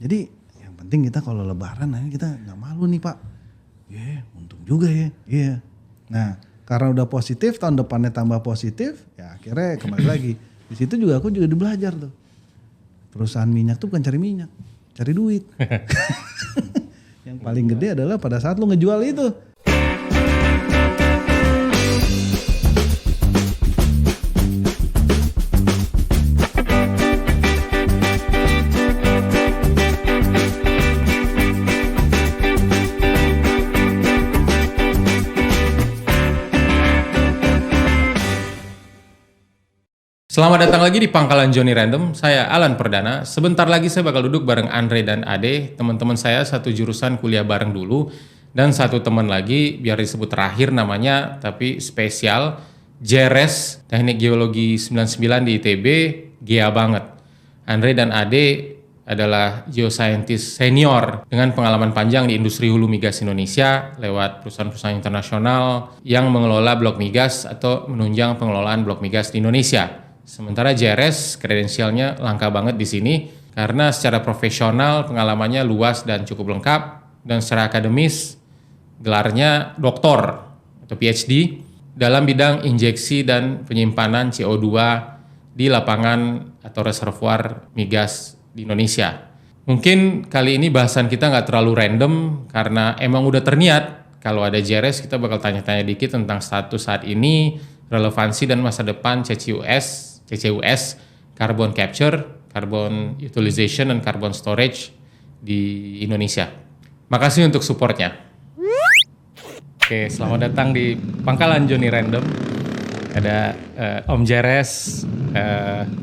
Jadi yang penting kita kalau lebaran kita nggak malu nih Pak. Untung juga ya. Iya. Nah karena udah positif, tahun depannya tambah positif, ya akhirnya kembali lagi. Di situ juga aku juga belajar tuh. Perusahaan minyak tuh bukan cari minyak, cari duit. Yang paling gede adalah pada saat lu ngejual itu. Selamat datang lagi di Pangkalan Johnny Random, saya Alan Perdana. Sebentar lagi saya bakal duduk bareng Andre dan Ade, teman-teman saya satu jurusan kuliah bareng dulu. Dan satu teman lagi, biar disebut terakhir namanya, tapi spesial, Jeres, Teknik Geologi 99 di ITB, gea banget. Andre dan Ade adalah geoscientist senior dengan pengalaman panjang di industri hulu migas Indonesia lewat perusahaan-perusahaan internasional yang mengelola blok migas atau menunjang pengelolaan blok migas di Indonesia. Sementara JRS kredensialnya langka banget di sini karena secara profesional pengalamannya luas dan cukup lengkap, dan secara akademis gelarnya doktor atau PhD dalam bidang injeksi dan penyimpanan CO2 di lapangan atau reservoir migas di Indonesia. Mungkin kali ini bahasan kita nggak terlalu random karena emang udah terniat kalau ada JRS kita bakal tanya-tanya dikit tentang status saat ini, relevansi dan masa depan CCUS, carbon capture, carbon utilization, dan carbon storage di Indonesia. Makasih untuk supportnya. Oke, selamat datang di Pangkalan Johnny Random. Ada Om Jeres,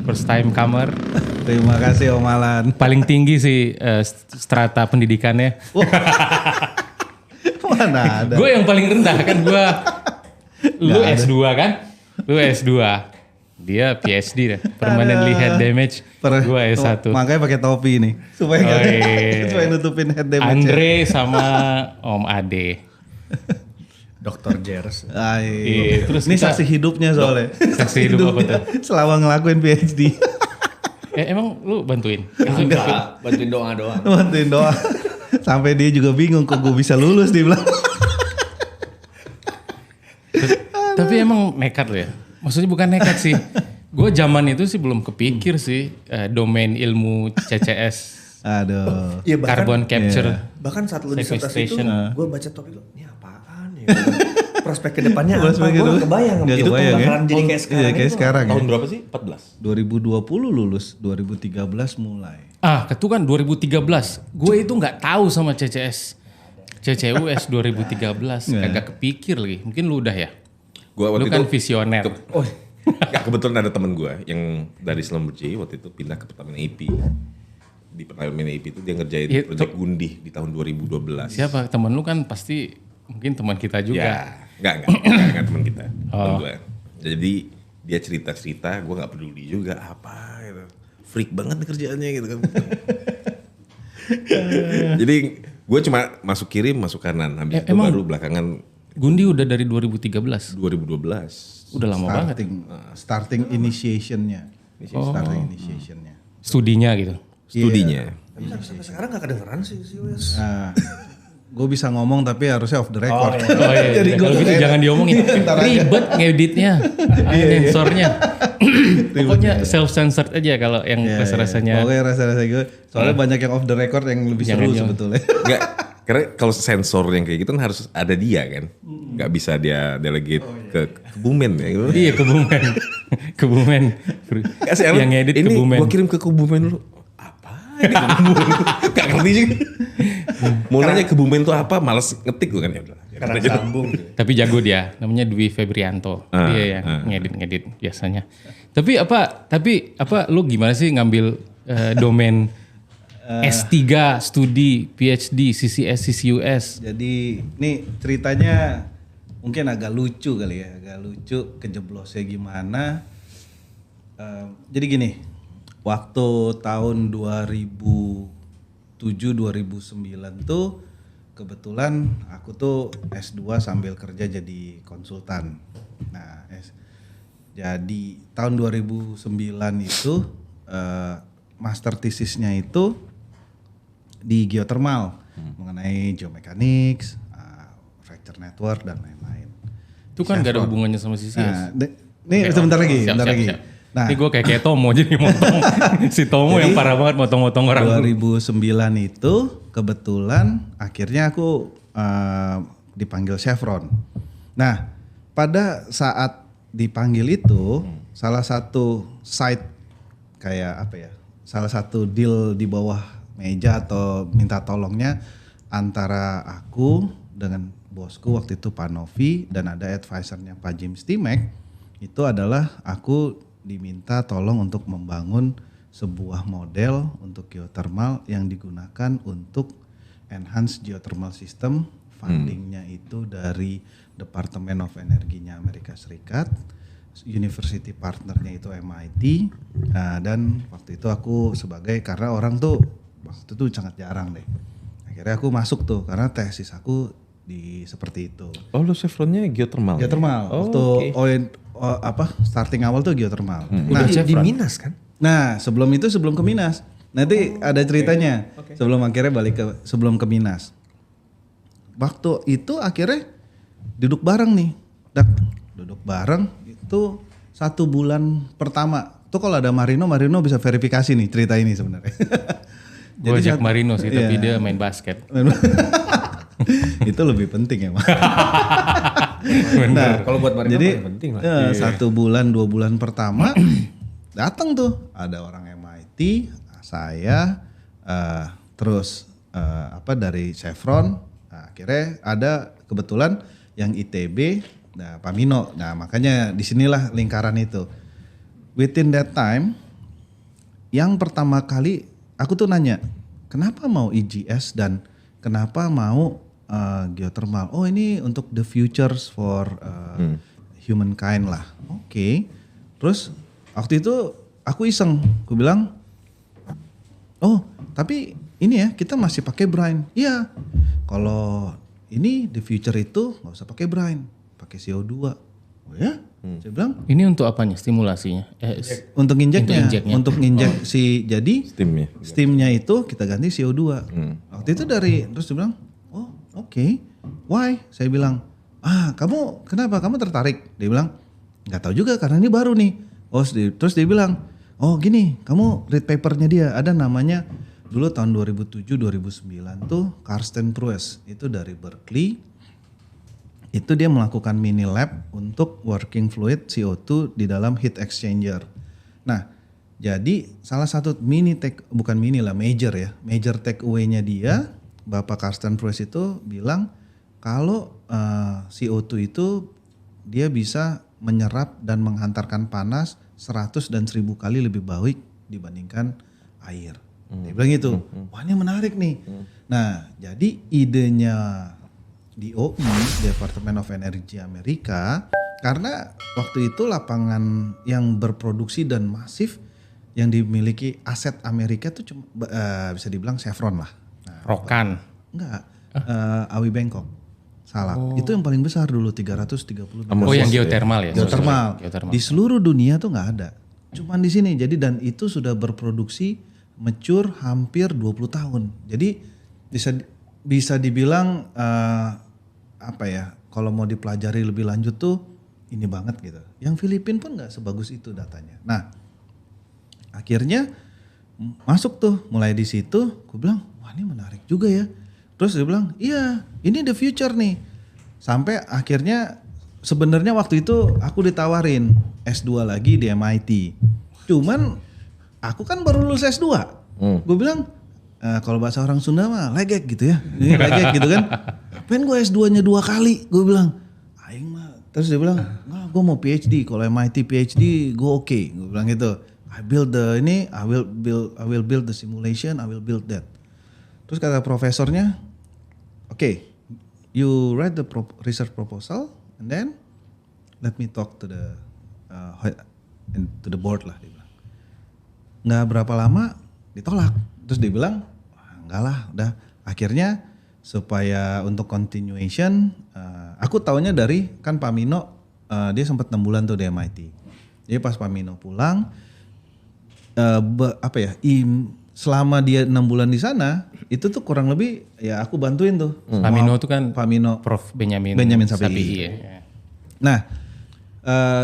first time comer. Terima kasih Om Alan. Paling tinggi sih strata pendidikannya. Mana ada? Gue yang paling rendah kan gue. Lu S2 kan? Lu S2. Dia PhD deh, permanently head damage. Gue S1. Makanya pakai topi nih supaya supaya nutupin head damage. Andre sama Om Ade. Dr. Jeres. Terus ini saksi hidupnya soalnya. Saksi hidup apa tuh? Selama ngelakuin PhD. Emang lu bantuin? Enggak, bantuin doa doang. Bantuin doa. Sampai dia juga bingung kok gue bisa lulus dia bilang. Tapi emang nekat lo ya? Maksudnya bukan nekat sih. Gue zaman itu sih belum kepikir sih domain ilmu CCS. Aduh. Ya, Carbon capture. Bahkan saat lu disertasi itu, gue baca topik lu, ini apaan ya? Prospek kedepannya apa? Gue kebayang. Itu tuh bakalan jadi kayak sekarang. Iya, kayak sekarang Tahun ya. berapa sih? 14? 2020 lulus, 2013 mulai. Itu kan 2013. Gue itu nggak tahu sama CCS. CCUS 2013. Kagak kepikir lagi. Mungkin lu udah ya? Lu kan visioner. Kebetulan ada temen gue yang dari Schlumberger waktu itu pindah ke Pertamina EP. Di Pertamina EP itu dia ngerjain proyek Gundih di tahun 2012. Siapa? Temen lu kan pasti mungkin teman kita juga. Ya, enggak teman kita. Temen gue. Jadi dia cerita-cerita, gue nggak peduli juga apa gitu. Freak banget nih kerjaannya gitu kan. Jadi gue cuma masuk kiri, masuk kanan. Habis itu baru belakangan. Gundi udah dari 2013. 2012. Udah lama banget. Starting initiationnya. Starting initiationnya. Studinya gitu. Studinya. Sampai sekarang gak kedengeran sih US. Nah, gue bisa ngomong tapi harusnya off the record. Jadi kalau gitu jangan diomongin. Ribet ngeditnya, sensornya. Pokoknya self-censored aja kalau yang rasa-rasanya. Pokoknya rasa-rasa gue. Soalnya banyak yang off the record yang lebih seru sebetulnya. Enggak, karena kalau sensor yang kayak gitu kan harus ada dia kan. Enggak bisa dia delegate ke Kebumen ya gitu. Iya, Kebumen. Yang ngedit ini Kebumen. Gue kirim ke Kebumen lu. Apa? Gak ngerti juga. Mau nanya Kebumen tuh apa, males ngetik gue kan ya udah. Karena sambung. Tapi jago dia, namanya Dwi Febrianto. Dia yang ngedit biasanya. Tapi lu gimana sih ngambil domain S3 studi PhD CCS CCUS? Jadi ini ceritanya mungkin agak lucu kali ya, agak lucu kejeblosnya gimana. Jadi gini, waktu tahun 2007-2009 tuh kebetulan aku tuh S2 sambil kerja jadi konsultan. Nah, jadi tahun 2009 itu master tesisnya itu di geothermal mengenai geomechanics, fracture network dan lain-lain. Itu kan gak ada hubungannya sama CCS. Nah, nih sebentar lagi, siap. Nah, ini gue kayak Tomo jadi motong. Si Tomo yang parah banget motong-motong orang. 2009 itu kebetulan akhirnya aku dipanggil Chevron. Nah, pada saat dipanggil itu salah satu site kayak apa ya? Salah satu deal di bawah meja atau minta tolongnya antara aku dengan bosku waktu itu Pak Novi dan ada advisernya Pak Jim Stimek, itu adalah aku diminta tolong untuk membangun sebuah model untuk geothermal yang digunakan untuk enhance geothermal system. Fundingnya itu dari Department of Energy-nya Amerika Serikat, university partnernya itu MIT, dan waktu itu aku sebagai, karena orang tuh waktu itu sangat jarang deh. Akhirnya aku masuk tuh karena tesis aku di seperti itu. Oh, lu Chevronnya geothermal? Geothermal. Waktu starting awal tuh geothermal. Nah, di Minas kan? Nah, sebelum ke Minas. Nanti ada ceritanya. Sebelum akhirnya sebelum ke Minas. Waktu itu akhirnya duduk bareng nih. Duduk bareng itu 1 bulan pertama. Tuh kalau ada Marino bisa verifikasi nih cerita ini sebenarnya. Gue ajak Marino sih, tapi dia main basket. Itu lebih penting ya, Mas. Nah, kalau buat Marino jadi penting lah. 1 bulan 2 bulan pertama datang tuh ada orang MIT, saya, terus dari Chevron. Nah, akhirnya ada kebetulan yang ITB, nah Pak Mino. Nah makanya disinilah lingkaran itu. Within that time, yang pertama kali aku tuh nanya, kenapa mau EGS dan kenapa mau geothermal? Oh ini untuk the futures for humankind lah. Oke. Terus waktu itu aku iseng, aku bilang, oh tapi ini ya kita masih pakai brine. Iya. Kalau ini the future itu nggak usah pakai brine, pakai CO2. Oh ya? Saya bilang. Ini untuk apanya? Stimulasinya? Untuk injeknya. Untuk injek jadi steamnya itu kita ganti CO2. Waktu itu terus dia bilang, oh oke. Why? Saya bilang, kamu kenapa? Kamu tertarik? Dia bilang, nggak tahu juga karena ini baru nih. Oh terus dia bilang, oh gini, kamu read papernya dia ada namanya. Dulu tahun 2007-2009 tuh Karsten Pruess itu dari Berkeley, itu dia melakukan mini lab untuk working fluid CO2 di dalam heat exchanger. Nah jadi salah satu major take away-nya dia, Bapak Karsten Pruess itu bilang kalau CO2 itu dia bisa menyerap dan menghantarkan panas 100 dan 1000 kali lebih baik dibandingkan air. Dia bilang gitu, wah ini menarik nih. Nah jadi idenya DOE, Department of Energy Amerika, karena waktu itu lapangan yang berproduksi dan masif yang dimiliki aset Amerika tuh cuma bisa dibilang Chevron lah. Nah, Rokan? Enggak, Awi Bangkok. Salah, itu yang paling besar dulu 330. Oh yang geothermal ya? Geothermal. Di seluruh dunia tuh nggak ada, cuman di sini. Jadi dan itu sudah berproduksi mature hampir 20 tahun. Jadi bisa dibilang kalau mau dipelajari lebih lanjut tuh ini banget gitu. Yang Filipina pun nggak sebagus itu datanya. Nah, akhirnya masuk tuh, mulai di situ gue bilang, wah ini menarik juga ya. Terus dia bilang, iya ini the future nih. Sampai akhirnya sebenarnya waktu itu aku ditawarin S2 lagi di MIT. Cuman aku kan baru lulus S2. Gue bilang, kalau bahasa orang Sunda mah legek gitu ya. Ini legek gitu kan. Apain gue S2-nya 2 kali? Gue bilang, aing mah. Terus dia bilang, nah gue mau PhD. Kalau MIT PhD gue oke. Gue bilang gitu. I will build the simulation, I will build that. Terus kata profesornya, okay, you write the research proposal and then let me talk to the board lah, dia bilang. Nggak berapa lama ditolak. Terus dia bilang, enggak lah, udah. Akhirnya supaya untuk continuation, aku taunya dari kan Pak Mino, dia sempat 6 bulan tuh di MIT. Jadi pas Pak Mino pulang, selama dia 6 bulan di sana, itu tuh kurang lebih ya aku bantuin tuh. Pamino itu kan Pamino. Prof Benyamin Sapi'i. ya. Nah,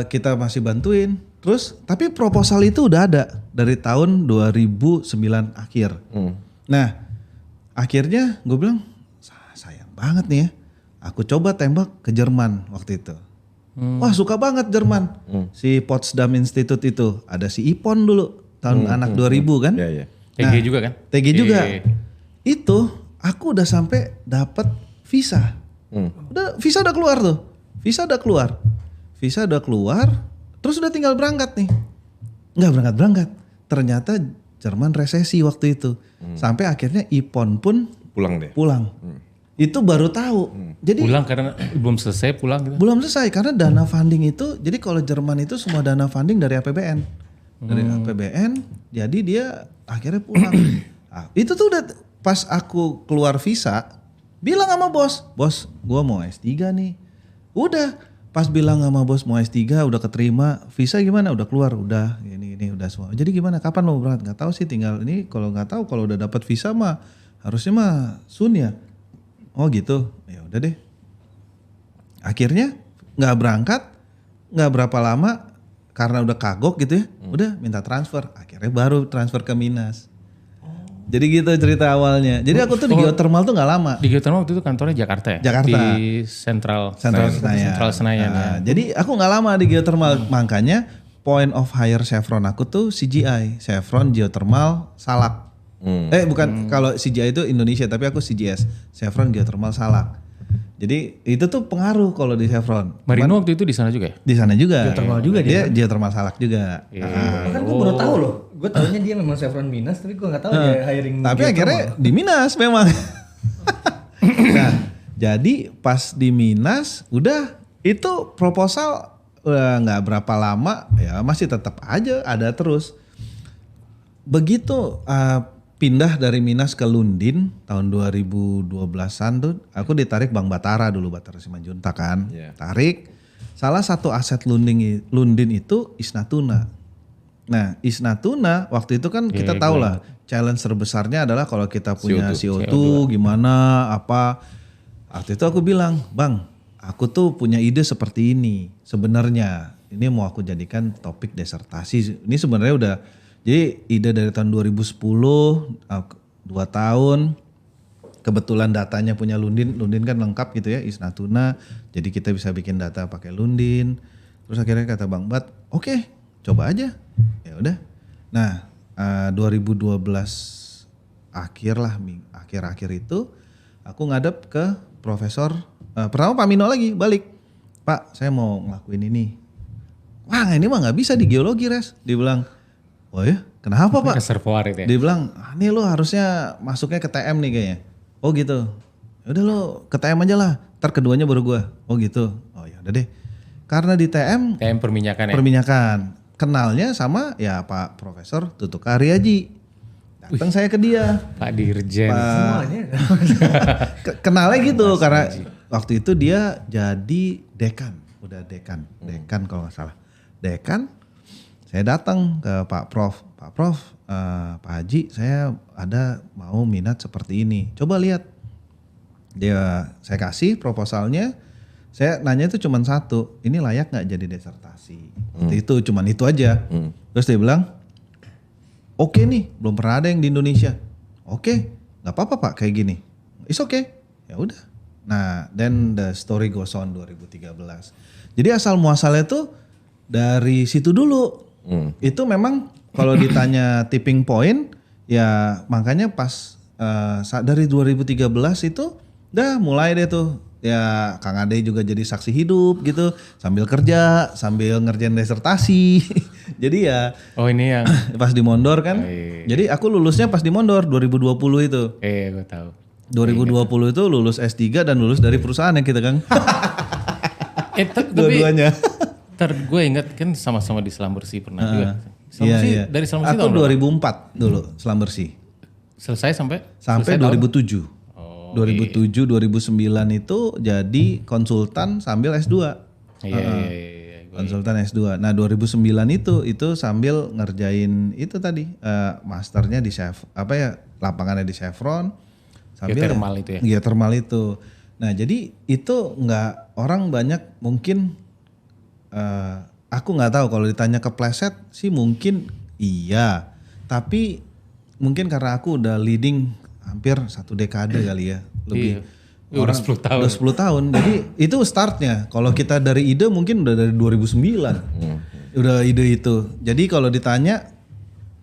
kita masih bantuin. Terus, tapi proposal itu udah ada dari tahun 2009 akhir. Nah, akhirnya gue bilang, sayang banget nih ya. Aku coba tembak ke Jerman waktu itu. Wah suka banget Jerman. Si Potsdam Institute itu. Ada si Ipon dulu, tahun anak 2000 kan. Iya. TG juga kan? TG juga. Itu aku udah sampai dapat visa. Visa udah keluar tuh. Visa udah keluar. Terus udah tinggal berangkat nih. Nggak berangkat. Ternyata Jerman resesi waktu itu. Sampai akhirnya Ipon pun pulang. Itu baru tahu. Jadi Pulang karena belum selesai pulang gitu? belum selesai karena dana funding itu. Jadi kalau Jerman itu semua dana funding dari APBN. Dari APBN. Jadi dia akhirnya pulang. Nah, itu tuh udah pas aku keluar visa. Bilang sama bos gua mau S3 nih. Udah. Pas bilang sama bos mau S3 udah keterima, visa gimana? Udah keluar, udah ini udah semua. Jadi gimana? Kapan mau berangkat? Nggak tahu sih, tinggal ini kalau nggak tahu kalau udah dapat visa mah harusnya mah soon ya. Oh gitu. Ya udah deh. Akhirnya nggak berangkat, nggak berapa lama karena udah kagok gitu ya. Udah minta transfer. Akhirnya baru transfer ke Minas. Jadi gitu cerita awalnya. Jadi aku tuh di geothermal tuh nggak lama. Di geothermal waktu itu kantornya Jakarta ya? Jakarta. Di Central Nah, Senayan ya. jadi aku nggak lama di geothermal, makanya point of hire Chevron aku tuh CGI, Chevron Geothermal Salak. Bukan, kalau CGI itu Indonesia, tapi aku CGS, Chevron Geothermal Salak. Jadi itu tuh pengaruh kalau di Chevron. Marino waktu itu di sana juga ya? Di sana juga. Geothermal juga dia Geothermal Salak juga. Kan gue baru tahu loh. Gue taunya dia memang Chevron Minas, tapi gue nggak tahu dia hiring. Tapi akhirnya di Minas memang. Nah, jadi pas di Minas udah itu proposal udah nggak berapa lama ya masih tetap aja ada terus. Begitu pindah dari Minas ke Lundin tahun 2012-an tuh aku ditarik Bank Batara dulu, Batara Simanjuntak kan. Tarik. Salah satu aset Lundin itu Isnatuna. Nah, Isnatuna waktu itu kan kita tahu lah challenge terbesarnya adalah kalau kita punya CO2 gimana apa. Waktu itu aku bilang, "Bang, aku tuh punya ide seperti ini. Sebenarnya ini mau aku jadikan topik disertasi. Ini sebenarnya udah jadi ide dari tahun 2010, 2 tahun. Kebetulan datanya punya Lundin kan lengkap gitu ya, Isnatuna. Jadi kita bisa bikin data pakai Lundin. Terus akhirnya kata Bang Bat, oke, coba aja. Ya udah. Nah, 2012 akhir itu aku ngadep ke profesor. Pertama Pak Mino lagi balik. Pak, saya mau ngelakuin ini. Wah, ini mah nggak bisa di geologi, Res. Dia bilang, oh ya, kenapa Pak? Reservoir itu ya? Dia bilang, nih lo harusnya masuknya ke TM nih kayaknya. Oh gitu. Udah lo ke TM aja lah. Ntar keduanya baru gua. Oh gitu. Oh ya udah deh. Karena di TM perminyakan ya? Perminyakan. Kenalnya sama ya Pak Profesor Tutuk Aryaji. Datang saya ke dia. Pak Dirjen. Semuanya. Kenalnya gitu karena waktu itu dia jadi dekan. Udah dekan kalau nggak salah. Dekan. Saya datang ke Pak Prof. Pak Haji, saya ada mau minat seperti ini. Coba lihat. Saya kasih proposalnya. Saya nanya itu cuma satu, ini layak nggak jadi disertasi? Itu cuman itu aja. Terus dia bilang, oke nih, belum pernah ada yang di Indonesia. Oke, nggak apa-apa Pak kayak gini. It's okay. Ya udah. Nah, then the story goes on 2013. Jadi asal muasalnya tuh dari situ dulu. Itu memang kalau ditanya tipping point, ya makanya pas dari 2013 itu udah mulai deh tuh. Ya Kang Ade juga jadi saksi hidup gitu. Sambil kerja, sambil ngerjain disertasi. Jadi ya. Oh ini yang. Pas di Mondor kan. Jadi aku lulusnya pas di Mondor 2020 itu. Gue tahu. 2020 itu lulus S3 dan lulus dari perusahaan yang kita Kang. Dua-duanya. Gue ingat kan sama-sama di Selam Bersih pernah juga. Selam Bersih dari Selam Bersih aku 2004 dulu Selam Bersih. Selesai sampai 2007. 2007 2009 itu jadi konsultan sambil S2. Iya. Konsultan S2. Nah 2009 itu sambil ngerjain itu tadi masternya di lapangannya di Chevron. Sambil Geothermal itu ya? Geothermal itu. Nah jadi itu nggak orang banyak mungkin aku nggak tahu kalau ditanya kepleset sih mungkin iya. Tapi mungkin karena aku udah leading hampir 1 dekade kali ya lebih. Iya. Udah 10 tahun. Udah 10 tahun. Jadi itu startnya. Kalau kita dari ide mungkin udah dari 2009. Udah ide itu. Jadi kalau ditanya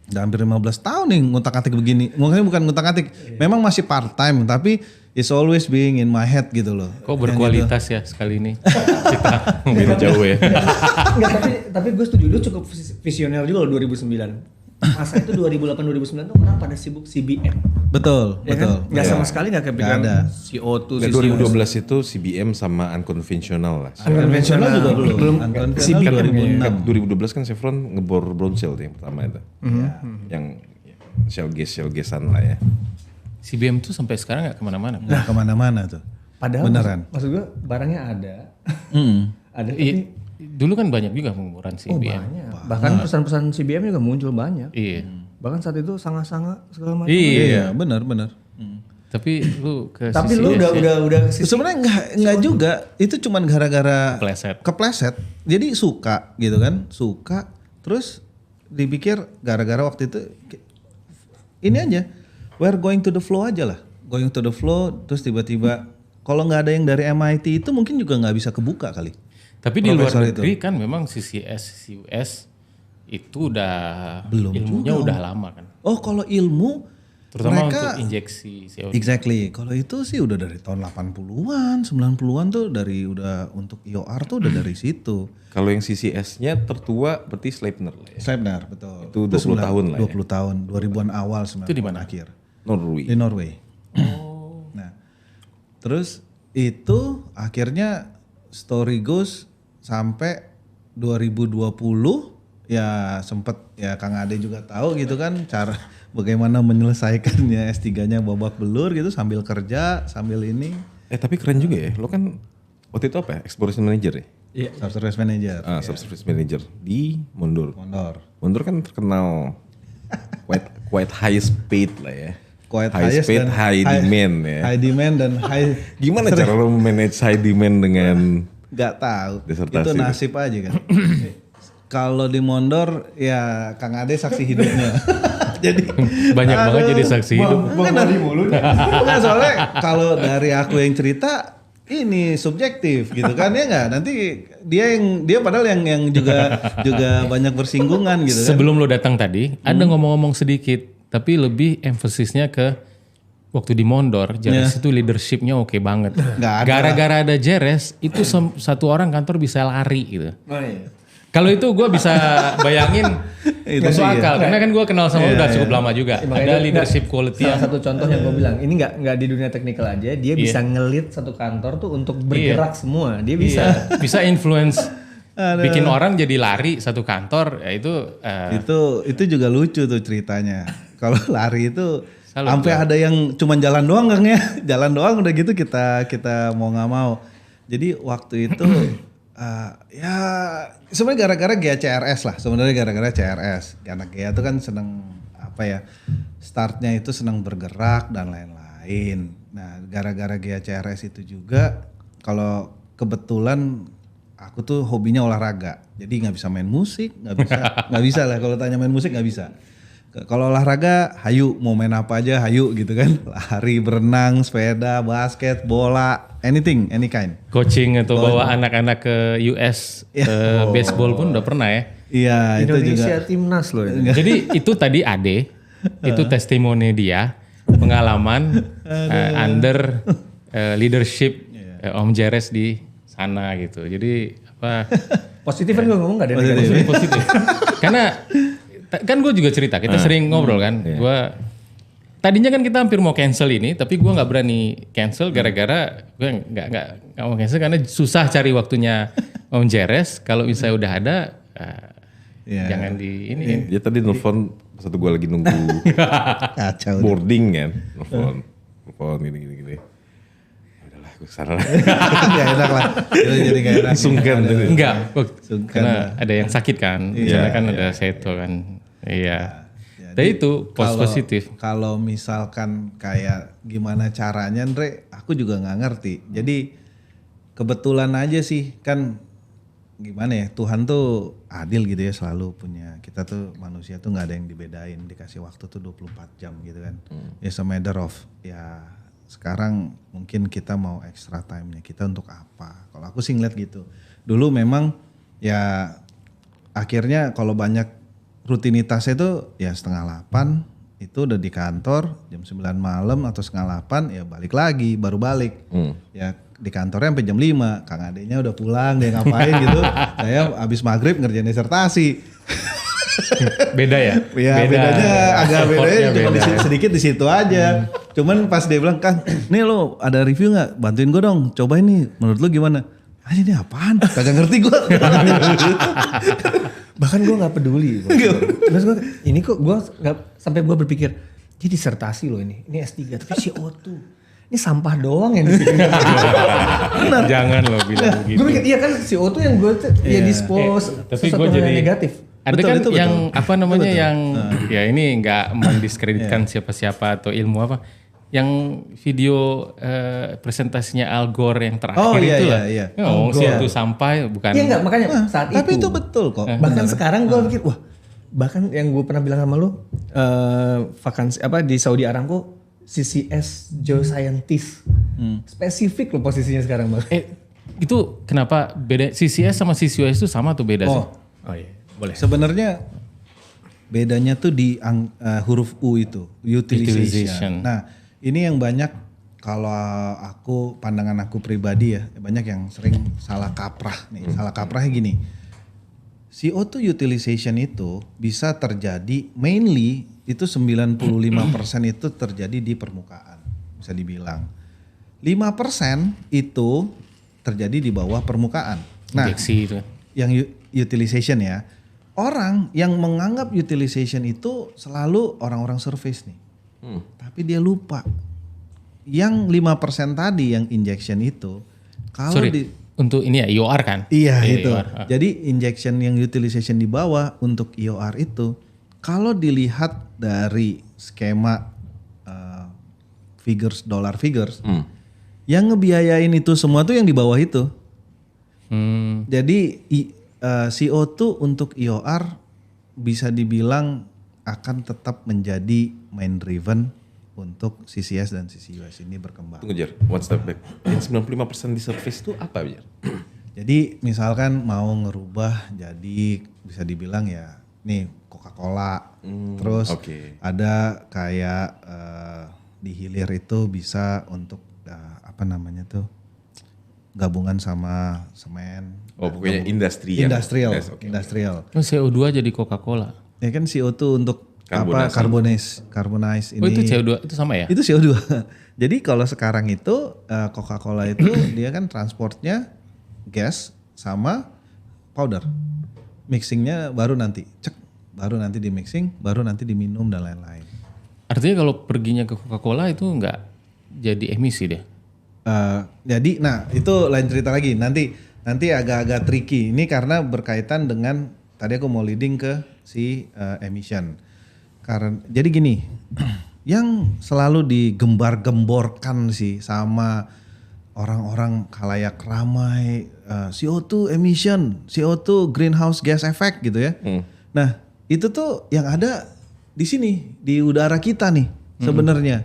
udah hampir 15 tahun nih ngutak-atik begini. Mungkin bukan ngutak-atik. Memang masih part time tapi it's always being in my head gitu loh. Kok berkualitas ya sekali ini kita beda jauh ya. Enggak, tapi gue setuju lu cukup visioner juga loh 2009. Masa itu 2008-2009 tuh orang pada sibuk CBM. Betul, Ya betul. kan? Nggak sama sekali nggak kepikiran Nggak ada. CO2, Nah, CCS. 2012 itu CBM sama unconventional lah. Unconventional juga belum. Unconventional CBM 2006. 2012 kan Chevron ngebor brown shell yang pertama itu. Yang shell gasan lah ya. CBM tuh sampai sekarang nggak kemana-mana. Nah, kemana-mana tuh. Padahal beneran. maksud gue barangnya ada. Ada Iya, tapi dulu kan banyak juga pengeboran CBM. banyak. Bahkan pesan-pesan CBM juga muncul banyak. Iya. Bahkan saat itu sanga-sanga segala macam. Iya. Benar. Tapi lu ke Tapi sisi lu S ya? udah ke sisi Sebenarnya enggak juga. Itu cuman gara-gara Kepleset. Jadi suka gitu kan. Suka terus dipikir gara-gara waktu itu ini aja. We're going to the flow aja lah. Going to the flow terus tiba-tiba kalau nggak ada yang dari MIT itu mungkin juga nggak bisa kebuka kali. Tapi di luar Profesor negeri kan memang CCS, CUS itu udah Belum ilmunya udah lama kan. Oh kalau ilmu Terutama mereka, untuk injeksi CO2. Exactly. Kalau itu sih udah dari tahun 80-an, 90-an tuh dari udah untuk IOR tuh udah dari situ. Kalau yang CCS-nya tertua berarti Sleipner lah ya. Sleipner, betul. Itu 20 tahun lah ya. 20 tahun, 2000-an awal 90-an Itu di mana? akhir. Norway. Di Norway. Nah, terus itu akhirnya story goes sampai 2020 ya sempet ya Kang Ade juga tahu gitu kan cara bagaimana menyelesaikannya S3-nya babak belur gitu sambil kerja, sambil ini. Tapi keren juga ya. Lo kan waktu itu apa ya? Exploration Manager ya? Iya. Subsurface Manager. Subsurface Manager di Mondor. Mondor. Mondor kan terkenal quite high speed lah ya. Quite high highest speed, dan high demand ya. High demand dan high Gimana cara lo manage high demand dengan nggak tahu. Disertasi Itu nasib aja kan. Kalau di Mondor ya Kang Ade saksi hidupnya. Jadi Banyak banget jadi saksi hidup. Kan dari mulut. Nah, soalnya kalau dari aku yang cerita ini subjektif gitu kan ya nggak. Nanti dia padahal yang juga banyak bersinggungan gitu kan. Sebelum lo datang tadi, ada ngomong-ngomong sedikit, tapi lebih emphasisnya ke waktu di Mondor, Jeres itu leadershipnya oke banget. Nggak ada. Gara-gara ada Jeres, itu satu orang kantor bisa lari gitu. Oh iya. Kalau itu gue bisa bayangin Itu masuk sih, akal, karena kan gue kenal sama udah cukup lama juga. Makanya Ada itu leadership quality salah yang satu contoh yang gue bilang ini nggak di dunia teknikal aja, dia bisa ngelit satu kantor tuh untuk bergerak semua, dia bisa. Iya, bisa influence bikin orang jadi lari satu kantor, ya Itu juga lucu tuh ceritanya. Kalau lari itu Salut, sampai ada yang cuman jalan doang Kang ya. Jalan doang udah gitu kita mau nggak mau. Jadi waktu itu ya sebenarnya gara-gara GCRS lah. Sebenarnya gara-gara CRS. Karena GA itu kan seneng apa ya? Startnya itu seneng bergerak dan lain-lain. Nah, gara-gara GCRS itu juga kalau kebetulan aku tuh hobinya olahraga. Jadi nggak bisa main musik, nggak bisa lah kalau tanya main musik nggak bisa. Kalau olahraga, hayu mau main apa aja, hayu gitu kan. Lari, berenang, sepeda, basket, bola, anything, any kind. coaching atau bawa anak-anak ke US baseball pun udah pernah ya. Iya, itu juga. Indonesia timnas loh ini. Jadi itu tadi Ade, itu testimoni dia, pengalaman under leadership Om Jeres di sana gitu. Jadi apa? Positif kan gue ngomong gak ada Positif. negatif. Positif. Karena kan gue juga cerita, kita sering ngobrol kan. Gua tadinya kan kita hampir mau cancel ini, tapi gue nggak berani cancel gara-gara gue nggak mau cancel karena susah cari waktunya Om Jeres. Kalau misalnya udah ada, jangan di ini. Dia tadi nelfon satu gue lagi nunggu Kacau. boarding kan, nelfon gini. udahlah gue kesana. Gak enak lah. Jadi gak enak. Sungkan. Enggak, Sungkan. karena ada yang sakit kan. Misalnya kan ada Seto kan. Iya. Tapi itu positif. Kalau misalkan kayak gimana caranya Andre, aku juga nggak ngerti. Jadi kebetulan aja sih kan gimana ya, Tuhan tuh adil gitu ya, selalu punya, kita tuh manusia tuh nggak ada yang dibedain, dikasih waktu tuh 24 jam gitu kan. It's a matter of ya sekarang mungkin kita mau extra time-nya kita untuk apa. Kalau aku sih ngeliat gitu. Dulu memang ya akhirnya kalau banyak rutinitasnya itu ya 7:30 itu udah di kantor, jam 9 malam atau 7:30 ya balik lagi, baru balik. Ya di kantornya sampai jam 5, Kang Adenya udah pulang, dia ngapain gitu. Saya abis maghrib ngerjain disertasi. Beda ya? Ya bedanya agak bedanya cuma sedikit di situ aja. Cuman pas dia bilang, Kang, nih lo ada review gak? Bantuin gue dong, cobain nih, menurut lo gimana? Ini apaan? Kagak ngerti gue. Bahkan gue nggak peduli. Terus gue ini kok gue nggak sampai gue berpikir ini disertasi loh ini S3 tapi CO2 ini sampah doang yang dipikirin. Jangan lo bilang begitu. Gue mikir iya kan CO2 yang gue ya dispose tapi sesuatu gue hal jadi yang negatif. Ada Betul, kan itu yang betul. apa namanya yang ya ini nggak mendiskreditkan siapa-siapa atau ilmu apa. Yang video presentasinya Al Gore yang terakhir Oh, iya, itu lah. iya. Ngomong sih itu sampai bukan. Iya enggak makanya saat Tapi itu. itu betul kok. Bahkan sekarang gue pikir wah bahkan yang gue pernah bilang sama lu vakansi apa di Saudi Aramco CCS Geoscientist spesifik lo posisinya sekarang bang. Itu kenapa beda CCS sama CCUS itu sama atau beda sih? Oh iya boleh. Sebenarnya bedanya tuh di huruf U itu, utilization. Nah, ini yang banyak kalau aku, pandangan aku pribadi ya, banyak yang sering salah kaprah nih. Salah kaprahnya gini, CO2 utilization itu bisa terjadi mainly itu 95% itu terjadi di permukaan, bisa dibilang. 5% itu terjadi di bawah permukaan. Nah, Injeksi itu. yang utilization ya, orang yang menganggap utilization itu selalu orang-orang surface nih. Tapi dia lupa. Yang 5% tadi yang injection itu kalau untuk ini ya IOR kan? Iya itu. IOR. Jadi injection yang utilization di bawah untuk IOR itu kalau dilihat dari skema figures, dollar figures, yang ngebiayain itu semua tuh yang di bawah itu. Jadi CO2 untuk IOR bisa dibilang akan tetap menjadi main driven untuk CCS dan CCUS ini berkembang. Tunggu Jar, one step back. Yang 95% di surface itu apa Jar? Jadi misalkan mau ngerubah jadi bisa dibilang ya nih Coca-Cola, terus ada kayak di hilir itu bisa untuk apa namanya tuh gabungan sama semen. Oh pokoknya industrial. CO2 jadi Coca-Cola. Ya kan CO2 untuk apa carbonize ini. Oh itu CO2 itu sama ya? Itu CO2. Jadi kalau sekarang itu Coca-Cola itu dia kan transportnya gas sama powder. Mixingnya baru nanti baru nanti di mixing, baru nanti diminum dan lain-lain. Artinya kalau perginya ke Coca-Cola itu nggak jadi emisi deh? Jadi nah itu lain cerita lagi. Nanti agak-agak tricky. Ini karena berkaitan dengan tadi aku mau leading ke si emission. Karena jadi gini, yang selalu digembar-gemborkan sih sama orang-orang khalayak ramai CO2 emission, CO2 greenhouse gas effect gitu ya. Nah, itu tuh yang ada di sini di udara kita nih sebenarnya.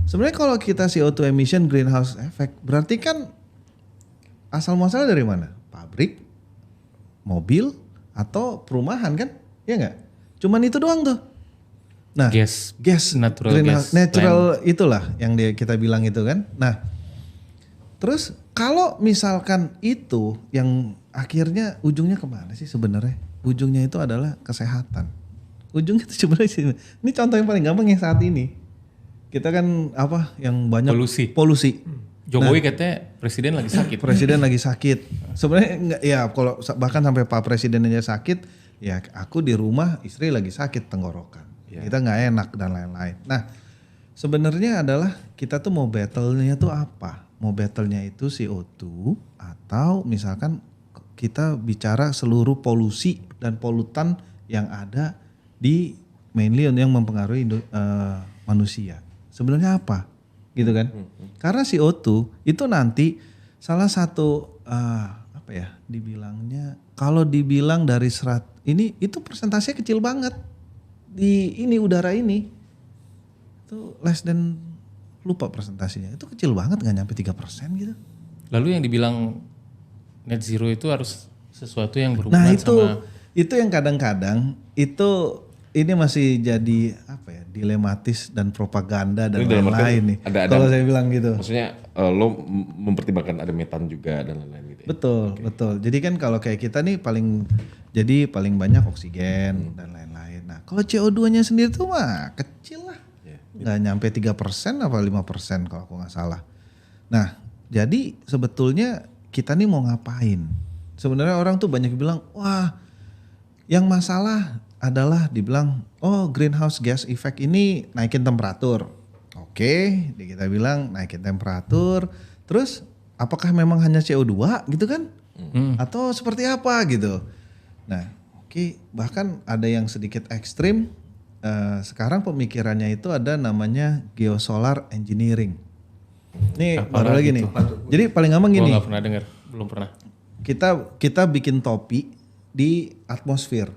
Sebenarnya kalau kita CO2 emission greenhouse effect berarti kan asal muasalnya dari mana? Pabrik, mobil, atau perumahan kan? Iya nggak? Cuman itu doang tuh. Nah, gas natural itulah yang kita bilang itu kan. Nah, terus kalau misalkan itu yang akhirnya ujungnya kemana sih sebenarnya? Ujungnya itu adalah kesehatan. Ujungnya itu sebenarnya ini contoh yang paling gampang yang saat ini. Kita kan apa yang banyak polusi. Jokowi katanya presiden lagi sakit. Presiden lagi sakit. Sebenarnya enggak ya kalau bahkan sampai Pak Presiden aja sakit, ya aku di rumah istri lagi sakit tenggorokan. Kita nggak enak dan lain-lain. Nah, sebenarnya adalah kita tuh mau battle-nya tuh apa? mau battle-nya itu CO2 atau misalkan kita bicara seluruh polusi dan polutan yang ada di mainly yang mempengaruhi manusia. Sebenarnya apa? Gitu kan? Karena CO2 itu nanti salah satu apa ya dibilangnya, kalau dibilang dari ini itu persentasenya kecil banget di ini udara ini. Itu less than, lupa presentasinya, itu kecil banget, nggak nyampe 3% gitu. Lalu yang dibilang net zero itu harus sesuatu yang berhubungan sama... itu yang kadang-kadang itu ini masih jadi apa ya, dilematis dan propaganda dan lain-lain nih. Kalau saya bilang gitu. Maksudnya lo mempertimbangkan ada metan juga dan lain-lain gitu ya? Betul. Jadi kan kalau kayak kita nih paling banyak oksigen dan lain-lain. Nah kalau CO2-nya sendiri tuh mah kecil lah. Nggak nyampe 3% apa 5% kalau aku nggak salah. Nah jadi sebetulnya kita nih mau ngapain? Sebenarnya orang tuh banyak bilang, wah yang masalah adalah dibilang, oh greenhouse gas effect ini naikin temperatur. Oke, kita bilang naikin temperatur. Terus apakah memang hanya CO2 gitu kan? Atau seperti apa gitu. Nah oke, bahkan ada yang sedikit ekstrim. Sekarang pemikirannya itu ada namanya geosolar engineering. Ini baru lagi nih. Jadi paling gampang gini. Gua gak pernah dengar, belum pernah. Kita bikin topi di atmosfer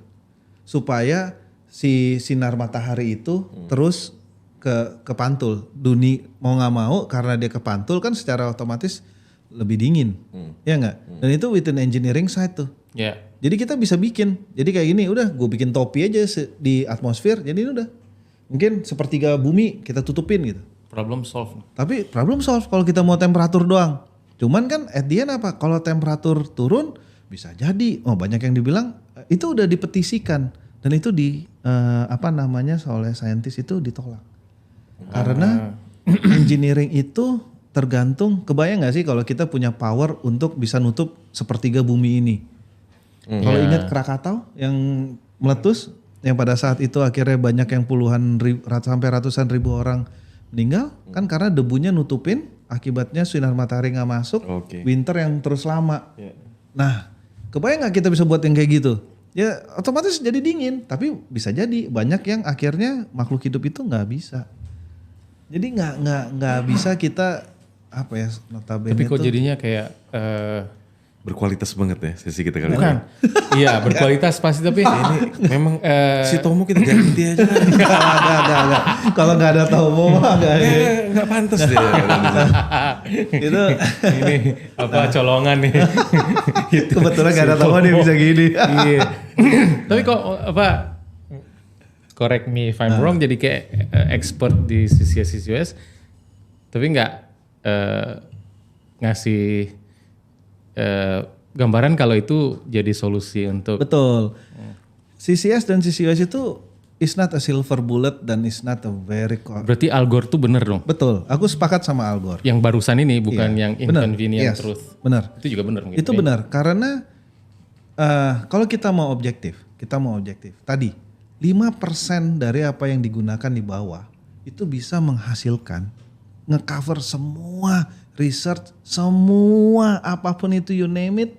supaya si sinar matahari itu terus kepantul. Dunia mau nggak mau karena dia kepantul kan secara otomatis lebih dingin, ya nggak? Dan itu within engineering side tuh. Ya. Jadi kita bisa bikin, jadi kayak gini, udah gue bikin topi aja di atmosfer, jadi ini udah mungkin sepertiga bumi kita tutupin gitu. Problem solve. Tapi problem solve kalau kita mau temperatur doang. Cuman kan at the end apa? Kalau temperatur turun bisa jadi, banyak yang dibilang itu udah dipetisikan dan itu oleh saintis itu ditolak. Karena engineering itu tergantung, kebayang nggak sih kalau kita punya power untuk bisa nutup sepertiga bumi ini. Kalau ingat Krakatau yang meletus, yang pada saat itu akhirnya banyak yang sampai ratusan ribu orang meninggal, kan karena debunya nutupin, akibatnya sinar matahari nggak masuk, winter yang terus lama. Nah, kebayang nggak kita bisa buat yang kayak gitu? Ya otomatis jadi dingin, tapi bisa jadi banyak yang akhirnya makhluk hidup itu nggak bisa. Jadi nggak bisa kita apa ya notabene. Tapi kok jadinya kayak berkualitas banget ya sesi kita kali ini. bukan. Iya, berkualitas pasti tapi ini Memang si Tomo kita ganti aja. Enggak. Kalau nggak ada Tomo mah Enggak pantas dia. itu ini apa colongan nih. kebetulan nggak ada Tomo dia bisa gini. Iya. Tapi kok apa correct me if I'm wrong, jadi kayak expert di CCS tapi nggak ngasih gambaran kalau itu jadi solusi untuk Betul. CCS dan CCUS itu is not a silver bullet dan is not a very berarti Al Gore tuh bener dong. Betul. Aku sepakat sama Al Gore. Yang barusan ini bukan yang inconvenient Yes, truth. Benar. Itu juga benar mungkin. Itu benar karena kalau kita mau objektif. Tadi 5% dari apa yang digunakan di bawah itu bisa menghasilkan nge-cover semua research, semua apapun itu you name it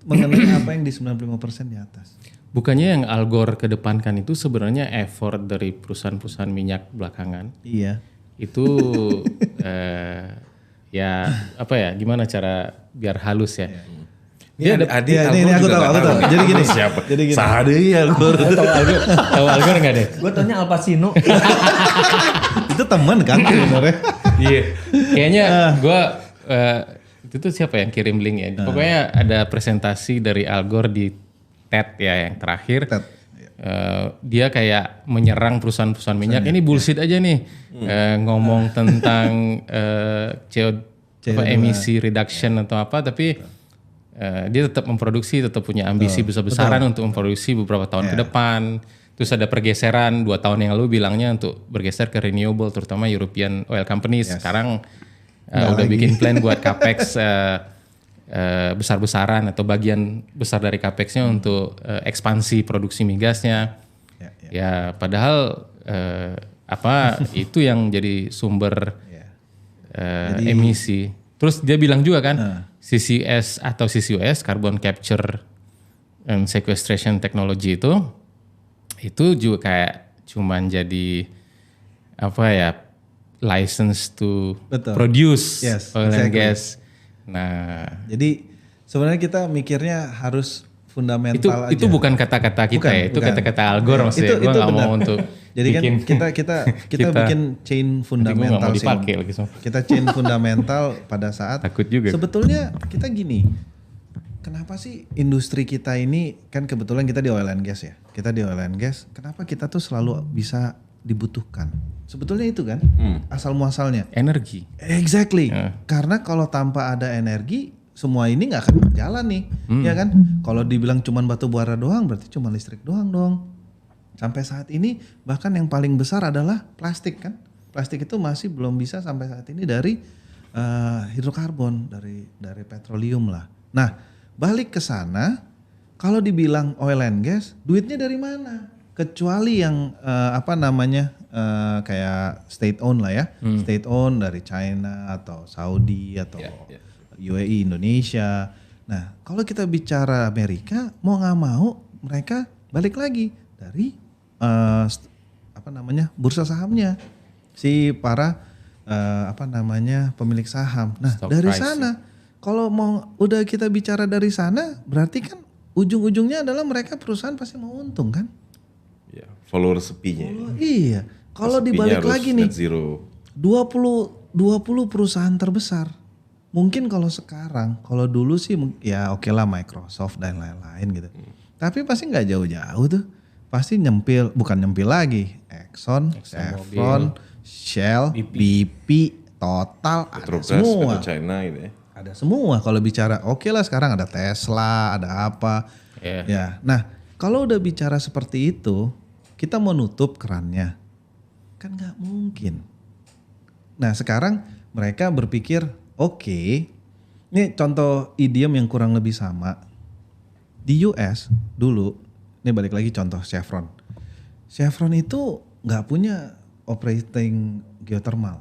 mengenai apa yang di 95% di atas. Bukannya yang Al Gore kedepankan itu sebenarnya effort dari perusahaan-perusahaan minyak belakangan. Iya. Itu ya apa ya, gimana cara biar halus ya. Dia ada ini aku tahu. Jadi gini. Siapa? Jadi gini. Sade ya Al Gore. Tahu Al Gore nggak deh? Gue tanya Al Pacino. Itu teman kan sebenarnya. Iya. Kayaknya gue itu tuh siapa yang kirim link ya? Pokoknya ada presentasi dari Al Gore di TED ya yang terakhir. TED. Dia kayak menyerang perusahaan-perusahaan minyak. Ini bullshit aja nih. Ngomong tentang emisi reduction atau apa, tapi dia tetap memproduksi, tetap punya ambisi besar-besaran untuk memproduksi beberapa tahun ke depan. Terus ada pergeseran 2 tahun yang lalu bilangnya untuk bergeser ke renewable, terutama European oil companies. Sekarang udah bikin plan buat capex besar-besaran atau bagian besar dari capexnya untuk ekspansi produksi migasnya. Ya padahal itu yang jadi sumber emisi. Terus dia bilang juga kan CCS atau CCUS, Carbon Capture and Sequestration Technology itu juga kayak cuman jadi apa ya, license to Betul. produce Yes, oil and exactly. gas. Nah, Jadi sebenarnya kita mikirnya harus fundamental aja. itu bukan kata-kata kita Bukan, ya, itu bukan. kata-kata Al Gore maksudnya. Gue nggak benar. mau untuk Jadi kan bikin, kita bikin chain nanti gue nggak fundamental mau sih. dipakai lagi so. Kita chain fundamental pada saat Takut juga. sebetulnya kita gini. Kenapa sih industri kita ini, kan kebetulan kita di oil and gas ya. Kita di oil and gas, kenapa kita tuh selalu bisa dibutuhkan? Sebetulnya itu kan asal muasalnya. Energi. Exactly. Karena kalau tanpa ada energi, semua ini nggak akan berjalan nih, ya kan? Kalau dibilang cuman batu bara doang, berarti cuma listrik doang dong. Sampai saat ini bahkan yang paling besar adalah plastik kan? Plastik itu masih belum bisa sampai saat ini dari hidrokarbon, dari petroleum lah. Nah, balik ke sana, kalau dibilang oil and gas, duitnya dari mana? Kecuali yang kayak state owned lah ya, state owned dari China atau Saudi atau UAE Indonesia. Nah, kalau kita bicara Amerika, mau nggak mau mereka balik lagi dari bursa sahamnya, si para pemilik saham. Nah, Stock dari price, sana, kalau mau udah kita bicara dari sana, berarti kan ujung-ujungnya adalah mereka perusahaan pasti mau untung kan? Ya, follower sepinya. Oh, iya. Kalau Sepinya dibalik harus lagi nih, net zero. 20 perusahaan terbesar. Mungkin kalau sekarang, kalau dulu sih ya oke lah Microsoft dan lain-lain gitu. Tapi pasti nggak jauh-jauh tuh. Pasti bukan nyempil lagi. Exxon, Chevron, Shell, BP, Total, ada Petrobras, semua. China gitu ya. Ada semua kalau bicara oke lah sekarang ada Tesla, ada apa. Iya. Ya. Nah, kalau udah bicara seperti itu, kita mau nutup kerannya. Kan nggak mungkin. Nah, sekarang mereka berpikir, oke, ini contoh idiom yang kurang lebih sama. Di US dulu, ini balik lagi contoh Chevron. Chevron itu nggak punya operating geothermal.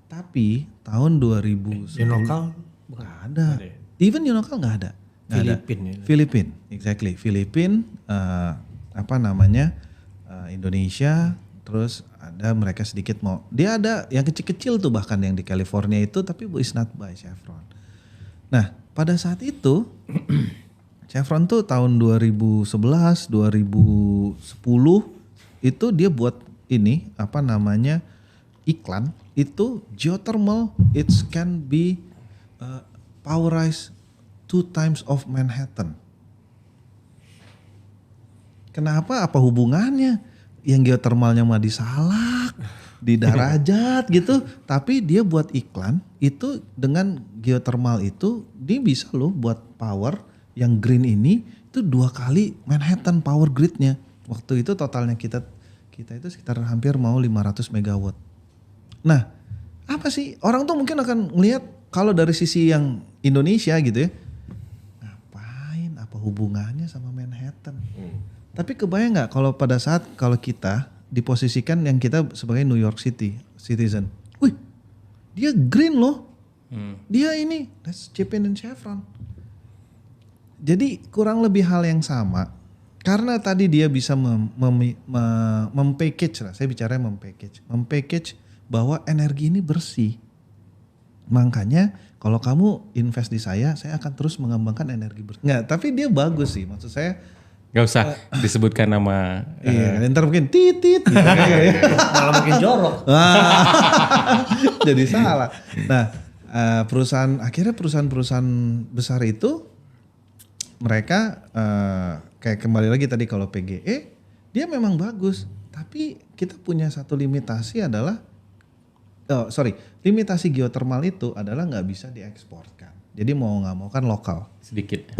Tapi tahun 2010 Yonokal nggak ada. Even Yonokal nggak ada. Nggak ada. Filipin, exactly. Filipin, Indonesia, terus ada mereka sedikit mau. Dia ada yang kecil-kecil tuh bahkan yang di California itu, tapi is not by Chevron. Nah, pada saat itu Chevron tuh tahun 2011, 2010 itu dia buat ini iklan itu geothermal, it can be powerized 2 times of Manhattan. Kenapa? Apa hubungannya? Yang geothermalnya mah di Salak, di Darajat gitu. Tapi dia buat iklan itu dengan geothermal itu dia bisa loh buat power yang green ini itu 2 kali Manhattan power gridnya. Waktu itu totalnya kita itu sekitar hampir mau 500 megawatt. Nah, apa sih? Orang tuh mungkin akan ngelihat kalau dari sisi yang Indonesia gitu ya. Ngapain? Apa hubungannya sama Manhattan? Tapi kebayang nggak kalau pada saat kalau kita diposisikan yang kita sebagai New York City citizen. Wih, dia green loh. Dia ini, let's chip in Chevron. Jadi kurang lebih hal yang sama. Karena tadi dia bisa mempackage lah, saya bicara mempackage bahwa energi ini bersih. Makanya kalau kamu invest di saya akan terus mengembangkan energi bersih. Nggak, tapi dia bagus sih, maksud saya. Gak usah disebutkan nama. Iya, ntar mungkin titit gitu Malah makin jorok. Jadi salah. Nah, perusahaan besar itu mereka kayak kembali lagi tadi kalau PGE dia memang bagus, tapi kita punya satu limitasi adalah limitasi geothermal itu adalah nggak bisa dieksporkan. Jadi mau nggak mau kan lokal. Sedikit.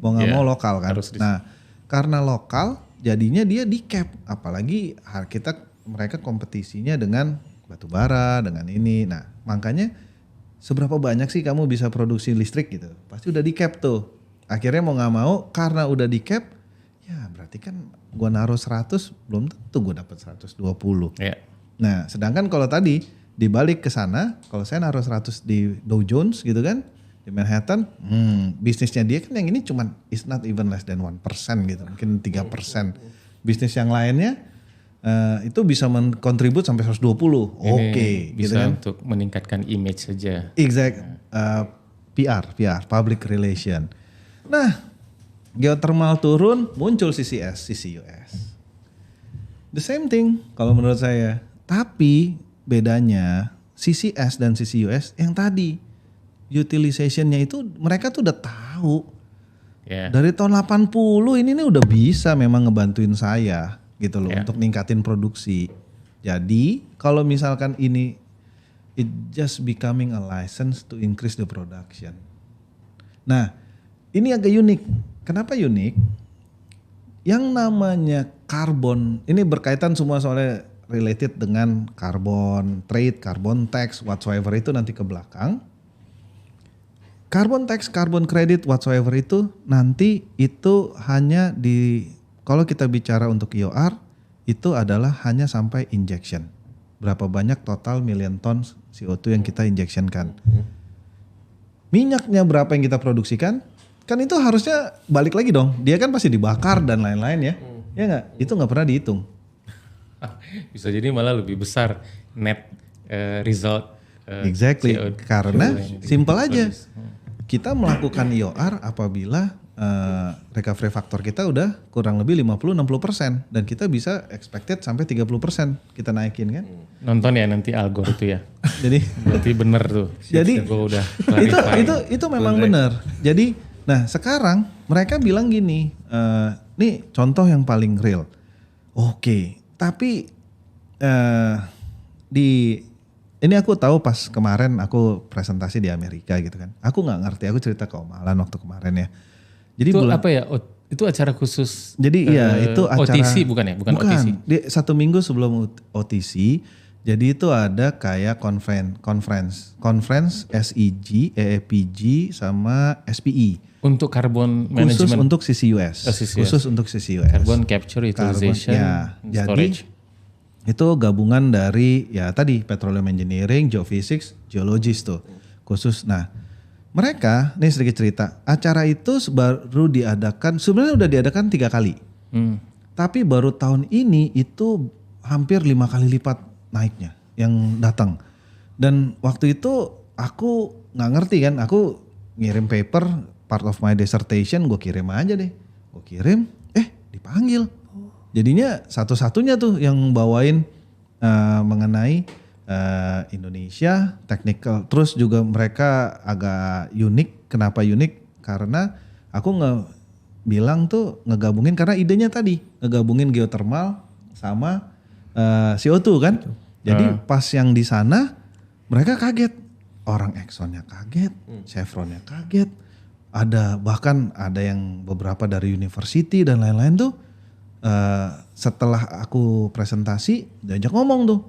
Mau nggak mau lokal kan. Harus Nah, karena lokal jadinya dia di cap. Apalagi mereka kompetisinya dengan batu bara, dengan ini. Nah, makanya seberapa banyak sih kamu bisa produksi listrik gitu. Pasti udah di cap tuh. Akhirnya mau nggak mau karena udah di cap, ya berarti kan gua naruh 100 belum tentu gua dapat 120. Iya. Nah, sedangkan kalau tadi dibalik ke sana, kalau saya naruh 100 di Dow Jones gitu kan, di Manhattan, bisnisnya dia kan yang ini cuman is not even less than 1% gitu, mungkin 3%. Bisnis yang lainnya itu bisa kontribut sampai 120. Oke, bisa gitu kan. untuk meningkatkan image saja. Exact, PR, public relation. Nah, geothermal turun, muncul CCUS. The same thing kalau menurut saya. Tapi bedanya CCS dan CCUS yang tadi utilizationnya itu mereka tuh udah tahu. Ya. Dari tahun 80 ini nih udah bisa memang ngebantuin saya gitu loh untuk ningkatin produksi. Jadi kalau misalkan ini it just becoming a license to increase the production. Nah, ini agak unik. Kenapa unik? Yang namanya karbon, ini berkaitan semua soalnya related dengan carbon trade, carbon tax, whatsoever itu nanti ke belakang. Carbon tax, carbon credit, whatsoever itu nanti itu hanya kalau kita bicara untuk IOR itu adalah hanya sampai injection. Berapa banyak total million tons CO2 yang kita injectionkan. Minyaknya berapa yang kita produksikan, kan itu harusnya balik lagi dong. Dia kan pasti dibakar dan lain-lain ya. Ya nggak? Itu nggak pernah dihitung. Bisa jadi malah lebih besar net result. Exactly. CO2 Karena yang simple aja. diproduce. Kita melakukan IOR apabila recovery factor kita udah kurang lebih 50-60% dan kita bisa expected sampai 30% kita naikin kan. Nonton ya nanti Algor itu ya. Jadi Berarti bener tuh. Jadi Gua udah itu memang benar. Jadi nah sekarang mereka bilang gini, nih contoh yang paling real. Oke, tapi ini aku tahu pas kemarin aku presentasi di Amerika gitu kan. Aku nggak ngerti, aku cerita ke Om Alan waktu kemarin ya. Jadi itu apa ya? Itu acara khusus. Jadi iya itu acara OTC bukan ya? Bukan OTC. Di 1 minggu sebelum OTC. Jadi itu ada kayak conference SEG, EEPG sama SPE. Untuk carbon Khusus management. untuk CCUS. CCUS. Khusus untuk CCUS. Carbon capture, utilization, ya. and Jadi storage. itu gabungan dari ya tadi petroleum engineering, geophysics, geologis tuh khusus. Nah mereka, nih sedikit cerita, acara itu baru diadakan, sebenarnya udah diadakan 3 kali. Tapi baru tahun ini itu hampir 5 kali lipat naiknya yang datang. Dan waktu itu aku nggak ngerti kan, aku ngirim paper, part of my dissertation gue kirim aja deh. Gue kirim, dipanggil. Jadinya satu-satunya tuh yang bawain mengenai Indonesia technical. Terus juga mereka agak unik. Kenapa unik? Karena aku bilang tuh ngegabungin karena idenya tadi ngegabungin geothermal sama CO2 kan. Jadi pas yang di sana mereka kaget. Orang Exxonnya kaget, Chevronnya kaget. Bahkan ada yang beberapa dari university dan lain-lain tuh. Setelah aku presentasi diajak ngomong tuh.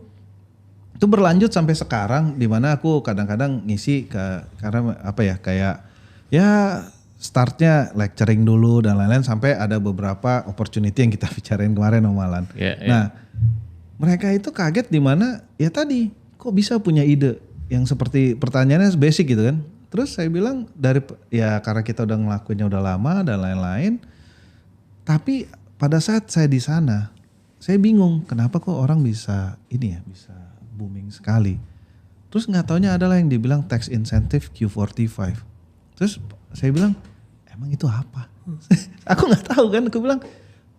Itu berlanjut sampai sekarang di mana aku kadang-kadang ngisi karena apa ya kayak ya startnya lecturing dulu dan lain-lain sampai ada beberapa opportunity yang kita bicarain kemarin Om Alan. Nah, mereka itu kaget di mana ya tadi kok bisa punya ide yang seperti pertanyaannya basic gitu kan. Terus saya bilang karena kita udah ngelakuinnya udah lama dan lain-lain. Tapi pada saat saya di sana, saya bingung kenapa kok orang bisa bisa booming sekali. Terus nggak taunya adalah yang dibilang tax incentive Q45. Terus saya bilang, emang itu apa? Aku nggak tahu kan, aku bilang,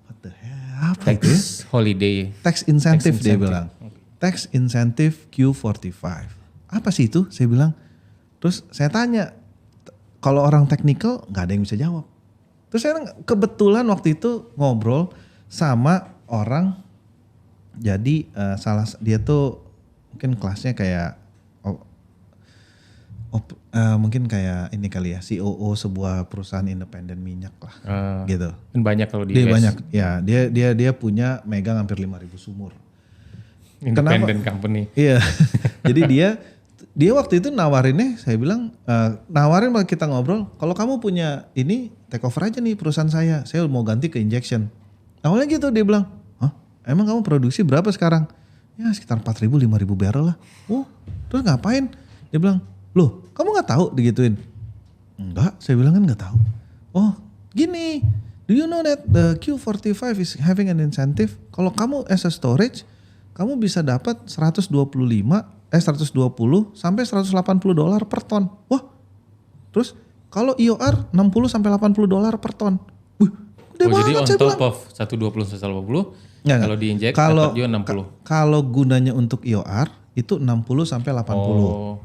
what the hell? Apa itu? Tax holiday. Tax incentive dia bilang. Tax incentive Q45. Apa sih itu? Saya bilang. Terus saya tanya, kalau orang teknikal nggak ada yang bisa jawab. Terus saya kebetulan waktu itu ngobrol sama orang, jadi dia tuh mungkin kelasnya kayak mungkin kayak ini kali ya COO sebuah perusahaan independen minyak lah gitu. Dan banyak kalau di Dia US. banyak ya dia punya megang hampir 5.000 sumur. Independent company. Iya. Jadi dia waktu itu nawarinnya, saya bilang nawarin kita ngobrol, kalau kamu punya ini take over aja nih perusahaan saya mau ganti ke injection. Awalnya gitu dia bilang, hah emang kamu produksi berapa sekarang? Ya sekitar 4.000 5.000 barrel lah. Oh, terus ngapain? Dia bilang, loh kamu nggak tahu digituin? Enggak, saya bilang kan nggak tahu. Oh gini, do you know that the Q45 is having an incentive? Kalau kamu as a storage, kamu bisa dapat 120 sampai $180 per ton. Wah, terus kalau IOR 60 sampai $80 per ton. Wih, gede banget jadi on saya top bilang. of 120 180 Nggak. kalau diinjek Kalau- dapat juga 60. Kalau gunanya untuk IOR itu 60 sampai 80. Oh.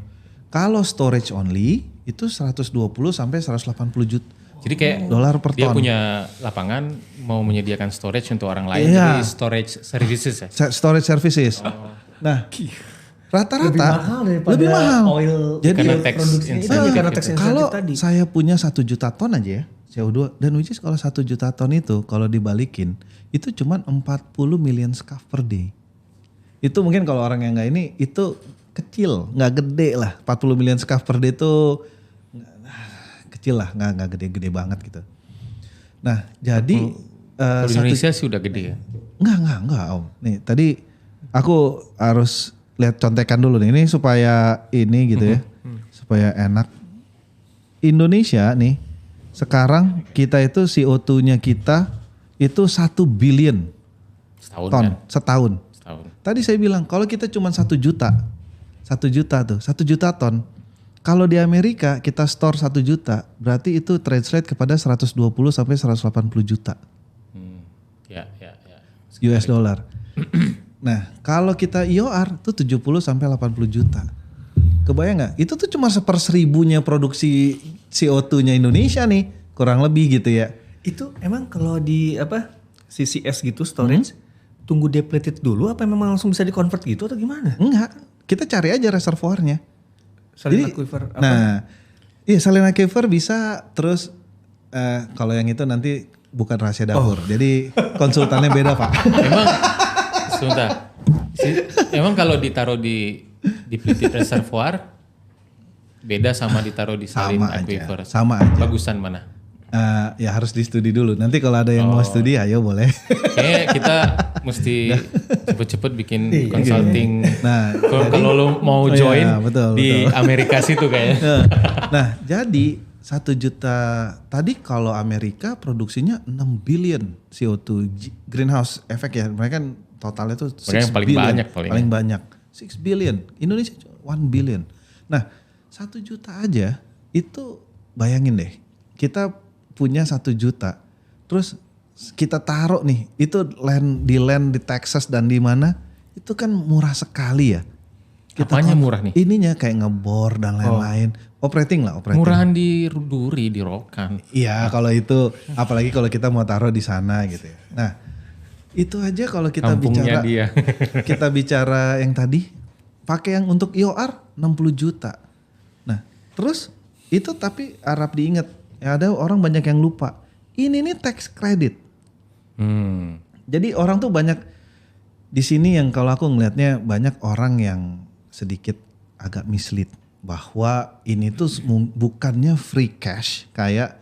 Kalau storage only itu 120 sampai 180 juta Jadi kayak dolar per dia ton. punya lapangan mau menyediakan storage untuk orang lain, Iya. jadi storage services ya. Storage services. Nah, rata-rata Lebih mahal daripada lebih mahal. oil. Jadi Karena tax produksinya itu incentive karena gitu. tax incentive kalau tadi. saya punya 1 juta ton aja ya CO2, dan which is kalau 1 juta ton itu kalau dibalikin itu cuman 40 million scarf per day. Itu mungkin kalau orang yang nggak ini itu kecil, nggak gede lah. 40 million scarf per day itu kecil lah, nggak gede-gede banget gitu. Nah jadi Kalau di Indonesia sih udah gede ya. Enggak Om. Nih tadi aku harus lihat contekan dulu nih. Ini supaya ini gitu ya. Supaya enak. Indonesia nih sekarang kita itu CO2-nya kita itu 1 billion Setahun ton kan? setahun. Setahun. Tadi saya bilang kalau kita cuma 1 juta. 1 juta tuh, 1 juta ton. Kalau di Amerika kita store 1 juta, berarti itu translate kepada 120 sampai 180 juta. Ya. US dollar. Nah, kalau kita IOR tuh 70 sampai 80 juta. Kebayang nggak? Itu tuh cuma 1/1000-nya produksi CO2-nya Indonesia nih, kurang lebih gitu ya. Itu emang kalau di apa CCS gitu storage tunggu depleted dulu apa memang langsung bisa di-convert gitu atau gimana? Enggak, kita cari aja reservoirnya. Saline Jadi, aquifer apa? Nah, iya saline aquifer bisa terus kalau yang itu nanti bukan rahasia dapur. Jadi konsultannya beda, Pak. Emang sebentar. Emang kalau ditaruh di depleted reservoir beda sama ditaruh di saline Sama aja, aquifer. sama aja. Bagusan mana? Ya harus di studi dulu. Nanti kalau ada yang mau studi, ayo boleh. Kayaknya kita mesti cepet-cepet bikin consulting. Nah, Kalau lo mau Oh join iya, betul, di Amerika situ kayaknya. Nah, jadi 1 juta tadi kalau Amerika produksinya 6 billion CO2 greenhouse effect ya. Mereka kan totalnya tuh 6 Mereka yang paling billion. banyak Paling banyak. 6 billion. Indonesia 1 billion. Nah, 1 juta aja itu bayangin deh. Kita punya 1 juta. Terus kita taruh nih, itu land di Texas dan di mana, itu kan murah sekali ya. Apanya murah nih? Ininya kayak ngebor dan lain-lain. Operating. Murahan di Duri, di Rokan. Iya kalau itu, apalagi kalau kita mau taruh di sana gitu ya. Nah itu aja kalau kita Kampungnya bicara, dia. kita bicara yang tadi, pakai yang untuk IOR 60 juta. Nah terus itu tapi harap diingat, ya ada orang banyak yang lupa. Ini nih tax credit. Jadi orang tuh banyak di sini yang kalau aku ngelihatnya banyak orang yang sedikit agak mislead bahwa ini tuh bukannya free cash kayak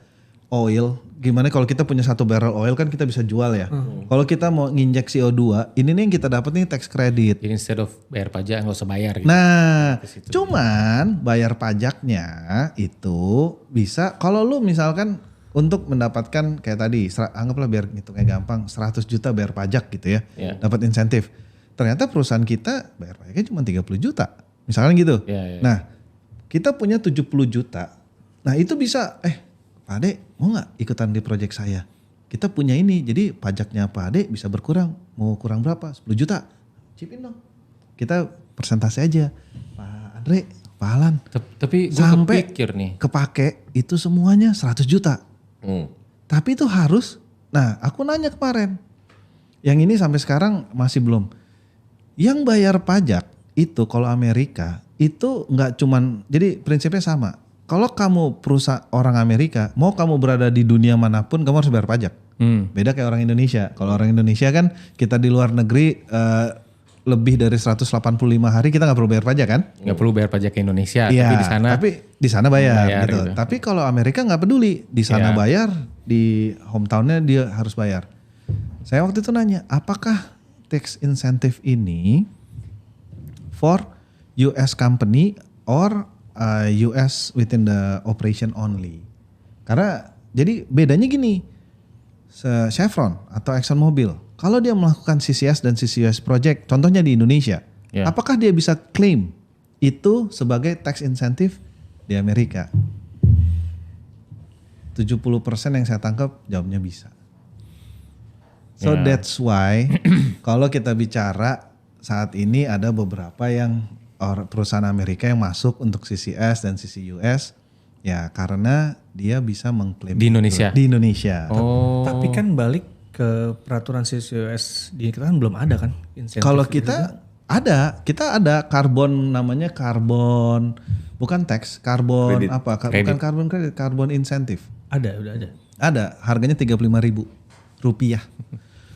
oil. Gimana kalau kita punya 1 barrel oil kan kita bisa jual ya. Kalau kita mau nginjek CO2, ini nih yang kita dapat nih tax credit. Jadi instead of bayar pajak nggak usah bayar gitu. Nah, cuman bayar pajaknya itu bisa kalau lu misalkan untuk mendapatkan kayak tadi, anggaplah biar ngitungnya gampang, 100 juta bayar pajak gitu ya, dapat insentif. Ternyata perusahaan kita bayar pajaknya cuma 30 juta, misalkan gitu. Nah, kita punya 70 juta. Nah itu bisa, Pak Ade mau gak ikutan di project saya? Kita punya ini, jadi pajaknya Pak Ade bisa berkurang. Mau kurang berapa? 10 juta. Chipin dong. Kita persentase aja. Pak Andre, Pak Alan. Tapi gue sampai kepikir nih. kepake itu semuanya 100 juta. Tapi itu harus, nah aku nanya kemarin. Yang ini sampai sekarang masih belum. Yang bayar pajak itu kalau Amerika itu nggak cuman, jadi prinsipnya sama. Kalau kamu perusahaan orang Amerika, mau kamu berada di dunia manapun kamu harus bayar pajak. Beda kayak orang Indonesia. Kalau orang Indonesia kan kita di luar negeri lebih dari 185 hari kita nggak perlu bayar pajak kan? Nggak perlu bayar pajak ke Indonesia, Iya, tapi di sana bayar gitu. gitu. Tapi kalau Amerika nggak peduli, di sana bayar, di hometownnya dia harus bayar. Saya waktu itu nanya, apakah tax incentive ini for US company or US within the operation only. Karena jadi bedanya gini, Chevron atau ExxonMobil, kalau dia melakukan CCS dan CCUS project, contohnya di Indonesia, apakah dia bisa claim itu sebagai tax incentive di Amerika? 70% yang saya tangkap jawabnya bisa. So that's why kalau kita bicara saat ini ada beberapa yang perusahaan Amerika yang masuk untuk CCS dan CCUS ya karena dia bisa mengklaim Di Indonesia? Di Indonesia. Oh. Tapi kan balik ke peraturan CCUS di kita kan belum ada kan insentif. Kalau kita ada karbon, namanya karbon, bukan tax, karbon Credit. apa? Bukan karbon kredit, karbon insentif. Ada, udah ada. Ada, harganya 35.000 rupiah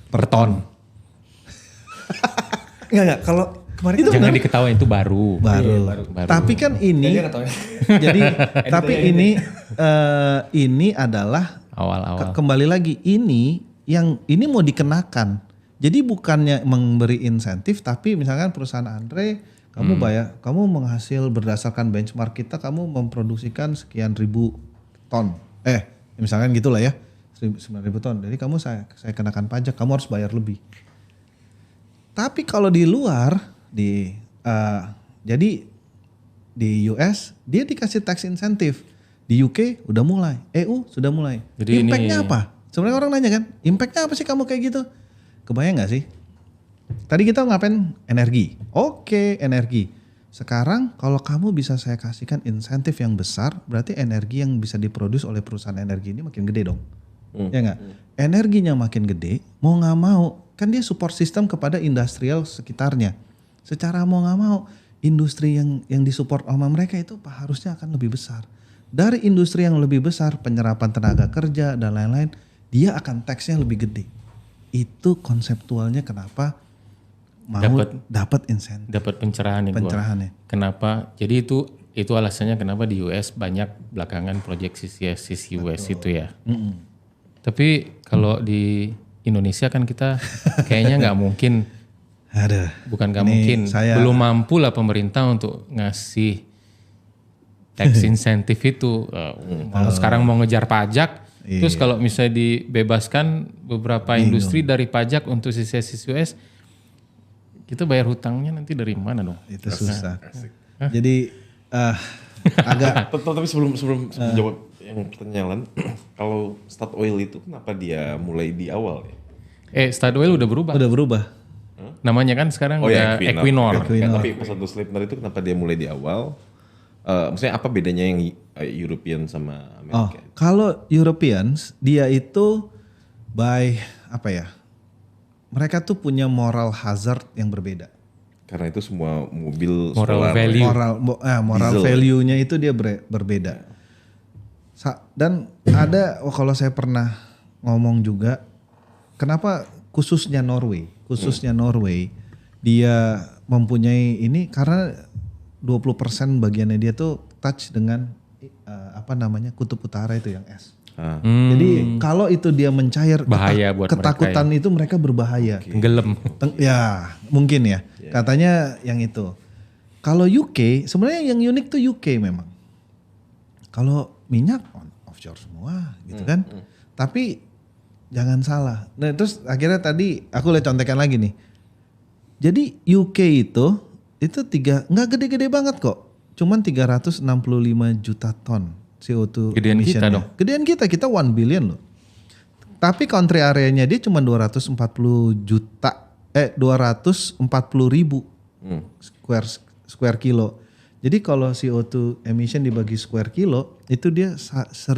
per ton. Enggak, kalau kemarin kan Jangan diketawain itu baru. Baru. Tapi kan ini, Dia nggak tahu ya. jadi tapi ini adalah Awal-awal. kembali lagi ini mau dikenakan. Jadi bukannya memberi insentif, tapi misalkan perusahaan Andre, kamu bayar, kamu menghasil berdasarkan benchmark kita, kamu memproduksikan sekian ribu ton. Misalkan gitulah ya, 9.000 ton. Jadi kamu saya kenakan pajak, kamu harus bayar lebih. Tapi kalau di luar, jadi di US dia dikasih tax incentive, di UK udah mulai, EU sudah mulai. Jadi Impactnya ini- apa? Sebenarnya orang nanya kan, impactnya apa sih kamu kayak gitu? Kebayang nggak sih? Tadi kita ngapain? Energi. Oke, energi. Sekarang kalau kamu bisa saya kasihkan insentif yang besar, berarti energi yang bisa diproduksi oleh perusahaan energi ini makin gede dong. Ya nggak? Energinya makin gede, mau nggak mau, kan dia support system kepada industrial sekitarnya. Secara mau nggak mau, industri yang disupport sama mereka itu harusnya akan lebih besar. Dari industri yang lebih besar, penyerapan tenaga kerja dan lain-lain, dia akan taxnya lebih gede. Itu konseptualnya kenapa mau dapat insentif, Dapat pencerahan nih gua. pencerahannya. Kenapa? Jadi itu alasannya kenapa di US banyak belakangan proyek CCS, CCUS itu ya. Tapi kalau di Indonesia kan kita kayaknya nggak mungkin, Aduh. bukan nggak Ini mungkin, saya- belum mampu lah pemerintah untuk ngasih tax insentif itu. Kalau sekarang mau ngejar pajak, terus kalau misalnya dibebaskan beberapa industri dari pajak untuk CCS, CCUS, kita bayar hutangnya nanti dari mana dong? Itu susah. Jadi agak Tapi sebelum jawab yang pertanyaan, kalau Statoil itu kenapa dia mulai di awal ya? Statoil udah berubah. udah berubah. Namanya kan sekarang udah Equinor. Tapi pas satu Sleipner itu kenapa dia mulai di awal? Maksudnya apa bedanya yang European sama Amerika? Kalau Europeans dia itu by apa ya? Mereka tuh punya moral hazard yang berbeda. Karena itu semua mobil Moral solar. value. Moral Diesel. value-nya itu dia berbeda. Dan ada kalau saya pernah ngomong juga, kenapa khususnya Norway dia mempunyai ini karena 20% bagiannya dia tuh touch dengan kutub utara itu yang es. Jadi kalau itu dia mencair, Bahaya buat ketakutan itu mereka berbahaya. Tenggelam. Ya mungkin ya, katanya yang itu. Kalau UK sebenarnya yang unik tuh UK memang. Kalau minyak offshore semua gitu kan. Tapi jangan salah. Nah terus akhirnya tadi aku lihat contekan lagi nih. Jadi UK itu nggak gede-gede banget kok. Cuman 365 juta ton CO2 Gedean kita emissionnya. dong. Gedean kita 1 billion loh. Tapi country area-nya dia cuma 240 ribu square kilo. Jadi kalau CO2 emission dibagi square kilo itu dia 1.500.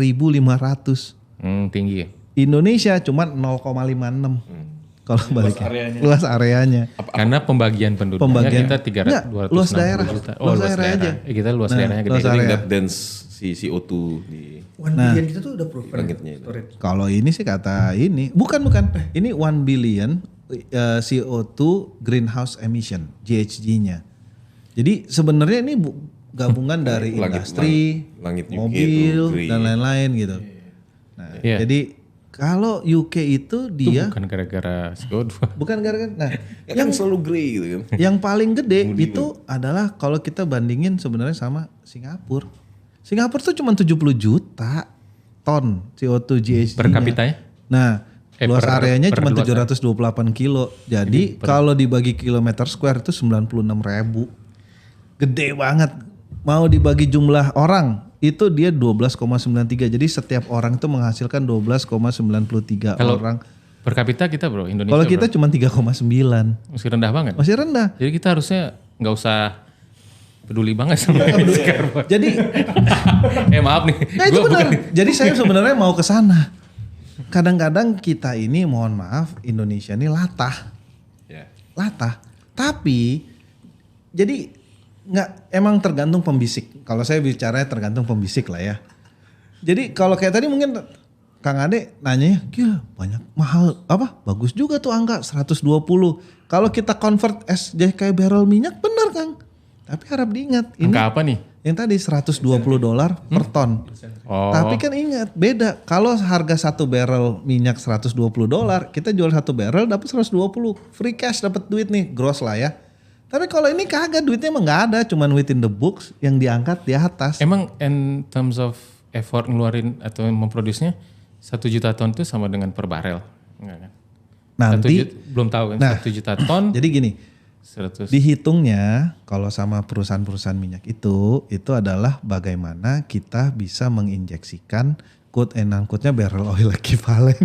Tinggi ya. Indonesia cuma 0,56. Kalau balik luas areanya. Karena pembagian penduduknya kita Enggak, 260 luas daerah. juta. Luas daerah aja. Kita luas daerahnya gede. luas Jadi area. nggak dense si CO2 di 1 billion kita tuh udah proven langitnya itu. storage. Kalau ini sih kata ini, bukan. Ini 1 billion CO2 greenhouse emission, GHG-nya. Jadi sebenarnya ini gabungan dari Langit- industri, langit UK mobil itu green. dan lain-lain gitu. Nah, Iya. jadi Kalau UK itu Itu dia bukan gara-gara CO2. bukan gara-gara. Nah, Ya kan selalu grey gitu kan. yang paling gede itu adalah kalau kita bandingin sebenarnya sama Singapura. Singapura tuh cuma 70 juta ton CO2 GHG-nya. Per kapitanya? Nah, luas areanya cuma luas 728 kilo. Jadi kalau dibagi kilometer square itu 96.000. Gede banget. Mau dibagi jumlah orang itu dia 12,93. Jadi setiap orang itu menghasilkan 12,93 Kalau orang. per kapita kita bro, Indonesia Kalau kita bro, cuma 3,9. masih rendah banget. Masih rendah. Jadi kita harusnya nggak usah peduli banget sama emisi karbon. Jadi Maaf nih, nah itu gua benar. bukan- Jadi saya sebenarnya mau ke sana. Kadang-kadang kita ini mohon maaf Indonesia ini latah. Ya. Latah. Tapi jadi nggak emang tergantung pembisik. Kalau saya bicaranya tergantung pembisik lah ya. Jadi kalau kayak tadi mungkin Kang Ade nanya, gila banyak mahal apa? Bagus juga tuh angka 120. Kalau kita convert SJ kayak barrel minyak benar Kang. Tapi harap diingat ini Angka apa nih? yang tadi $120 per ton. Oh, Tapi kan ingat beda. Kalau harga satu barrel minyak $120, kita jual satu barrel dapat 120. Free cash dapat duit nih, gross lah ya. Tapi kalau ini kagak duitnya emang nggak ada, cuman within the books yang diangkat di atas. emang in terms of effort ngeluarin atau memproduksinya 1 juta ton itu sama dengan per barel? Enggak kan? Nanti Belum tahu kan, Nah, 1 juta ton, jadi gini, 100. dihitungnya kalau sama perusahaan-perusahaan minyak itu adalah bagaimana kita bisa menginjeksikan quote and unquote-nya barrel oil equivalent.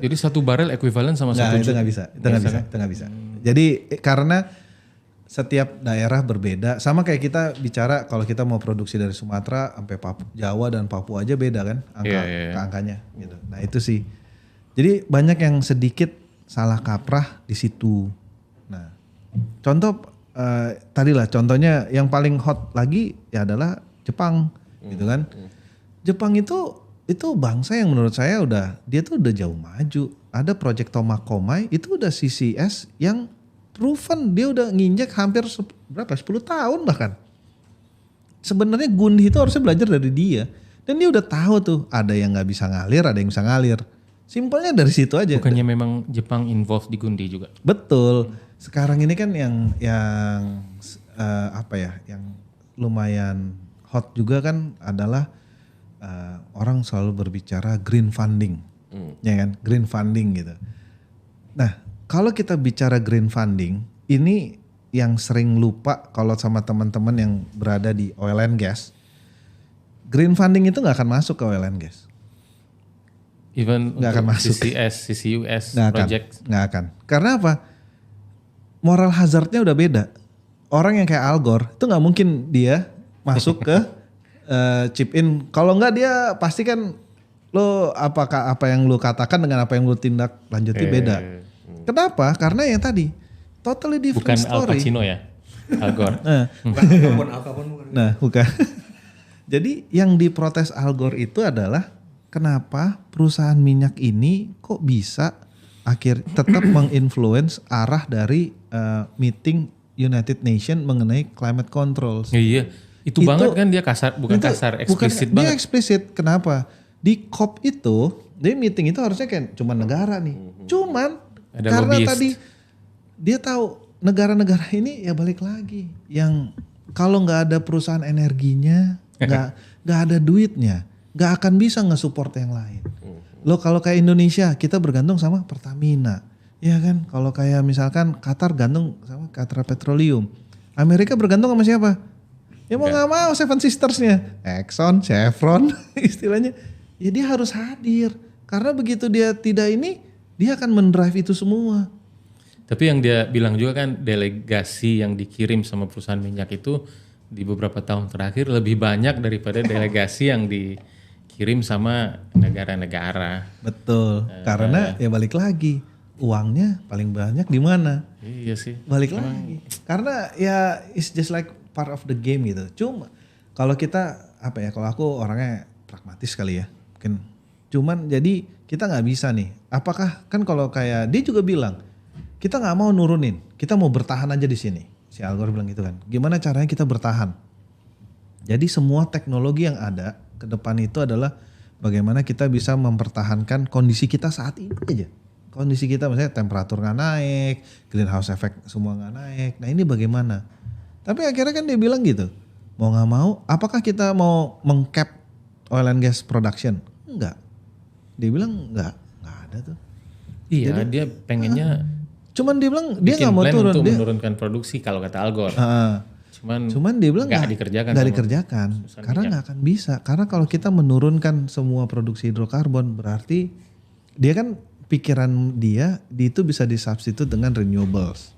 Jadi 1 barel ekuivalen sama 1 Nggak, itu juta. nggak bisa, itu nggak bisa. Jadi karena setiap daerah berbeda, sama kayak kita bicara kalau kita mau produksi dari Sumatera sampai Jawa dan Papua aja beda kan angkanya gitu. Nah itu sih. Jadi banyak yang sedikit salah kaprah di situ. Nah contoh tadi lah contohnya yang paling hot lagi ya adalah Jepang gitu kan. Jepang itu bangsa yang menurut saya dia tuh udah jauh maju. Ada Project Tomakomai itu udah CCS yang proven, dia udah nginjek hampir 10 tahun bahkan. Sebenarnya Gundi itu harusnya belajar dari dia. Dan dia udah tahu tuh ada yang nggak bisa ngalir, ada yang bisa ngalir. Simpelnya dari situ aja. Bukannya memang Jepang involved di Gundi juga? Betul. Sekarang ini kan yang yang lumayan hot juga kan adalah orang selalu berbicara green funding. Ya kan? Green funding gitu. Nah, kalau kita bicara green funding, ini yang sering lupa kalau sama teman-teman yang berada di oil and gas. Green funding itu nggak akan masuk ke oil and gas. Even Nggak akan untuk masuk. CCUS Nggak project. Nggak akan. Karena apa? Moral hazardnya udah beda. Orang yang kayak Al Gore itu nggak mungkin dia masuk ke chip in. Kalau nggak dia pasti kan lo apa yang lo katakan dengan apa yang lo tindak lanjuti beda. Kenapa? Karena yang tadi totally different Bukan Al story. Pacino ya, Al Gore. Nah, bukan. Jadi yang diprotes Al Gore itu adalah kenapa perusahaan minyak ini kok bisa tetap menginfluence arah dari meeting United Nations mengenai climate controls. Iya, itu banget kan dia kasar, bukan kasar, eksplisit Dia banget. eksplisit. Kenapa? Di COP itu, di meeting itu harusnya kayak cuma negara nih. Cuman Ada karena lobbyist. tadi dia tahu negara-negara ini ya balik lagi yang kalau nggak ada perusahaan energinya, nggak ada duitnya, nggak akan bisa nge-support yang lain. Lo kalau kayak Indonesia kita bergantung sama Pertamina, ya kan? Kalau kayak misalkan Qatar gantung sama Qatar Petroleum, Amerika bergantung sama siapa? Ya mau nggak mau Seven Sisters-nya, Exxon, Chevron, istilahnya. Ya dia harus hadir karena begitu dia tidak ini, dia akan mendrive itu semua. Tapi yang dia bilang juga kan delegasi yang dikirim sama perusahaan minyak itu di beberapa tahun terakhir lebih banyak daripada delegasi yang dikirim sama negara-negara. Betul, karena ya balik lagi uangnya paling banyak di mana? Iya sih. Balik lagi. Karena ya it's just like part of the game gitu. Cuma kalau kita kalau aku orangnya pragmatis kali ya. Mungkin cuman jadi kita nggak bisa nih. Apakah kan kalau kayak dia juga bilang kita nggak mau nurunin, kita mau bertahan aja di sini. Si Al Gore bilang gitu kan. Gimana caranya kita bertahan? Jadi semua teknologi yang ada ke depan itu adalah bagaimana kita bisa mempertahankan kondisi kita saat ini aja. Kondisi kita misalnya temperatur nggak naik, greenhouse effect semua nggak naik. Nah ini bagaimana? Tapi akhirnya kan dia bilang gitu, mau nggak mau, apakah kita mau mengcap oil and gas production? Enggak. Dia bilang enggak ada tuh. Iya, dia pengennya Cuman dia bilang dia bikin nggak mau plan turun. untuk Dia, menurunkan produksi kalau kata Al Gore. cuman dia bilang nggak dikerjakan nggak sama dikerjakan perusahaan karena minyak. nggak akan bisa. Karena kalau kita menurunkan semua produksi hidrokarbon berarti dia kan pikiran dia di itu bisa disubstitute dengan renewables.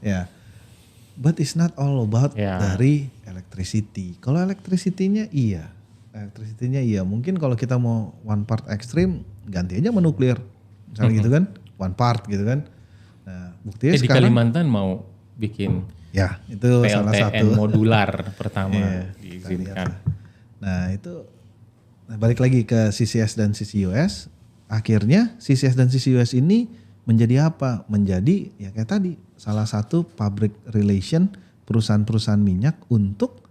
Ya. But it's not all about Ya. dari electricity. Kalau electricity-nya iya. Electricity-nya iya. Mungkin kalau kita mau one part ekstrim ganti aja sama nuklir. Misalnya gitu kan. One part gitu kan. Nah, buktinya Di sekarang Kalimantan mau bikin ya itu salah PLTN satu. modular pertama Iya, diizinkan. Nah itu balik lagi ke CCS dan CCUS. Akhirnya CCS dan CCUS ini menjadi apa? Menjadi ya kayak tadi salah satu public relation perusahaan-perusahaan minyak untuk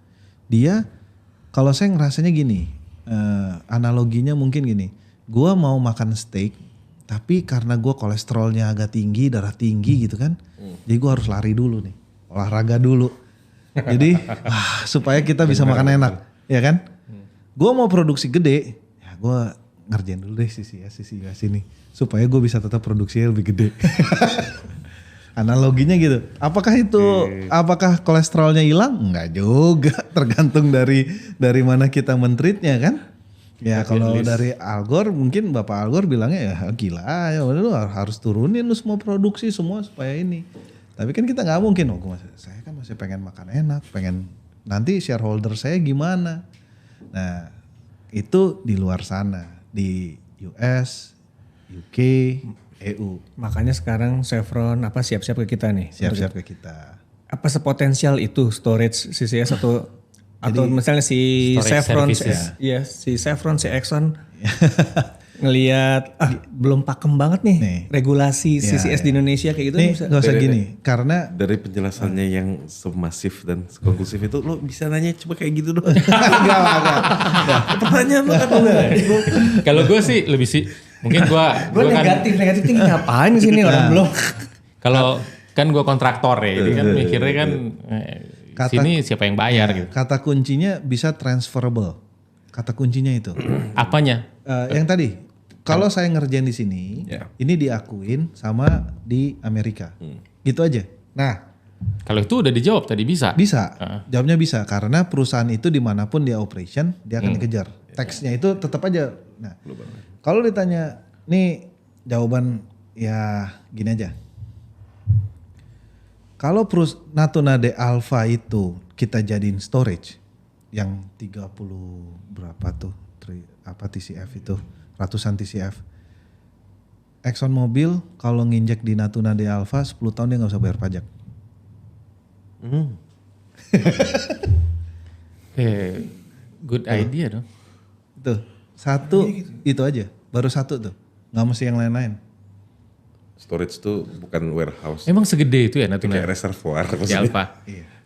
dia, kalau saya ngerasanya gini, analoginya mungkin gini, gua mau makan steak tapi karena gua kolesterolnya agak tinggi, darah tinggi gitu kan, jadi gua harus lari dulu nih, olahraga dulu, jadi supaya kita bisa makan enak, ya kan? Gua mau produksi gede, ya gua ngerjain dulu deh sisi ini supaya gue bisa tetap produksinya lebih gede. Analoginya gitu. Apakah itu apakah kolesterolnya hilang? Enggak juga, tergantung dari mana kita men-treatnya kan. Ya kalau dari Al Gore mungkin Bapak Al Gore bilangnya ya gila ya lu harus turunin lu semua produksi semua supaya ini. Tapi kan kita nggak mungkin, saya kan masih pengen makan enak, pengen nanti shareholder saya gimana. Nah itu di luar sana, di US, UK, EU. Makanya sekarang Chevron siap-siap ke kita nih. Siap-siap ke kita. Apa sepotensial itu storage CCS atau misalnya si Storage Chevron, services. si Chevron, si Exxon ngelihat belum pakem banget nih, regulasi CCS di Indonesia kayak gitu. Nih gak usah gini, karena Dari penjelasannya yang semasif dan konklusif itu lo bisa nanya coba kayak gitu dong. enggak. Pertanyaan lo kan Kalau gue sih lebih sih mungkin Gue gue kan negatif tinggi ngapain di sini orang belum. kalau kan gue kontraktor ya, jadi kan mikirnya kan sini siapa yang bayar gitu. Kata kuncinya bisa transferable. Kata kuncinya itu. Apanya? Yang tadi, kalau saya ngerjain di sini, ini diakuin sama di Amerika. Gitu aja. Nah, Kalau itu udah dijawab tadi bisa. bisa. Jawabnya bisa karena perusahaan itu dimanapun dia operation, dia akan dikejar. Teksnya itu tetap aja. Nah, kalau ditanya, nih jawaban ya gini aja. Kalau Natuna de Alpha itu kita jadiin storage yang 30 berapa tuh TCF itu, ratusan TCF. Exxon Mobil kalau nginjek di Natuna de Alpha 10 tahun dia gak usah bayar pajak. Good idea dong. Tuh, satu itu aja, baru satu tuh, nggak mesti yang lain-lain. Storage tuh bukan warehouse. Emang segede itu ya Natuna? Kayak reservoir. Di maksudnya. Alpha.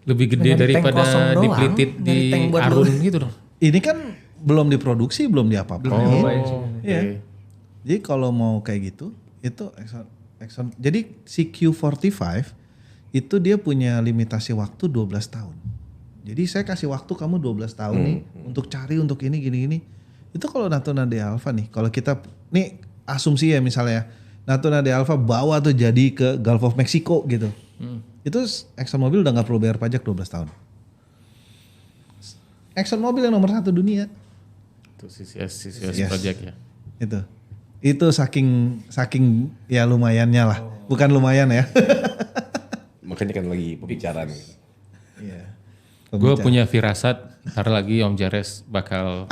Lebih gede Nyari tank daripada kosong doang, dipelitit di nyari tank buat Arun gitu dong. Ini kan belum diproduksi, belum diapa-apain. Iya. Oke. Jadi kalau mau kayak gitu, itu Exxon. Jadi si Q45 itu dia punya limitasi waktu 12 tahun. Jadi saya kasih waktu kamu 12 tahun nih untuk cari untuk ini gini-gini. Itu kalau Natuna de Alpha nih, kalau kita nih asumsi ya misalnya Natuna de Alpha bawa tuh jadi ke Gulf of Mexico gitu. Itu Exxon Mobil udah gak perlu bayar pajak 12 tahun. Exxon Mobil yang nomor 1 dunia. Itu CCS Yes. project ya. Itu saking ya lumayannya lah. Bukan lumayan ya. Makanya kan lagi pembicaraan. Iya. Gue punya firasat ntar lagi Om Jares bakal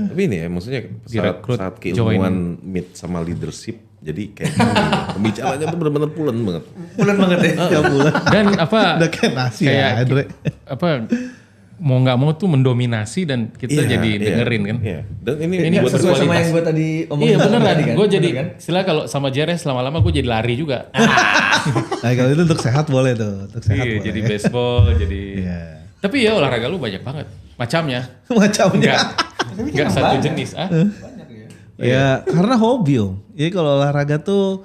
Tapi ini ya maksudnya Direkrut, saat keilmuan meet sama leadership jadi kayak pembicaranya tuh benar-benar pulen banget. Bulan banget ya. dan apa Udah kayak nasi kayak ya, Andre. apa mau nggak mau tuh mendominasi dan kita jadi dengerin kan. Iya. Dan ini Ini buat Sesuai sama berkualitas. yang gue tadi omongin. Iya beneran, tadi kan? gue jadi Bener kan? istilah kalau sama Jares lama-lama gue jadi lari juga. Nah kalau itu untuk sehat boleh tuh, untuk sehat Iya, boleh. jadi baseball, jadi. Iya. Tapi ya olahraga lu banyak banget macamnya. Macamnya. Enggak, Nggak satu jenis ah. Ya karena hobi om. Jadi kalau olahraga tuh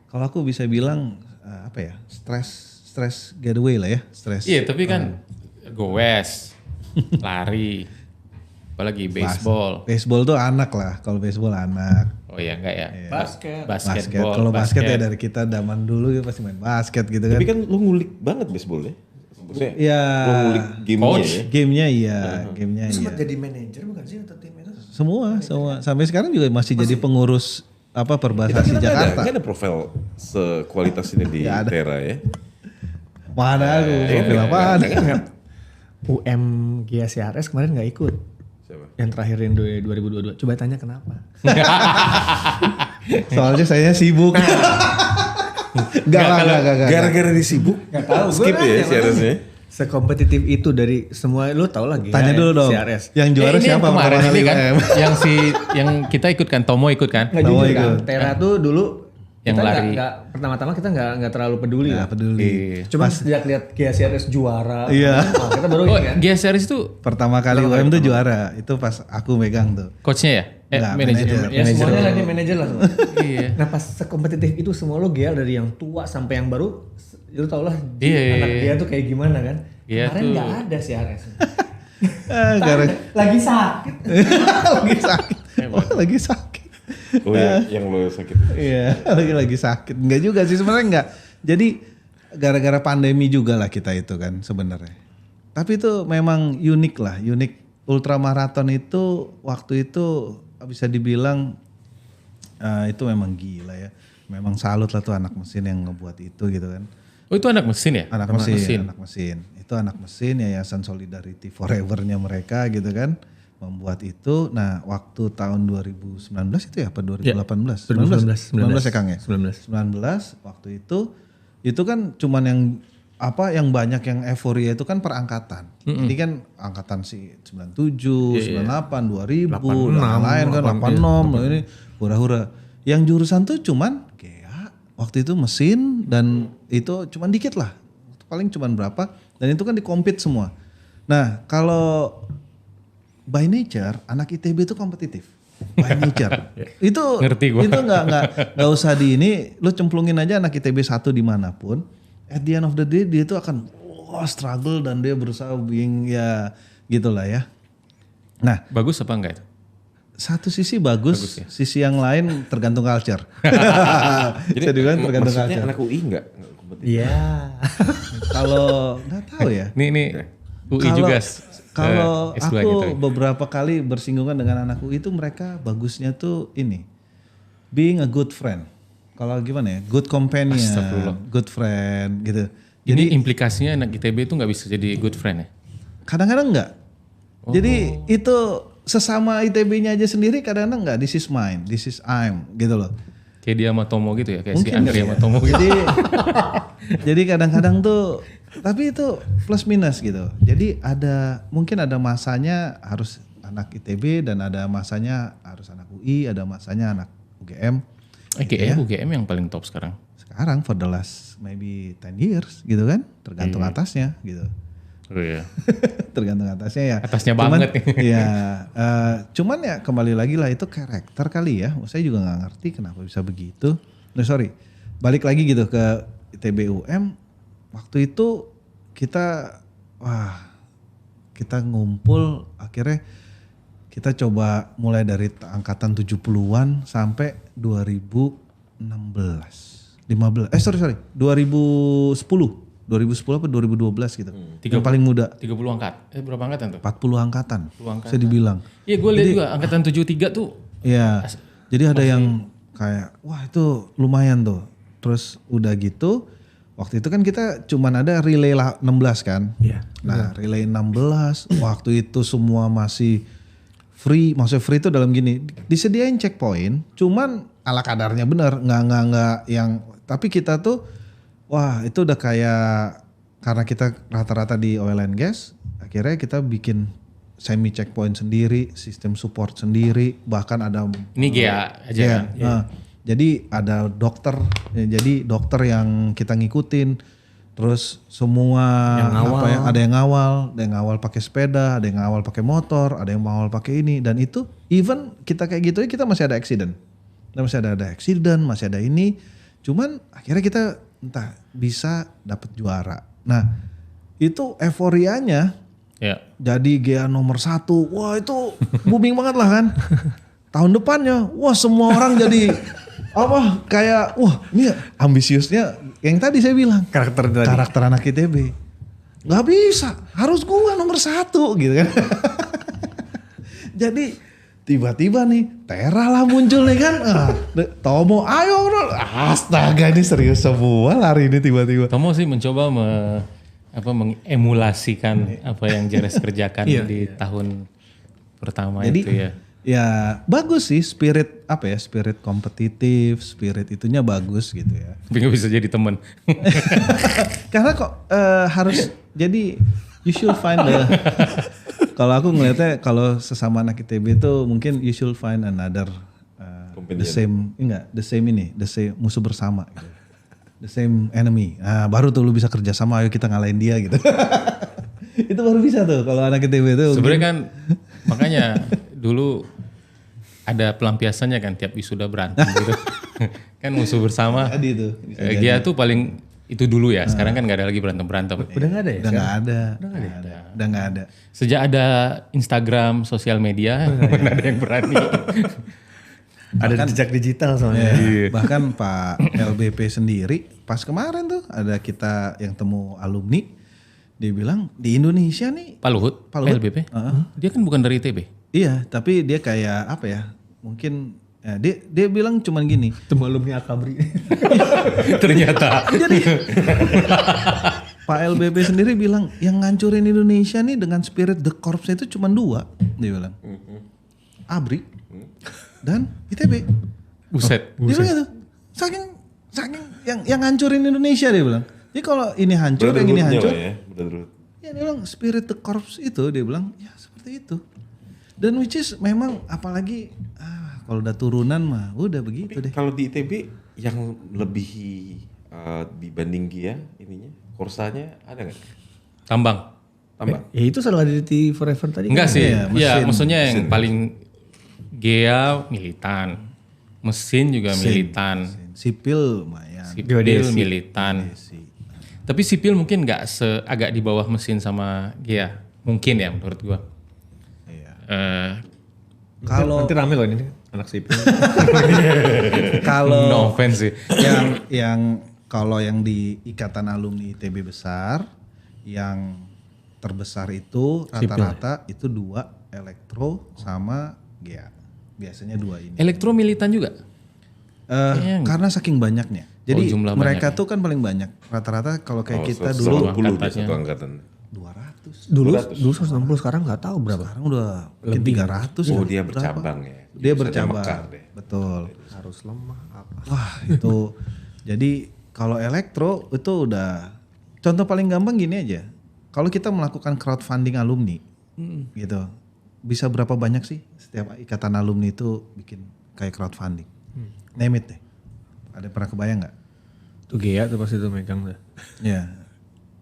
kalau aku bisa bilang apa ya stress getaway lah ya stress. Iya tapi kan goes, lari, apalagi baseball. Baseball tuh anak lah. Kalau baseball anak. Oh iya enggak ya. Basket. Basket. Basketball. Kalau basket ya dari kita zaman dulu ya pasti main basket gitu kan. Tapi kan lu ngulik banget baseball ya. Maksudnya Ya lu ngulik gamenya Coach. ya. gamenya iya, gamenya iya. Sempat jadi manajer bukan sih untuk tim itu? Semua. Sampai sekarang juga masih jadi pengurus Perbasasi Kita Jakarta. Nggak ada profil sekualitas ini di Nggak ada. Tera ya. Mana aku profil apaan? UM GSCRS kemarin nggak ikut. Siapa? Yang terakhir yang 2022. Coba tanya kenapa? Soalnya saya sibuk. Enggak. Gara-gara disibuk. Nggak tahu. Skip ya CRS-nya. Sekompetitif itu dari semua lu tau lagi. Tanya dulu dong. CRS. Yang juara ini siapa yang kemarin pertama kali ini kan? UM? yang kita ikut kan, Tomo ikut kan? Nggak Tahu jujur ikut. kan. Tera tuh dulu Yang kita lari. pertama-tama kita nggak terlalu peduli Nggak lah. peduli. Iya. Cuma sejak lihat GSCRS juara, Iya. nah, kita baru Oh, ini kan. GSRS itu Pertama kali UM tuh juara. Itu pas aku megang tuh. coachnya ya? Enggak, Manajer. manajer. Ya semuanya lah dia manajer lah semua. Iya. Nah pas sekompetitif itu semua lo GL dari yang tua sampai yang baru, lu tau lah Iya. anak dia tuh kayak gimana kan. Iya Kemarin tuh. nggak ada CRS. Gara Lagi sakit. lagi sakit. Oh, lagi sakit. Oh ya, yang lo sakit. Iya, lagi sakit. Enggak juga sih sebenarnya enggak. Jadi gara-gara pandemi juga lah kita itu kan sebenarnya. Tapi itu memang unik lah, unik ultramaraton itu waktu itu bisa dibilang itu memang gila ya. Memang salut lah tuh anak mesin yang ngebuat itu gitu kan. Oh itu anak mesin ya? Anak mesin. Itu anak mesin Yayasan Solidarity Forever-nya mereka gitu kan. Membuat itu. Nah, waktu tahun 2019 itu ya apa 2018? 19 ya Kang ya? 19. 19 waktu itu kan cuman yang banyak yang euforia itu kan perangkatan. Jadi kan angkatan si 97, 98, 2000, dan lain kan 86, ini hura-hura. Yang jurusan tuh cuman GEA, waktu itu mesin dan itu cuman dikit lah. Paling cuman berapa dan itu kan dikompet semua. Nah, kalau by nature anak ITB itu kompetitif. By nature. Itu Ngerti gua. Itu nggak usah lu cemplungin aja anak ITB 1 dimanapun. At the end of the day dia itu akan struggle dan dia berusaha being ya gitulah ya. Nah, Bagus apa enggak itu? satu sisi bagus, sisi yang lain tergantung culture. Bisa dibilang tergantung Maksudnya culture. anak UI enggak kompetitif? Iya. Kalau nggak tahu ya. Ini UI juga. Kalau S2 aku gitu. beberapa kali bersinggungan dengan anak UI itu mereka bagusnya tuh ini being a good friend. Kalau gimana ya, good companion, Astagfirullah. good friend gitu. Jadi Jadi implikasinya anak ITB itu nggak bisa jadi good friend ya? kadang-kadang enggak. Jadi itu sesama ITB-nya aja sendiri kadang-kadang enggak. This is mine, this is I'm gitu loh. Kayak dia sama Tomo gitu ya? Kayak si Mungkin Andre kali sama ya. Tomo gitu. Jadi kadang-kadang tuh tapi itu plus minus gitu. Jadi mungkin ada masanya harus anak ITB dan ada masanya harus anak UI, ada masanya anak UGM. UGM yang paling top sekarang. Sekarang for the last maybe 10 years gitu kan, tergantung atasnya gitu. Oh iya. Tergantung atasnya ya. Atasnya Cuman, banget nih. Ya, cuman ya kembali lagi lah itu karakter kali ya. Saya juga nggak ngerti kenapa bisa begitu. No, sorry, balik lagi gitu ke ITB UM. Waktu itu kita ngumpul akhirnya kita coba mulai dari angkatan 70-an sampai 2016. 2010 apa 2012 gitu. Yang paling muda. 30 angkat. Berapa angkatan tuh? 40 angkatan. 40 angkatan. Saya dibilang. Iya gue lihat juga angkatan 73 tuh. Iya. Jadi ada yang kayak wah itu lumayan tuh. Terus udah gitu waktu itu kan kita cuman ada relay 16 kan. Iya. Nah, relay 16 waktu itu semua masih free. Maksudnya free itu dalam gini, disediain checkpoint, cuman ala kadarnya bener, nggak yang tapi kita tuh wah itu udah kayak karena kita rata-rata di oil and gas, akhirnya kita bikin semi checkpoint sendiri, sistem support sendiri, bahkan ada Ini GA aja ya, kan? jadi ada dokter, jadi dokter yang kita ngikutin Terus semua Yang ngawal. ada yang ngawal pakai sepeda, ada yang ngawal pakai motor, ada yang ngawal pakai ini, dan itu even kita kayak gitu kita masih ada accident. Kita masih ada accident, masih ada ini. Cuman akhirnya kita entah bisa dapat juara. Nah, itu euforianya Ya. jadi GA nomor 1. Wah, itu booming banget lah kan. Tahun depannya, wah semua orang jadi apa kayak wah ini ambisiusnya yang tadi saya bilang karakter anak ITB nggak bisa, harus gua nomor 1 gitu kan. Jadi tiba-tiba nih Tera lah muncul nih kan. Tomo ayo bro, astaga ini serius semua lari ini tiba-tiba. Tomo sih mencoba mengemulasikan apa yang Jeres kerjakan di tahun pertama Jadi itu ya. ya bagus sih spirit spirit kompetitif, spirit itunya bagus gitu ya. Tapi nggak bisa jadi teman. Karena kok harus jadi you should find kalau aku ngelihatnya kalau sesama anak ITB itu mungkin you should find another the same musuh bersama gitu. The same enemy. Nah, baru tuh lu bisa kerja sama, ayo kita ngalahin dia gitu. Itu baru bisa tuh kalau anak ITB itu. Sebenarnya kan makanya dulu ada pelampiasannya kan tiap wisuda berantem gitu. Kan musuh bersama. Tadi tuh. Dia tuh paling itu dulu ya. Sekarang kan nggak ada lagi berantem. Udah nggak ada ya? Udah nggak ada. Sejak ada Instagram, sosial media, mana ada yang berani. Ada jejak digital soalnya. Bahkan Pak LBP sendiri pas kemarin tuh ada kita yang temu alumni, dia bilang di Indonesia nih. Pak Luhut, LBP, dia kan bukan dari ITB. Iya, tapi dia kayak apa ya? Mungkin dia bilang cuman gini. Temu alumni Akabri. Ternyata. Jadi Pak LBP sendiri bilang yang ngancurin Indonesia nih dengan spirit the corps itu cuman 2, dia bilang. ABRI dan ITB. Buset. Dia bilang gitu. Saking yang ngancurin Indonesia dia bilang. Jadi kalau ini hancur, yang ini hancur. Ya Ya dia bilang spirit the corps itu dia bilang ya seperti itu. Dan which is memang apalagi kalau udah turunan mah udah begitu deh. Kalau di ITB yang lebih dibanding GIA ininya, kursanya ada nggak? Tambang. Ya itu Solidarity Forever tadi. Enggak kan? sih. Iya, Iya, mesin. maksudnya yang paling GEA militan. Mesin juga militan. Sipil lumayan. Sipil militan. Tapi sipil mungkin nggak agak di bawah mesin sama GEA. Mungkin ya menurut gua. Iya. Kalau nanti rame loh ini anak sipil. Kalau No offense sih. yang kalau yang di Ikatan Alumni ITB besar, yang terbesar itu rata-rata itu 2 elektro sama GEA. Biasanya 2 ini. Elektro militan juga. Karena saking banyaknya. Jadi jumlah mereka tuh kan paling banyak. Rata-rata kalau kayak kita 120 dulu di satu angkatan. 200. Dulu 160 sekarang nggak tahu berapa. Sekarang udah mungkin 300. Oh ya, dia berapa. bercabang ya. Dia Bisa bercabang. mekar deh. Betul. Harus lemah apa? Wah itu. Jadi kalau elektro itu udah. Contoh paling gampang gini aja. Kalau kita melakukan crowdfunding alumni. Gitu. Bisa berapa banyak sih setiap ikatan alumni itu bikin kayak crowdfunding. Name it deh. Ada pernah kebayang nggak? Tuh Gea tuh pasti tuh megang tuh. Ya.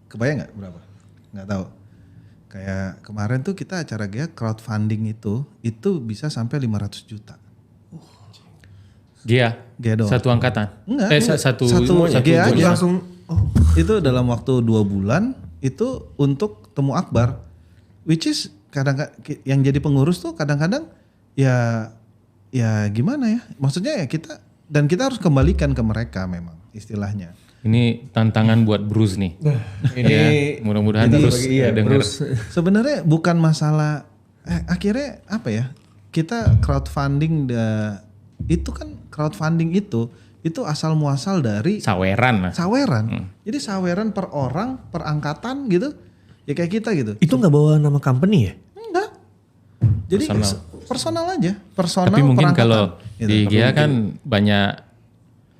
Kebayang nggak berapa? Nggak tahu. Kayak kemarin tuh kita acara GEA crowdfunding itu bisa sampai 500 juta. GEA. GEA doang. Satu angkatan. Enggak. Satu GEA aja. Langsung Itu dalam waktu 2 bulan itu untuk temu akbar. Which is kadang yang jadi pengurus tuh kadang-kadang ya gimana ya? Maksudnya ya kita harus kembalikan ke mereka memang istilahnya. Ini tantangan buat Bruce nih. ini Ya, mudah-mudahan terus dengar. Sebenarnya bukan masalah akhirnya apa ya? Kita crowdfunding itu kan crowdfunding itu asal muasal dari Saweran lah. saweran. Jadi saweran per orang, per angkatan gitu. Ya kayak kita gitu. itu nggak bawa nama company ya? Enggak. Jadi personal aja. Personal Tapi mungkin perangkatan. kalau Gitu. di GEA kan banyak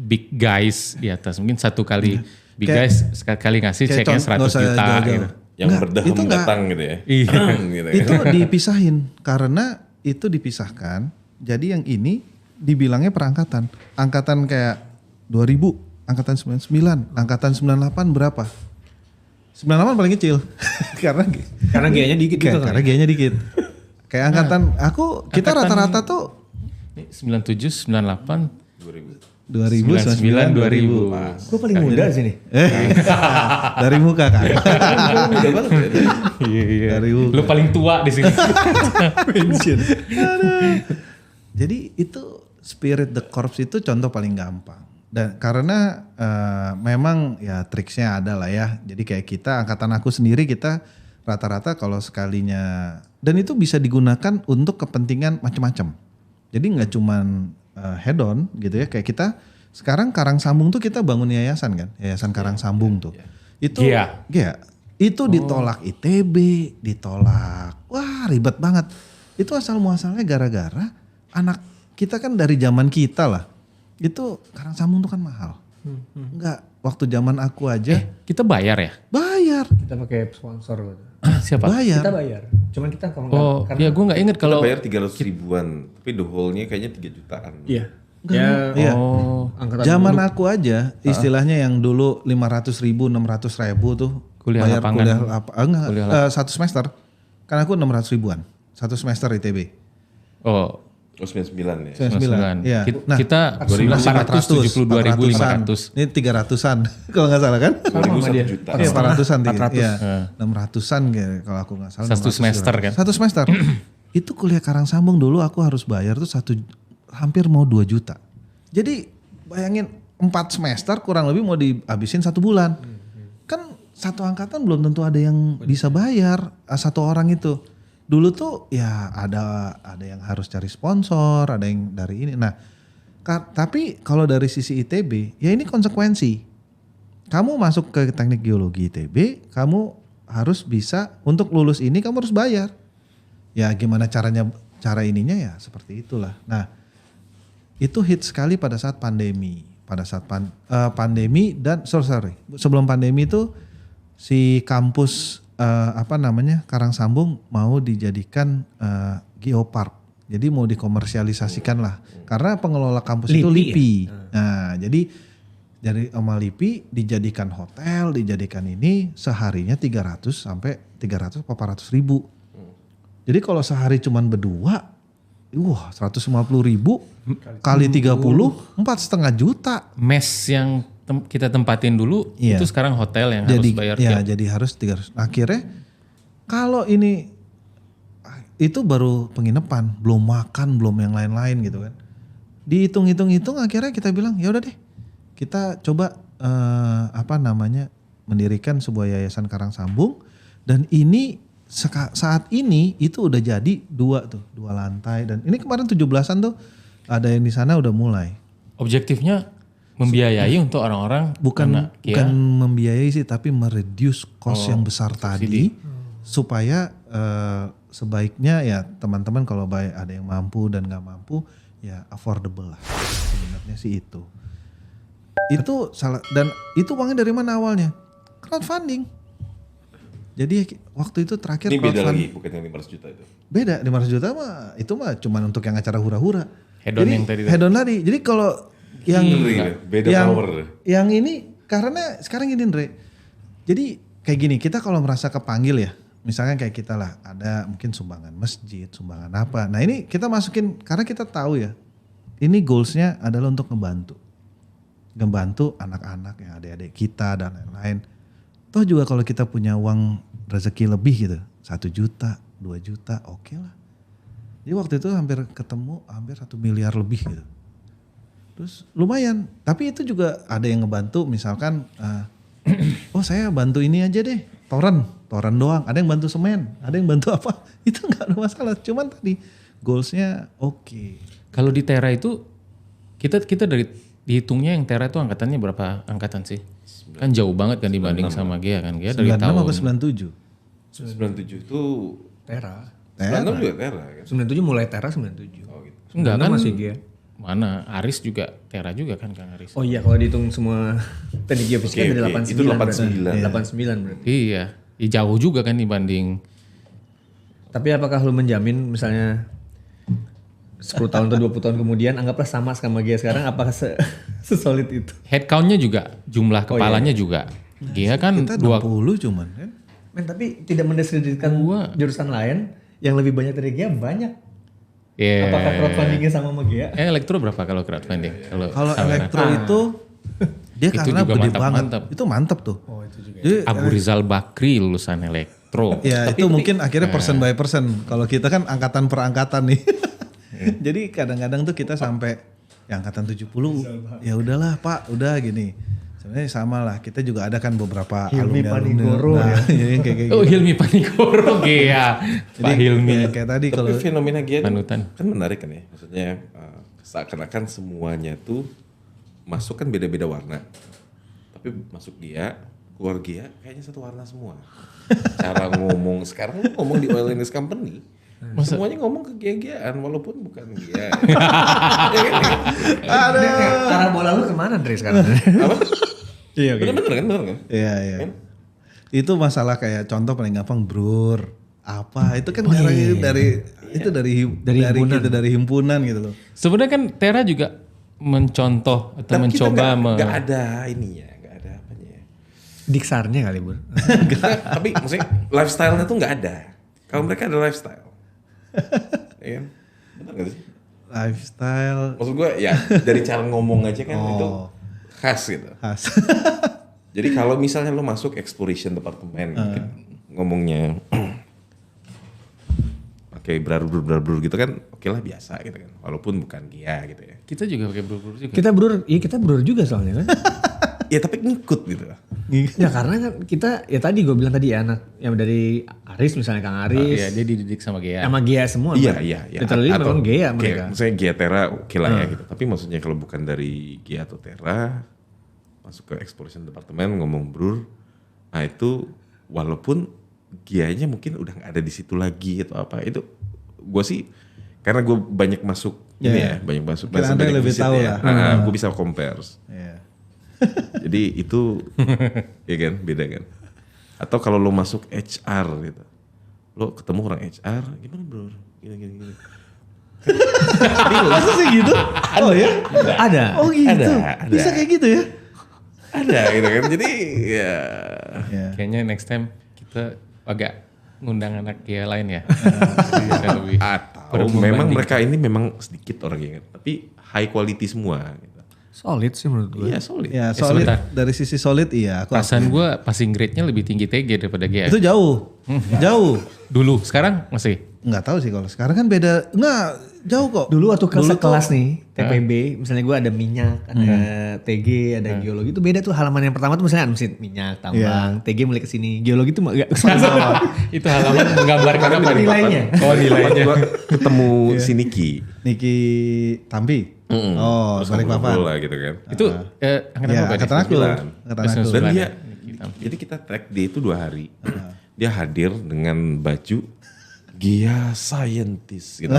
big guys di atas. Mungkin satu kali big guys sekali ngasih kayak ceknya nggak 100 usah juta jauh-jauh. gitu. Yang Enggak, berdaham itu enggak. datang gitu ya. Iya. Gitu ya. Itu dipisahin karena itu dipisahkan. Jadi yang ini dibilangnya perangkatan. Angkatan kayak 2000, angkatan 99, angkatan 98 berapa? 98 paling kecil. Karena G-nya dikit gitu kan. Karena G-nya dikit. Kayak angkatan aku, kita rata-rata tuh 97, 98, 2000, 99, 2000. 2000. Gue paling muda di sini. Dari muka kan. Muda banget ya. Iya. Dari muka. Lu paling tua di sini. Jadi itu spirit the corps itu contoh paling gampang. Dan karena memang ya triksnya ada lah ya. Jadi kayak kita, angkatan aku sendiri kita rata-rata kalau sekalinya. Dan itu bisa digunakan untuk kepentingan macam-macam. Jadi nggak cuman head on gitu ya. Kayak kita sekarang Karang Sambung tuh kita bangun yayasan kan. Yayasan Karang Sambung tuh. Itu itu ditolak ITB, ditolak. Wah ribet banget. Itu asal muasalnya gara-gara anak kita kan dari zaman kita lah. Itu Karang Sambung tuh kan mahal. Enggak, waktu zaman aku aja Kita bayar ya? bayar. Kita pakai sponsor gitu. Siapa? Bayar. Kita bayar. Cuman kita kalau Oh, ya gue nggak inget Kalau kalau. bayar 300 ribuan, tapi the whole-nya kayaknya 3 jutaan. Iya. Ya, Iya. Oh, angkatan Zaman dulu. aku aja istilahnya yang dulu 500 ribu, 600 ribu tuh. Kuliah bayar lapangan. satu semester. Kan aku 600 ribuan. Satu semester ITB. oh, Oh 99 ya. 99. Iya. Kita, kita 872.500. Ini 300-an kalau nggak salah kan? 2001 juta. 400-an tiga. 400. Iya. 600-an kayak kalau aku nggak salah. Satu 600, semester kan? Satu semester. Itu kuliah Karang Sambung dulu aku harus bayar tuh hampir mau 2 juta. Jadi bayangin 4 semester kurang lebih mau dihabisin 1 bulan. Kan satu angkatan belum tentu ada yang bisa bayar satu orang itu. Dulu tuh ya ada yang harus cari sponsor, ada yang dari ini. Nah, tapi kalau dari sisi ITB, ya ini konsekuensi. Kamu masuk ke teknik geologi ITB, kamu harus bisa untuk lulus ini kamu harus bayar. Ya gimana cara ininya ya seperti itulah. Nah, itu hit sekali pada saat pandemi. Pada saat pandemi dan sebelum pandemi itu si kampus Karang Sambung mau dijadikan geopark. Jadi mau dikomersialisasikan lah. Karena pengelola kampus itu LIPI. Nah, jadi dari sama LIPI dijadikan hotel, dijadikan ini seharinya 300 sampai 400 ribu. Jadi kalau sehari cuman berdua, 150 ribu kali 30, 4,5 juta. Mes yang kita tempatin dulu Iya. itu sekarang hotel yang Jadi harus bayar. ya jadi harus 300. Akhirnya kalau ini itu baru penginapan, belum makan, belum yang lain-lain gitu kan. Dihitung-hitung akhirnya kita bilang ya udah deh. Kita coba mendirikan sebuah yayasan Karang Sambung dan ini saat ini itu udah jadi 2 lantai dan ini kemarin 17-an tuh ada yang di sana udah mulai. Objektifnya membiayai untuk orang-orang Bukan kena membiayai sih tapi mereduce cost yang besar tadi supaya sebaiknya ya teman-teman kalau ada yang mampu dan nggak mampu ya affordable lah sebenarnya sih itu salah dan itu uangnya dari mana awalnya crowdfunding. Jadi waktu itu terakhir Ini beda crowdfunding lagi bukan yang 500 juta itu. beda 500 juta mah itu mah cuman untuk yang acara hura-hura. Hedon Jadi, yang tadi. hedon tadi. Jadi kalau yang Beda power. yang ini karena sekarang gini Andre. Jadi kayak gini kita kalau merasa kepanggil ya. Misalnya kayak kita lah ada mungkin sumbangan masjid, sumbangan apa. Nah ini kita masukin karena kita tahu ya. Ini goalsnya adalah untuk ngebantu anak-anak yang adik-adik kita dan lain-lain. Toh juga kalau kita punya uang rezeki lebih gitu. 1 juta, 2 juta oke lah. Jadi waktu itu hampir 1 miliar lebih gitu. Terus lumayan, tapi itu juga ada yang ngebantu misalkan, oh saya bantu ini aja deh, toren doang. Ada yang bantu semen, ada yang bantu apa, itu nggak ada masalah. Cuman tadi goalsnya oke. Kalau di Tera itu kita dari dihitungnya yang Tera itu angkatannya berapa angkatan sih? Kan jauh banget kan dibanding sama Gia kan. Gia dari 96 tahun apa 97? 97 itu Tera. 96 juga Tera kan. 97 mulai Tera 97. Oh gitu. Enggak kan masih Gia. mana Aris juga Tera juga kan Kang Aris. Oh iya kalau dihitung semua teknik geofisika Oke, ada oke. 89 Itu 89. berarti. 89 berarti. Iya, jauh juga kan dibanding. Tapi apakah lu menjamin misalnya 10 tahun atau 20 tahun kemudian anggaplah sama Gia sekarang apakah sesolid itu? Headcountnya juga, jumlah kepalanya juga. Gia kan Kita 60 cuman kan. Men, tapi tidak mendiskreditkan jurusan lain yang lebih banyak dari GEA banyak. Iya. Apakah crowdfundingnya sama GEA? Elektro berapa kalau crowdfunding? Kalau Savera? elektro itu dia Itu karena juga gede mantap, banget. mantap. Itu mantap tuh. Oh itu juga. Jadi Abu Rizal Bakri lulusan elektro. ya itu mungkin akhirnya person by person. Kalau kita kan angkatan per angkatan nih. Jadi kadang-kadang tuh kita sampai ya angkatan 70 ya udahlah Pak, udah gini. Sebenarnya sama lah, kita juga ada kan beberapa Hilmi Panigoro nah, ya. Kayak Oh gitu. Hilmi Panigoro Gia. Pak Hilmi. Ya, kayak tadi kalau Tapi fenomena Gia Panutan. kan menarik kan ya. Maksudnya seakan-akan semuanya tuh masuk kan beda-beda warna. Tapi masuk Gia, keluar Gia kayaknya satu warna semua. Cara ngomong sekarang lu ngomong di oil and gas company. Semuanya ngomong ke Gia-Giaan walaupun bukan Gia. Arah bola lu kemana Dre sekarang? Apa? Iya oke. Bener kan? iya iya. Itu masalah kayak contoh paling gampang brur. Apa? Itu kan dari himpunan. kita dari himpunan gitu loh. Sebenarnya kan Tera juga mencontoh atau Tapi kita mencoba nggak ada ininya, nggak ada apanya ya. Diksarnya kali Bur. Tapi maksudnya lifestyle-nya tuh nggak ada. Kalau mereka ada lifestyle. Iya kan? Benar nggak sih? Lifestyle Maksud gue ya dari cara ngomong aja kan itu khas gitu. khas. Jadi kalau misalnya lo masuk exploration departemen mungkin ngomongnya pakai brur gitu kan oke lah biasa gitu kan. Walaupun bukan Gia gitu ya. kita juga pakai bro juga. Kita brur juga soalnya kan. Ya tapi ngikut gitu. Ya karena kan kita ya tadi gue bilang tadi ya anak yang dari Aris misalnya Kang Aris. Iya dia dididik sama Gia. Sama GEA semua. Iya. Literally memang GEA mereka. Kayak misalnya Gia Tera oke lah ya gitu. Tapi maksudnya kalau bukan dari Gia atau Tera masuk ke exploration departemen ngomong brur, nah itu walaupun Gianya mungkin udah nggak ada di situ lagi atau apa itu gue sih karena gue banyak masuk ini ya banyak masuk Kira Anda lebih visit tahu ya. lah. Gue bisa compares. Iya. Jadi itu ya kan beda kan. Atau kalau lo masuk HR gitu. Lo ketemu orang HR, gimana bro? Gini. Masa sih gitu? Oh ya? Ada. Oh gitu. Ada. Bisa kayak gitu ya? Ada gitu kan. Jadi ya Ya. Kayaknya next time kita agak ngundang anak Gia lain ya. Jadi agak lebih atau memang mereka ini memang sedikit orang yang tapi high quality semua gitu. Solid sih menurut gue. Iya solid. Ya solid sebentar. dari sisi solid iya. Aku perasaan gue passing grade-nya lebih tinggi TG daripada Gia. itu jauh. Jauh. Dulu, sekarang masih. Nggak tahu sih kalau sekarang kan beda. Nggak jauh kok. Dulu waktu kelas Dulu tuh- kelas nih, TPB, misalnya gue ada minyak, ada TG, ada geologi, itu beda tuh halaman yang pertama tuh misalnya mesin minyak, tambang, TG mulai ke sini, geologi tuh agak Itu halaman menggambarkan apa nih? nilainya. Oh nilainya. Gua ketemu si Niki. Niki Tampi. Oh, Terus balik papan. ngobrol lah gitu kan. Itu angkatan Iya, apa? angkatan aku. Angkatan aku. Dan 99 dia, ya? jadi kita track dia itu 2 hari. Dia hadir dengan baju Gia Scientist gitu.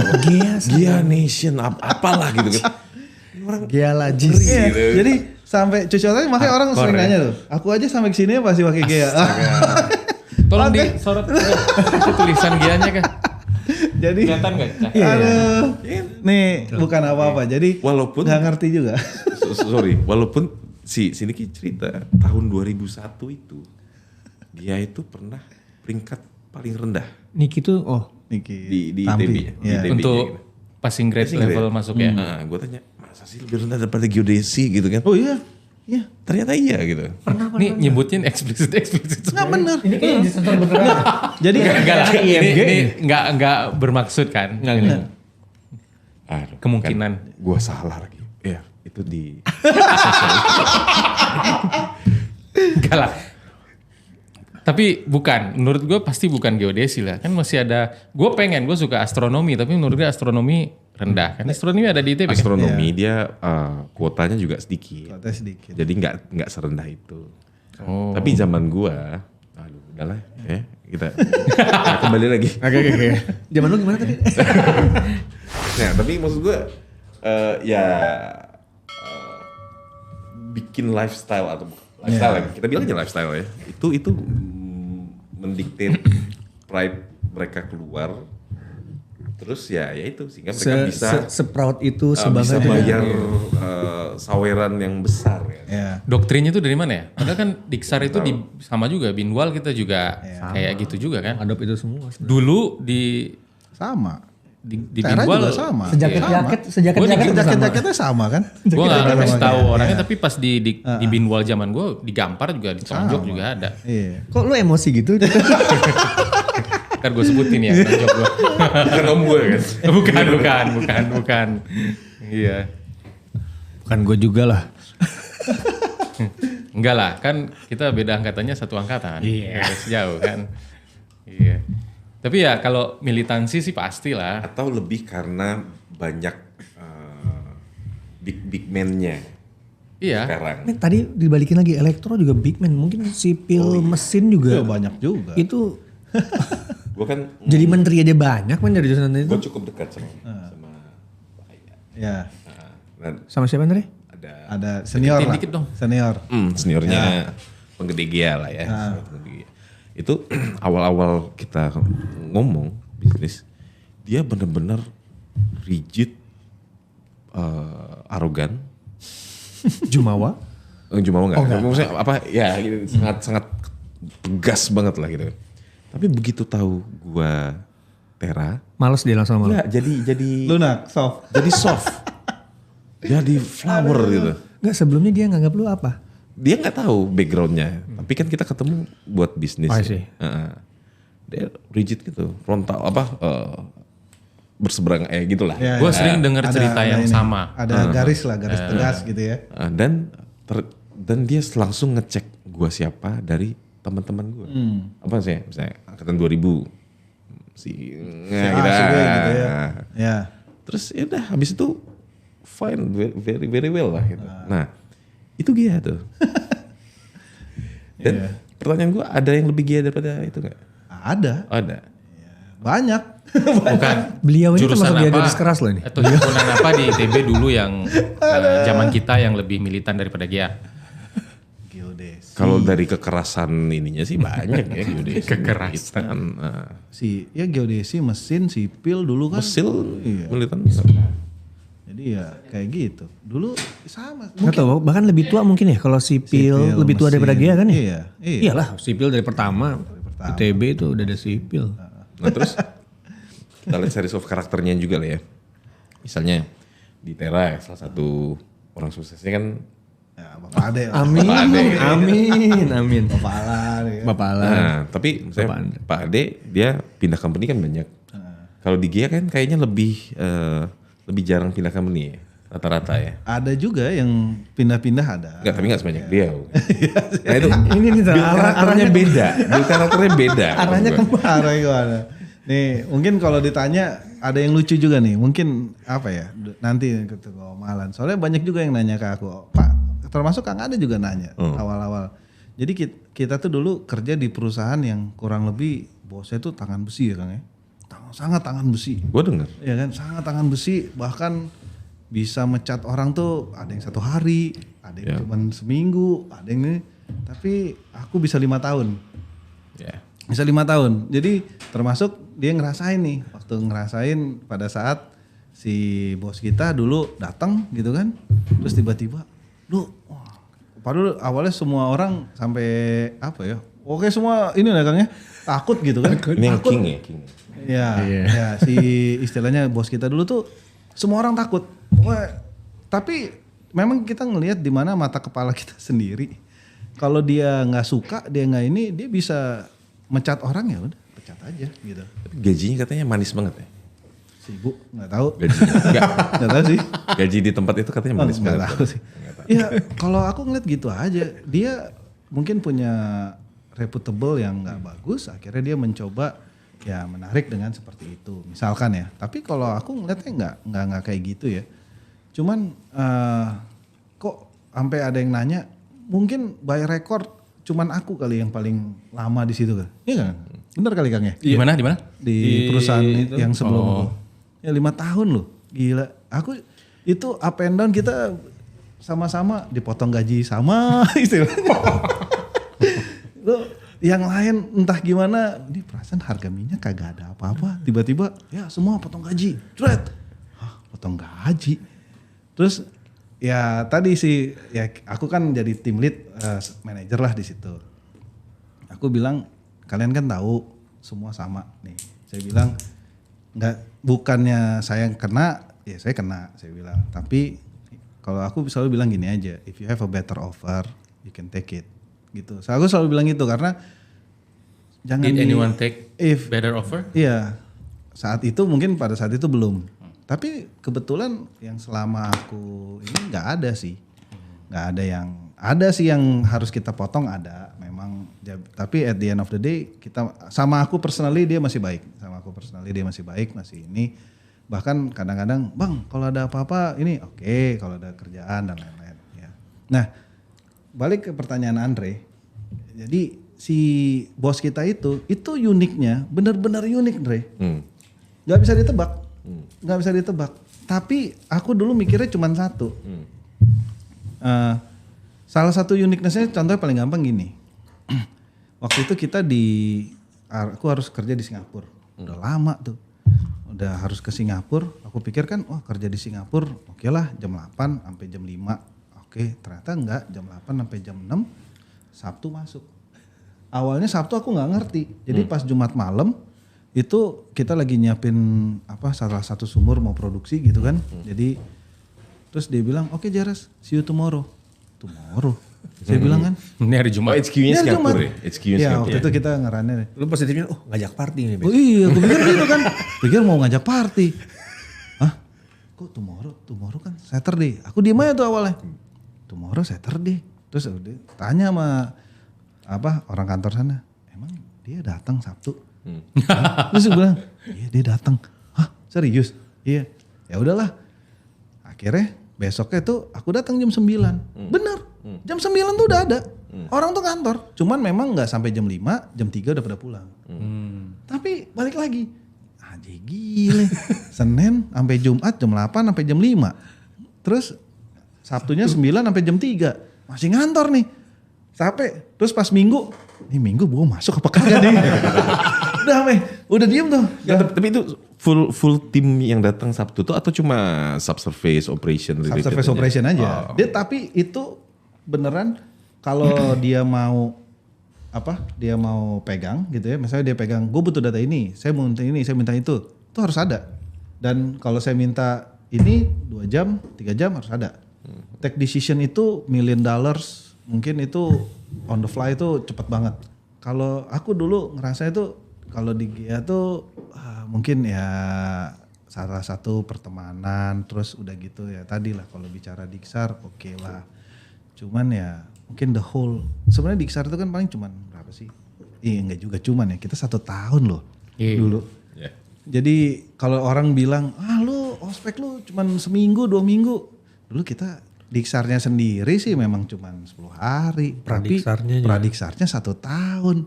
Gia Nation apalah gitu kan. Orang Geologis. Iya, gitu. jadi sampai cucu tadi makanya orang sering nanya tuh. Aku aja sampai kesini pasti pakai Gea. Tolong disorot itu tulisan Gianya kan. Jadi Kelihatan gak? aduh. Nih bukan apa-apa. Jadi Walaupun nggak ngerti juga. sorry, walaupun si Niki cerita tahun 2001 itu dia itu pernah peringkat paling rendah Niki tuh, Niki di Tampi. ITB. Iya. ITB. Untuk passing grade Passing grade. level masuk ya. Nah, gue tanya, masa sih lebih rendah daripada geodesi gitu kan? Oh iya. Iya. Ternyata iya gitu. Nih nyebutin eksplisit. Nggak bener. ini kayaknya disensor beneran. Jadi Enggak lah. IMG. Ini enggak bermaksud kan. Aduh, Kemungkinan. kan gue salah lagi. Iya, itu di Enggak lah. Tapi bukan, menurut gue pasti bukan geodesi lah. Kan masih ada, gue suka astronomi, tapi menurut gue astronomi rendah. Kan astronomi ada di ITB kan? astronomi dia kuotanya juga sedikit. Kuotanya sedikit. Jadi nggak serendah itu. Oh. Tapi zaman gua, aduh udahlah ya kita kembali lagi. Oke. Zaman lu gimana tadi? Nah tapi maksud gua ya bikin lifestyle atau lifestyle lagi. Kita bilang aja lifestyle ya. Itu mendikte pride mereka keluar. Terus ya itu sehingga mereka bisa Se-proud itu, bisa sebangga itu. bayar saweran yang besar ya. Ya. Doktrinnya itu dari mana ya? Padahal kan Diksar itu sama juga, Binwal kita juga kayak gitu juga kan. Adop itu semua. Dulu di Sama. Binwal Tera juga sama. Sejaket-jaketnya Jaket-jaketnya sama kan? gue nggak kasih tahu Iya. orangnya, tapi pas di Binwal zaman gue di Gampar juga ditonjok juga ada. Iya. Kok lu emosi gitu? Kan gue sebutin ya tonjok gue. Bukan om gue kan. bukan. Iya. Bukan gue juga lah. Enggak lah, kan kita beda angkatannya satu angkatan. Iya. Sejauh kan. Iya. Tapi ya kalau militansi sih pasti lah. Atau lebih karena banyak big man-nya Iya. sekarang. Men, tadi dibalikin lagi elektro juga big man, mungkin sipil mesin juga. Iya, banyak juga. Itu Gue kan jadi menteri aja banyak man dari jurusan itu. gue cukup dekat sama Pak Ayat. Ya. Dan Sama siapa Andre? Ada senior lah. Dikit dong. Senior. seniornya penggede Gia lah ya. Penggede Gia. Itu awal-awal kita ngomong bisnis, dia benar-benar rigid, arogan. Jumawa. Cuma enggak. Maksudnya apa ya gitu, sangat tegas banget lah gitu. Tapi begitu tahu gua Tera, Males dia langsung sama lu. ya jadi Lunak, soft. jadi soft. Jadi flower gitu. Enggak, sebelumnya dia nganggap lu apa? Dia nggak tahu backgroundnya, tapi kan kita ketemu buat bisnis. I see. Dia rigid gitu, frontal berseberang gitulah. Ya, Gue ya. sering dengar Ada- cerita ada yang ini. sama. Ada garis lah, garis tegas gitu ya. Dan dia langsung ngecek gua siapa dari teman-teman gua. Apa sih? Misalnya angkatan 2000 si A, si B gitu ya. Ya. Terus ya udah habis itu fine, very well lah gitu. Nah, itu Gia tuh. Dan pertanyaan gua, ada yang lebih Gia daripada itu nggak? Ada. Ada. Banyak. Bukan. Beliau ini Jurusan termasuk dia apa? gadis keras loh ini. Atau himpunan apa di ITB dulu yang zaman kita yang lebih militan daripada Gia? Geodesi. Kalau dari kekerasan ininya sih banyak ya geodesi. Kekerasan. Ya geodesi, mesin, sipil dulu kan. Mesil Iya. militan. Jadi ya kayak gitu. Dulu sama. Nggak tahu, bahkan lebih tua mungkin ya kalau sipil lebih tua mesin. daripada dia kan ya? Iya. Iyalah, sipil dari pertama. ITB itu udah ada sipil. Nah terus kita lihat series of karakternya juga lah ya. Misalnya di Tera salah satu orang suksesnya kan Ya, Bapak Ade. lah. Amin. Bapak Alan. Ya. Bapak Alan. nah, tapi misalnya Pak Ade dia pindah company kan banyak. Kalau di Gia kan kayaknya lebih jarang pindah company ya, rata-rata ya. Ada juga yang pindah-pindah ada. Enggak, tapi enggak sebanyak dia. Nah itu Ini nih build karakternya beda. Build karakternya beda. Arahnya menurut gua. Arah gimana? Nih, mungkin kalau ditanya ada yang lucu juga nih. Mungkin apa ya? Nanti ketemu Om Alan. Soalnya banyak juga yang nanya ke aku. Pak, termasuk Kang Ade juga nanya awal-awal. Jadi kita tuh dulu kerja di perusahaan yang kurang lebih bosnya tuh tangan besi ya Kang ya. Sangat tangan besi. Gua dengar. Ya kan, sangat tangan besi. Bahkan bisa mecat orang tuh ada yang 1 hari, ada yang cuma seminggu, ada yang ini. Tapi aku bisa 5 tahun. Ya. Bisa 5 tahun. Jadi termasuk dia ngerasain nih. Waktu ngerasain pada saat si bos kita dulu datang gitu kan. Terus tiba-tiba, padahal awalnya semua orang sampai apa ya. Oke semua ini lah Kang ya. Takut gitu kan. Ini yang king ya, king. Ya, si istilahnya bos kita dulu tuh semua orang takut. Pokoknya, tapi memang kita ngelihat di mana mata kepala kita sendiri. Kalau dia nggak suka, dia nggak ini, dia bisa mencat orang ya udah, pecat aja gitu. Tapi gajinya katanya manis banget ya. Sibuk, nggak tahu. Gajinya. Nggak tahu sih. Gaji di tempat itu katanya manis Nggak banget. tahu sih. Ya kalau aku ngeliat gitu aja, dia mungkin punya reputable yang nggak bagus, akhirnya dia mencoba ya menarik dengan seperti itu, misalkan ya. Tapi kalau aku ngeliatnya nggak kayak gitu ya. Cuman kok sampai ada yang nanya, mungkin by record cuman aku kali yang paling lama di situ kan? Iya kan? Bener kali Kang ya? Di mana? Di mana? Di perusahaan itu? yang sebelum Oh. aku. Ya 5 tahun loh, gila. Aku itu up and down kita sama-sama dipotong gaji sama istilahnya. Lo yang lain entah gimana, ini perasaan harga minyak kagak ada apa-apa. Tiba-tiba ya semua potong gaji, Hah, potong gaji. Terus Ya tadi sih, ya aku kan jadi tim lead manager lah di situ. Aku bilang kalian kan tahu semua sama nih. Saya bilang bukannya saya yang kena, ya saya kena saya bilang. Tapi kalau aku selalu bilang gini aja, if you have a better offer, you can take it. Gitu. So, aku selalu bilang gitu karena jangan Did anyone take better offer? Iya, pada saat itu belum. Tapi kebetulan yang selama aku ini nggak ada sih, ada sih yang harus kita potong ada, memang. Tapi at the end of the day sama aku personally dia masih baik, masih ini. Bahkan kadang-kadang bang kalau ada apa-apa ini oke, kalau ada kerjaan dan lain-lain. Ya. Nah balik ke pertanyaan Andre, jadi si bos kita itu uniknya, benar-benar unik Andre, nggak bisa ditebak. Nggak bisa ditebak. Tapi aku dulu mikirnya cuma satu. Salah satu uniqueness-nya contohnya paling gampang gini. Waktu itu aku harus kerja di Singapura. Udah lama tuh. Udah harus ke Singapura. Aku pikir kan wah kerja di Singapura oke lah jam 8 sampai jam 5. Oke ternyata enggak, jam 8 sampai jam 6 Sabtu masuk. Awalnya Sabtu aku nggak ngerti. Jadi pas Jumat malam itu kita lagi nyiapin salah satu sumur mau produksi gitu kan. Jadi terus dia bilang oke Jaras see you tomorrow. Saya bilang kan Ini hari Jumat. HQ-nya Singapura ya? HQ-nya ya Singapura. waktu itu kita ngerannya. Lu positifnya ngajak party nih. Oh iya gue pikir gitu kan. Pikir mau ngajak party. Hah kok tomorrow kan Saturday. Aku diem aja tuh awalnya. Tomorrow Saturday. Terus udah tanya sama orang kantor sana. Emang dia datang Sabtu? Terus gue bilang, iya dia datang. Hah serius? Iya. Ya udahlah. Akhirnya besoknya tuh aku datang jam 9. Bener. Jam 9 tuh udah ada. Orang tuh kantor. Cuman memang gak sampai jam 5, jam 3 udah pada pulang. Tapi balik lagi. Aja gile. Senin sampai Jumat jam 8 sampai jam 5. Terus Sabtunya 9 sampai jam 3. Masih ngantor nih. Sampai terus pas Minggu. Ini Minggu gue masuk apa kagak nih? Udah diem tuh. Ya, tapi itu full tim yang datang Sabtu tuh atau cuma subsurface operation related? Subsurface operation aja. Dia tapi itu beneran kalau dia mau pegang gitu ya. Misalnya dia pegang, gue butuh data ini, saya mau minta ini, saya minta itu harus ada. Dan kalau saya minta ini 2 jam, 3 jam harus ada. Take decision itu $1 million, mungkin itu on the fly itu cepet banget. Kalau aku dulu ngerasa itu kalau di GIA tuh mungkin ya salah satu pertemanan, terus udah gitu ya tadi lah kalau bicara Diksar oke lah. Cuman ya mungkin the whole, sebenarnya Diksar itu kan paling cuman berapa sih? Iya enggak juga cuman ya, kita 1 tahun loh dulu. Yeah. Jadi kalau orang bilang lu ospek lu cuman seminggu 2 minggu, dulu kita Diksarnya sendiri sih memang cuman 10 hari. Pradiksarnya 1 tahun.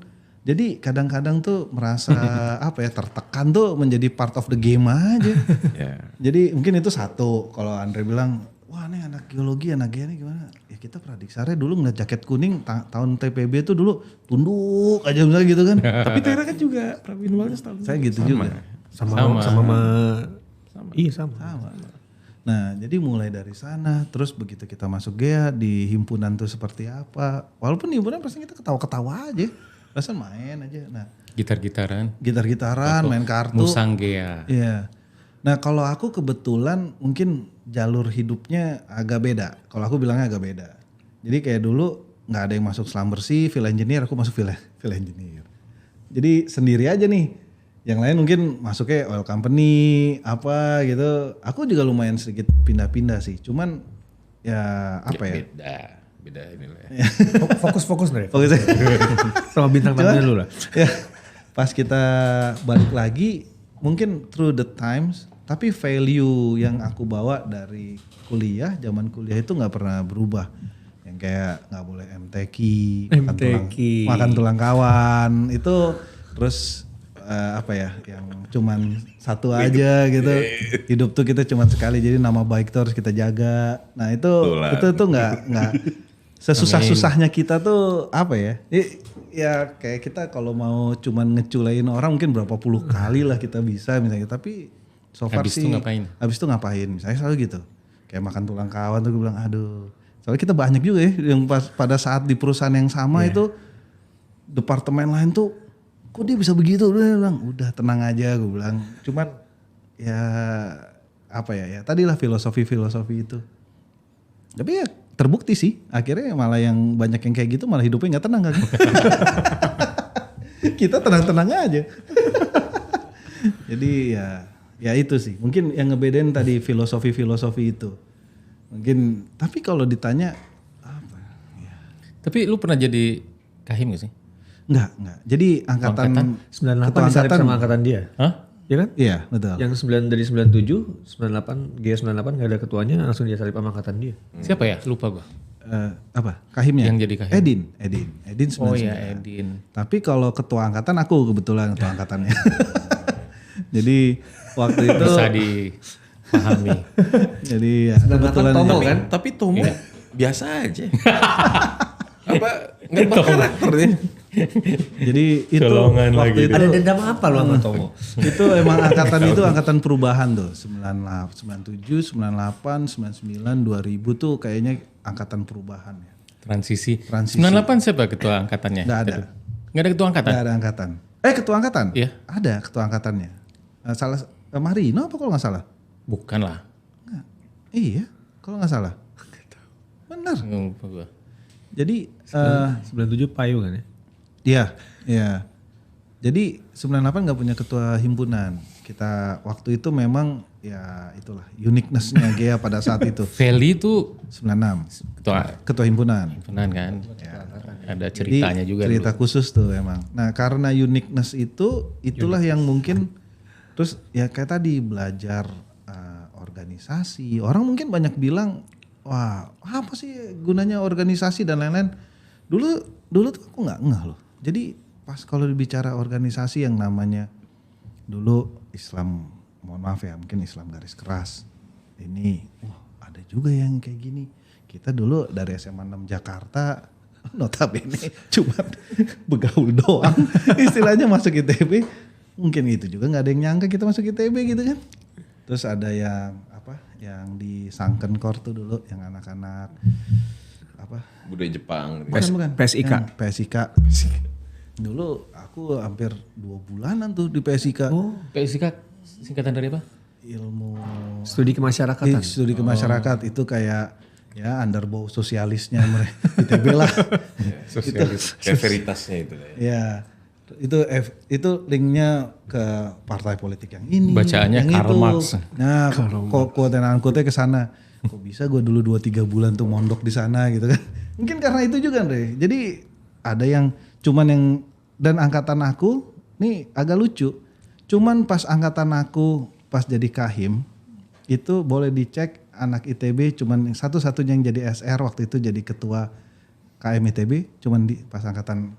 Jadi kadang-kadang tuh merasa tertekan tuh menjadi part of the game aja. Yeah. Jadi mungkin itu satu. Kalau Andre bilang, wah nih anak geologi, anak geologi gimana? Ya kita pradiksarnya dulu ngeliat jaket kuning tahun TPB tuh dulu tunduk aja misalnya gitu kan. Tapi Tera kan juga prawinwalnya setahun. Saya gitu juga. Sama. Iya sama. Nah jadi mulai dari sana, terus begitu kita masuk GEA di himpunan tuh seperti apa. Walaupun di himpunan pasti kita ketawa-ketawa aja. Rasanya main aja. Nah, gitar-gitaran, main kartu. Musanggea. Iya. Nah kalau aku kebetulan mungkin jalur hidupnya agak beda. Kalau aku bilangnya agak beda. Jadi kayak dulu gak ada yang masuk Slumbersea, field engineer, aku masuk field engineer. Jadi sendiri aja nih. Yang lain mungkin masuknya oil company, apa gitu. Aku juga lumayan sedikit pindah-pindah sih. Cuman ya apa ya. Beda ini lah. Fokus nih. Fokus. Sama bintang tamunya dulu lah. Ya, pas kita balik lagi, mungkin through the times, tapi value yang aku bawa dari kuliah, zaman kuliah itu nggak pernah berubah. Yang kayak nggak boleh MTQ, makan tulang kawan, itu terus yang cuman satu aja gitu. Hidup tuh kita cuman sekali, jadi nama baik tuh harus kita jaga. Nah itu nggak sesusah-susahnya kita tuh apa ya? Ya kayak kita kalau mau cuman ngeculain orang mungkin berapa puluh kali lah kita bisa misalnya. Tapi so far Habis itu ngapain? Habis itu ngapain? Misalnya selalu gitu. kayak makan tulang kawan tuh gue bilang aduh. Soalnya kita banyak juga ya yang pada saat di perusahaan yang sama itu departemen lain tuh kok dia bisa begitu, dia bilang udah tenang aja gue bilang. Cuman ya apa ya tadilah filosofi itu. Tapi ya terbukti sih akhirnya malah yang banyak yang kayak gitu malah hidupnya nggak tenang kan. Kita tenang-tenang aja. Jadi ya itu sih mungkin yang ngebedain tadi filosofi itu. Mungkin tapi kalau ditanya apa ya. Tapi lu pernah jadi kahim gak sih? Enggak. Jadi angkatan 98 disalip sama angkatan dia. Hah? Iya kan? Iya, betul. Yang dari 97, 98, G98 gak ada ketuanya langsung dia salip sama angkatan dia. Siapa ya? Lupa gua. Apa? Kahimnya? Yang jadi kahim. Edin 99. Oh iya, Edin. Tapi kalau ketua angkatan aku kebetulan ketua angkatannya. Jadi waktu itu Bisa dipahami. jadi ya 98 kebetulan Tomo aja. kan? Tapi Tomo biasa aja. Apa nggak berkarakter dia? Jadi itu Colongan waktu lagi. itu Ada dendam apa lu sama Tomo? itu emang angkatan itu angkatan perubahan tuh 97, 98, 99, 2000 tuh kayaknya angkatan perubahan ya. Transisi. Transisi. 98 siapa ketua angkatannya? Nggak ada. Nggak ada ketua angkatan? Nggak ada angkatan. Ketua angkatan? Iya. Ada ketua angkatannya. Marino apa kalau nggak salah? Bukan lah. Nggak. Iya, kalau nggak salah. Benar. Lupa gua. Jadi 97 Payu kan ya? Iya. Jadi 98 nggak punya ketua himpunan. Kita waktu itu memang ya itulah uniqueness-nya Gea pada saat itu. Feli itu 96 ketua himpunan. himpunan kan? Ada ceritanya Jadi, juga cerita dulu. khusus tuh emang. Nah, karena uniqueness itulah yang mungkin terus ya kayak tadi belajar organisasi. Orang mungkin banyak bilang, "Wah, apa sih gunanya organisasi dan lain-lain?" Dulu tuh aku nggak ngeh loh. Jadi pas kalau bicara organisasi yang namanya dulu Islam, mohon maaf ya, mungkin Islam garis keras. Ini, ada juga yang kayak gini. Kita dulu dari SMA 6 Jakarta, notabene cuma begaul doang. Istilahnya masuk ITB, mungkin itu juga nggak ada yang nyangka kita masuk ITB gitu kan. Terus ada yang yang di Sangkenkor tuh dulu, yang anak-anak Budaya Jepang. bukan. PSIK. Yang PSIK. Dulu aku hampir 2 bulanan tuh di PSIK. PSIK singkatan dari apa? Ilmu Studi kemasyarakatan. studi kemasyarakatan itu kayak ya underbow sosialisnya mereka ITB lah. Sosialis. Kayak veritasnya itu. Ya. Itu linknya ke partai politik yang ini. Bacaannya yang Karl itu. Marx. Nah, quote and unquote ke sana. Kok bisa gue dulu 2-3 bulan tuh mondok di sana gitu kan. Mungkin karena itu juga Andre. Jadi ada yang cuman yang dan angkatan aku nih agak lucu. Cuman pas angkatan aku pas jadi kahim itu boleh dicek anak ITB cuman satu-satunya yang jadi SR waktu itu jadi ketua KM ITB cuman di pas angkatan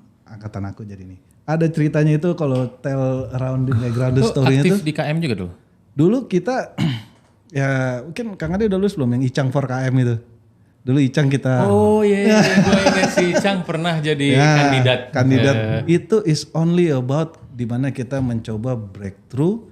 aku jadi nih. Ada ceritanya itu kalau tell around the background the story-nya Aktif tuh. di KM juga dulu? Dulu kita ya mungkin Kang Ade udah lulus belum yang Icang for KM itu. Dulu Icang kita Oh iya, gue ingat si Icang pernah jadi kandidat. Itu is only about dimana kita mencoba breakthrough.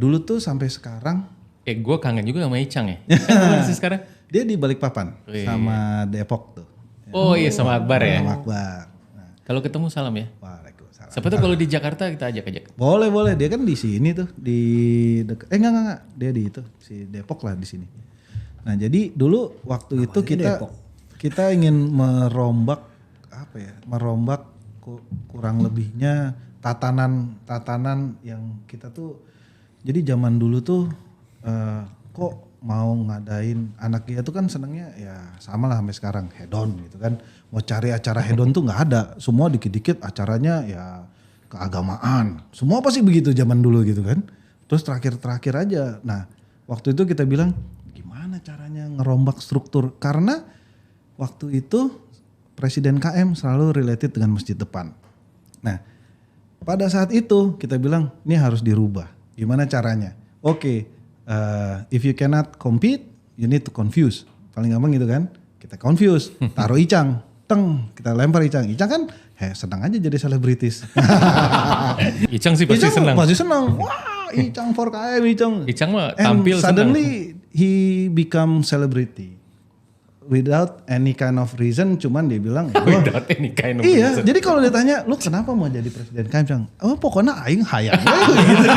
Dulu tuh sampai sekarang Gue kangen juga sama Icang ya. Icang mana sih sekarang? dia di Balikpapan Wih. sama Depok tuh. Oh iya sama Akbar ya. Sama Akbar. Nah, Kalau ketemu salam ya. Waalaikumsalam. Siapa tuh kalau di Jakarta kita ajak-ajak. Boleh. Dia kan di sini tuh di enggak. Dia di itu si Depok lah di sini. Nah, jadi dulu waktu itu kita ingin merombak kurang lebihnya tatanan yang kita tuh jadi zaman dulu tuh kok mau ngadain anak dia tuh kan senengnya ya sama lah sampai sekarang hedon gitu kan. Mau cari acara hedon tuh nggak ada. Semua dikit-dikit acaranya ya keagamaan. Semua pasti begitu zaman dulu gitu kan. Terus terakhir aja. Nah waktu itu kita bilang gimana caranya ngerombak struktur. Karena waktu itu Presiden KM selalu related dengan masjid depan. Nah pada saat itu kita bilang ini harus dirubah. Gimana caranya? Oke, if you cannot compete, you need to confuse. Paling gampang gitu kan? Kita confuse, taruh Icang, kita lempar Icang. Icang kan senang aja jadi selebritis. Icang sih pasti senang. Pasti senang. Wah, Icang for KM, Icang. Icang mah And tampil senang. suddenly he become celebrity without any kind of reason, cuman dia bilang Without any kind of iya, reason. jadi kalau ditanya lu kenapa mau jadi presiden KM, bilang, oh pokoknya aing hayang gitu.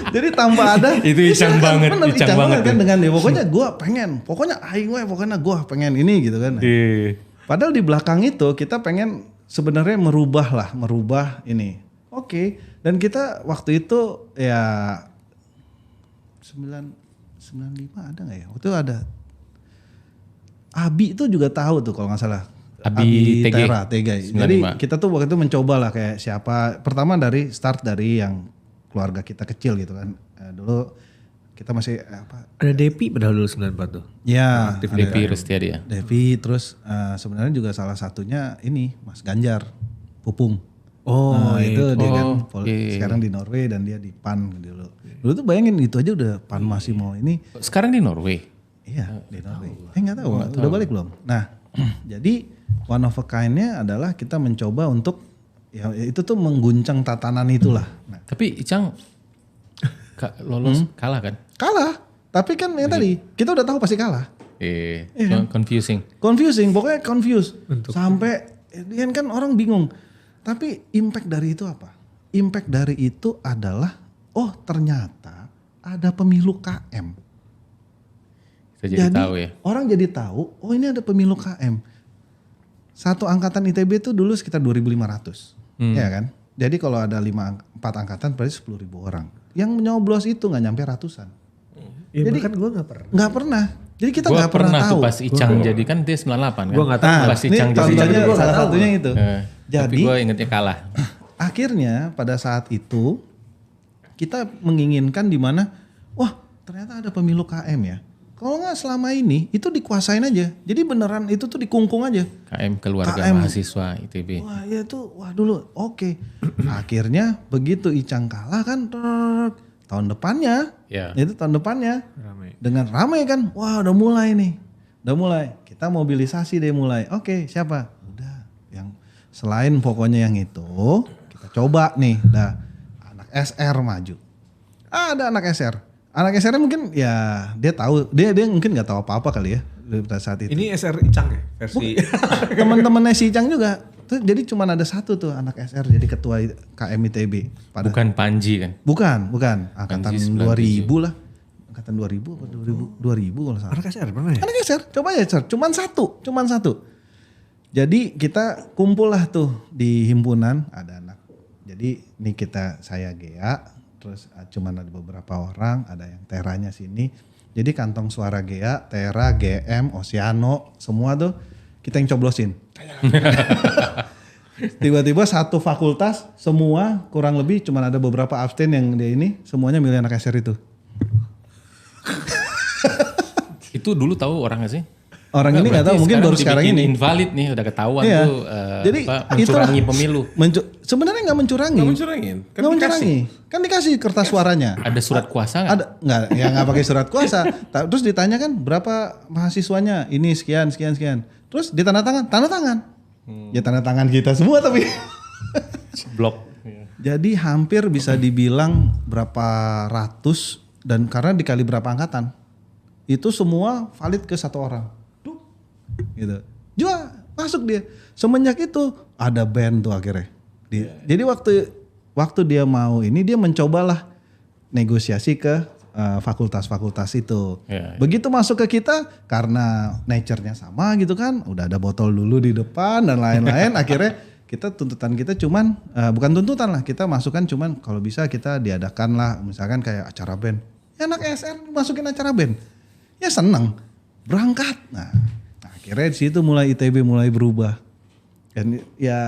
Jadi tanpa ada Itu Icang banget, bener, Icang banget kan tuh. dengan dia pokoknya aing pokoknya gua pengen ini gitu kan. Iya. Padahal di belakang itu kita pengen sebenarnya merubah ini. Oke. Dan kita waktu itu ya 95 ada nggak ya? Waktu itu ada Abi itu juga tahu tuh kalau nggak salah. Abi TG. Tega. 95. Jadi kita tuh waktu itu mencoba lah kayak siapa. Pertama start dari yang keluarga kita kecil gitu kan. Dulu kita masih Ada Depi padahal dulu 94 tuh. ya Devi Restiadi ya. Devi, terus sebenarnya juga salah satunya ini Mas Ganjar Pupung. Oh, Itu dia kan iya. sekarang di Norway dan dia di PAN dulu. Dulu tuh bayangin itu aja udah PAN masih mau ini. Sekarang di Norway. Iya di Norway. Nggak tahu, udah balik belum? Nah jadi one of a kind-nya adalah kita mencoba untuk ya itu tuh mengguncang tatanan itulah. Nah, Tapi Icang lolos kalah kan? kalah, tapi kan yang tadi kita udah tahu pasti kalah. Confusing. Confusing, pokoknya confused. Sampai kan orang bingung. Tapi impact dari itu apa? Impact dari itu adalah, oh ternyata ada pemilu KM. Kita jadi tahu ya. Orang jadi tahu, oh ini ada pemilu KM. Satu angkatan ITB itu dulu sekitar 2.500. Ya kan? Jadi kalau ada 4 angkatan berarti 10.000 orang. Yang nyoblos itu gak nyampe ratusan. Ya, Jadi bahkan gue gak pernah. Gak pernah. Jadi kita Gua gak pernah tahu. tuh pas Icang jadi kan dia 98 kan. Gua nggak tahu. Pas Icang ini jadi contohnya gua salah nggak tahu. satunya itu. tapi Jadi gue ingetnya kalah. akhirnya pada saat itu kita menginginkan di mana, wah ternyata ada pemilu KM ya. Kalau nggak selama ini itu dikuasain aja. Jadi beneran itu tuh dikungkung aja. KM keluarga KM. mahasiswa ITB. Wah ya tuh, wah dulu oke. Akhirnya begitu Icang kalah kan, tahun depannya, Ya. itu tahun depannya Ramai. dengan ramai kan, wah udah mulai nih, udah mulai. Kita mobilisasi deh mulai. Oke siapa? Udah yang selain pokoknya yang itu kita coba nih, dah anak SR maju. Ada anak SR. Anak SR mungkin ya dia tahu, dia mungkin nggak tahu apa-apa kali ya pada saat itu. Ini SR Icang ya versi. Teman-temannya si Icang juga. Tuh, jadi cuma ada satu tuh anak SR jadi ketua KM ITB. Bukan Panji kan? Bukan. Angkatan Panji 2000 lah. Angkatan 2000 apa 2000 kalau salah. Anak SR pernah ya? Anak SR, coba aja SR. Cuman satu. Jadi kita kumpul lah tuh di himpunan ada anak. Jadi ini saya Gea, terus cuman ada beberapa orang, ada yang Teranya sini. Jadi kantong suara Gea, Tera, GM, Oceano, semua tuh kita yang coblosin. Tiba-tiba satu fakultas semua kurang lebih cuman ada beberapa abstain yang dia ini semuanya milih anak SR itu. Itu dulu tahu orang gak sih? Orang ini nggak tahu, mungkin baru sekarang ini. Invalid nih, udah ketahuan Iya. tuh. Jadi mencurangi pemilu. Sebenarnya nggak mencurangi. Nggak mencurangin. Kan Nggak dikasih. mencurangi. Kan dikasih kertas suaranya. Ada surat kuasa nggak? Ada nggak pakai surat kuasa. Terus ditanyakan berapa mahasiswanya? Ini sekian. Terus ditanda tangan. Ya tanda tangan kita semua tapi. Blok. Jadi hampir bisa dibilang berapa ratus dan karena dikali berapa angkatan. Itu semua valid ke satu orang. Gitu. Masuk dia. Semenjak itu ada band tuh akhirnya. Jadi waktu dia mau ini dia mencobalah negosiasi ke fakultas-fakultas itu. Ya. Begitu masuk ke kita karena nature-nya sama gitu kan, udah ada botol dulu di depan dan lain-lain. Akhirnya tuntutan kita cuman bukan tuntutan lah, kita masukkan cuman kalau bisa kita diadakan lah misalkan kayak acara band. Ya anak SR masukin acara band. Ya seneng, berangkat. Nah akhirnya di situ mulai ITB mulai berubah. Dan ya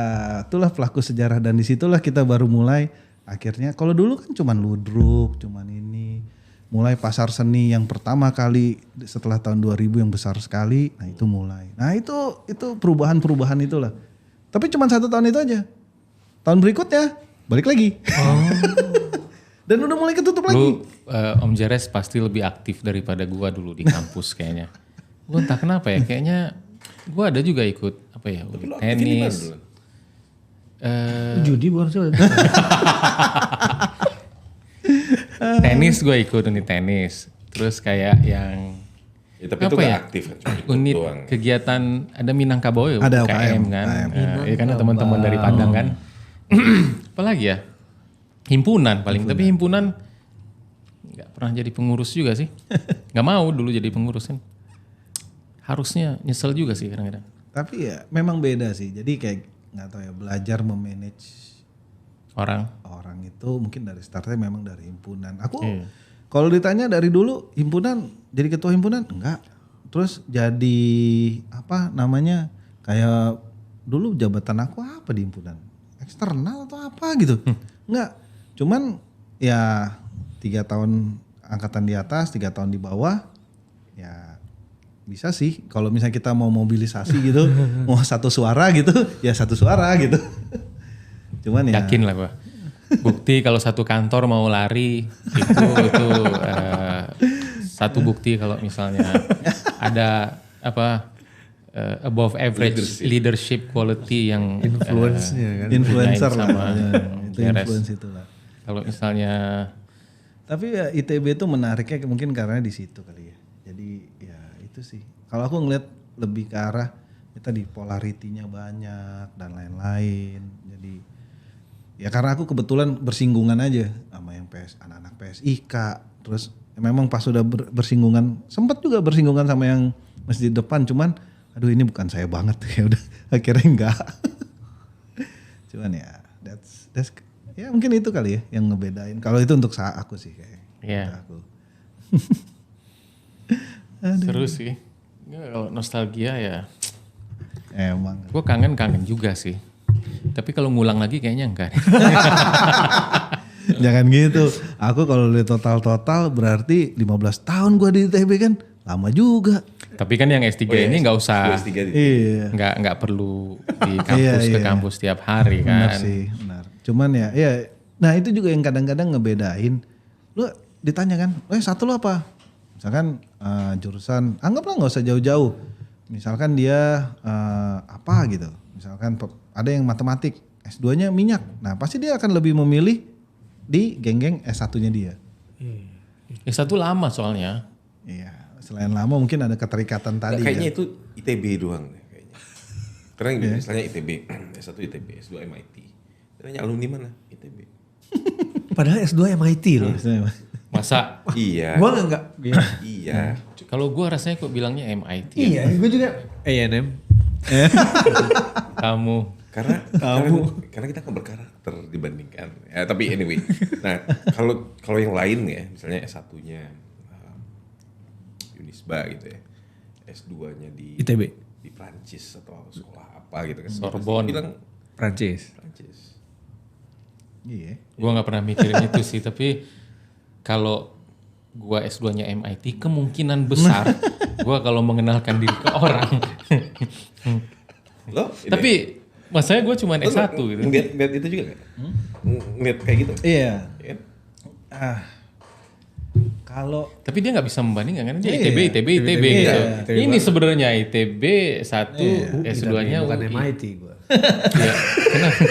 itulah pelaku sejarah dan disitulah kita baru mulai akhirnya. Kalau dulu kan cuman ludruk, cuman ini. Mulai pasar seni yang pertama kali setelah tahun 2000 yang besar sekali. Nah itu mulai. Nah itu perubahan-perubahan itulah. Tapi cuman 1 tahun itu aja. Tahun berikutnya balik lagi. Dan udah mulai ketutup lagi. Om Jeres pasti lebih aktif daripada gua dulu di kampus kayaknya. Gua entah kenapa ya, kayaknya gua ada juga ikut apa ya, tenis. Judi bukan sih? Tenis gue ikut ini tenis. Terus kayak yang Ya, tapi itu apa nggak ya? aktif kan, cuma ikut unit doang. kegiatan ada Minangkabau Ada UKM kan. Ya kan teman-teman dari Padang kan. Apalagi ya? Himpunan paling, tapi himpunan nggak pernah jadi pengurus juga sih. Nggak mau dulu jadi pengurus kan. Harusnya nyesel juga sih kadang-kadang. Tapi ya memang beda sih. Jadi kayak nggak tahu ya, belajar memanage Orang. itu mungkin dari startnya memang dari himpunan. Aku kalau ditanya dari dulu himpunan, jadi ketua himpunan enggak. Terus jadi apa namanya, kayak dulu jabatan aku apa di himpunan? Eksternal atau apa gitu? Enggak. Cuman ya 3 tahun angkatan di atas, 3 tahun di bawah, ya bisa sih. Kalau misalnya kita mau mobilisasi gitu, mau satu suara gitu, ya satu suara gitu. Cuman ya. Yakin lah gua. Bukti kalau satu kantor mau lari itu satu bukti kalau misalnya ada apa above average leadership quality yang Influence-nya kan. Influencer lah. sama Ya, itu beres. influence itu lah. Kalau misalnya Tapi ya ITB itu menariknya mungkin karena di situ kali ya. Jadi ya itu sih. Kalau aku ngeliat lebih ke arah kita di polaritinya banyak dan lain-lain. Jadi ya karena aku kebetulan bersinggungan aja sama yang anak-anak PSIK. Terus memang pas sudah bersinggungan, sempat juga bersinggungan sama yang masjid depan. Cuman aduh ini bukan saya banget ya udah akhirnya enggak. Cuman ya that's ya mungkin itu kali ya yang ngebedain. Kalau itu untuk aku sih kayak. ya Aku. seru sih. Ya, kalau nostalgia ya Emang. gue kangen juga sih. Tapi kalau ngulang lagi kayaknya enggak. Jangan gitu. Aku kalau lihat total berarti 15 tahun gua di ITB kan lama juga. Tapi kan yang S3 ini nggak usah, S3 Iya. nggak perlu di kampus ke Iya. kampus tiap hari Benar kan. sih, benar. Cuman ya nah itu juga yang kadang-kadang ngebedain. Lu ditanya kan, satu lu apa? Misalkan jurusan, anggaplah nggak usah jauh-jauh. Misalkan dia apa gitu. Misalkan ada yang matematik, S2-nya minyak. Nah pasti dia akan lebih memilih di geng-geng S1-nya dia. S1 lama soalnya. Iya, selain lama mungkin ada keterikatan tadi. Kayaknya kan. itu ITB doang deh kayaknya. Karena gini, misalnya ITB, S1 ITB, S2 MIT. Tanya alumni mana? ITB. Padahal S2 MIT loh. Masa Iya. Gua enggak. Iya. kalau gue rasanya kok bilangnya MIT. Iya, gue juga A&M. Kamu. Karena kita kan berkarakter dibandingkan. Ya, tapi anyway. Nah, kalau yang lain ya, misalnya S1-nya Unisba gitu ya. S2-nya di ITB. Di Prancis atau sekolah apa gitu kan. Sorbonne. Pasti bilang Prancis. Prancis. Iya. Gue nggak pernah mikirin itu sih, tapi kalau gue S2-nya MIT, kemungkinan besar gue kalau mengenalkan diri ke orang. Loh, Tapi masanya gue cuma S1 gitu. Ngeliat itu juga gak? Ngeliat kayak gitu? Iya. Iya kan? Kalau Tapi dia nggak bisa membandingkan kan dia Iya. ITB gitu. Iya. Ini sebenarnya ITB 1, S2-nya Bukan UI. MIT gue. Iya. Kenapa?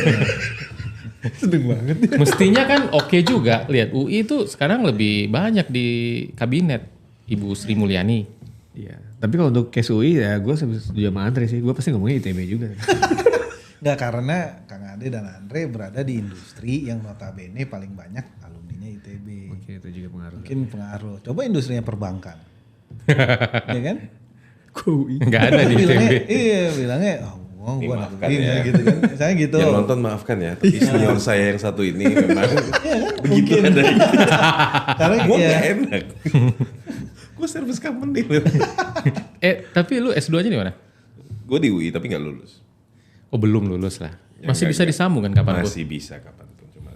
Sedeng banget. Mestinya kan oke juga. Lihat UI itu sekarang lebih banyak di kabinet Ibu Sri Mulyani. Iya. Tapi kalau untuk case UI ya gue setuju sama Andre sih. Gue pasti ngomongnya ITB juga. nggak, karena Kang Ade dan Andre berada di industri yang notabene paling banyak alumninya ITB. Mungkin itu juga pengaruh. Mungkin pengaruh. Coba industrinya perbankan. Iya kan? UI. Nggak ada di ITB. Bilangnya oh gue anak Dimaafkan ini ya. gitu kan. Saya gitu. Yang nonton maafkan ya, tapi senior saya yang satu ini memang begitu mungkin. ada. Karena Gue ya, gak enak. Gue service company. Tapi lu S2-nya di mana? Gue di UI tapi gak lulus. Oh belum lulus lah. Ya, Masih enggak, bisa disambung kan kapan pun. Masih bisa kapanpun. Cuma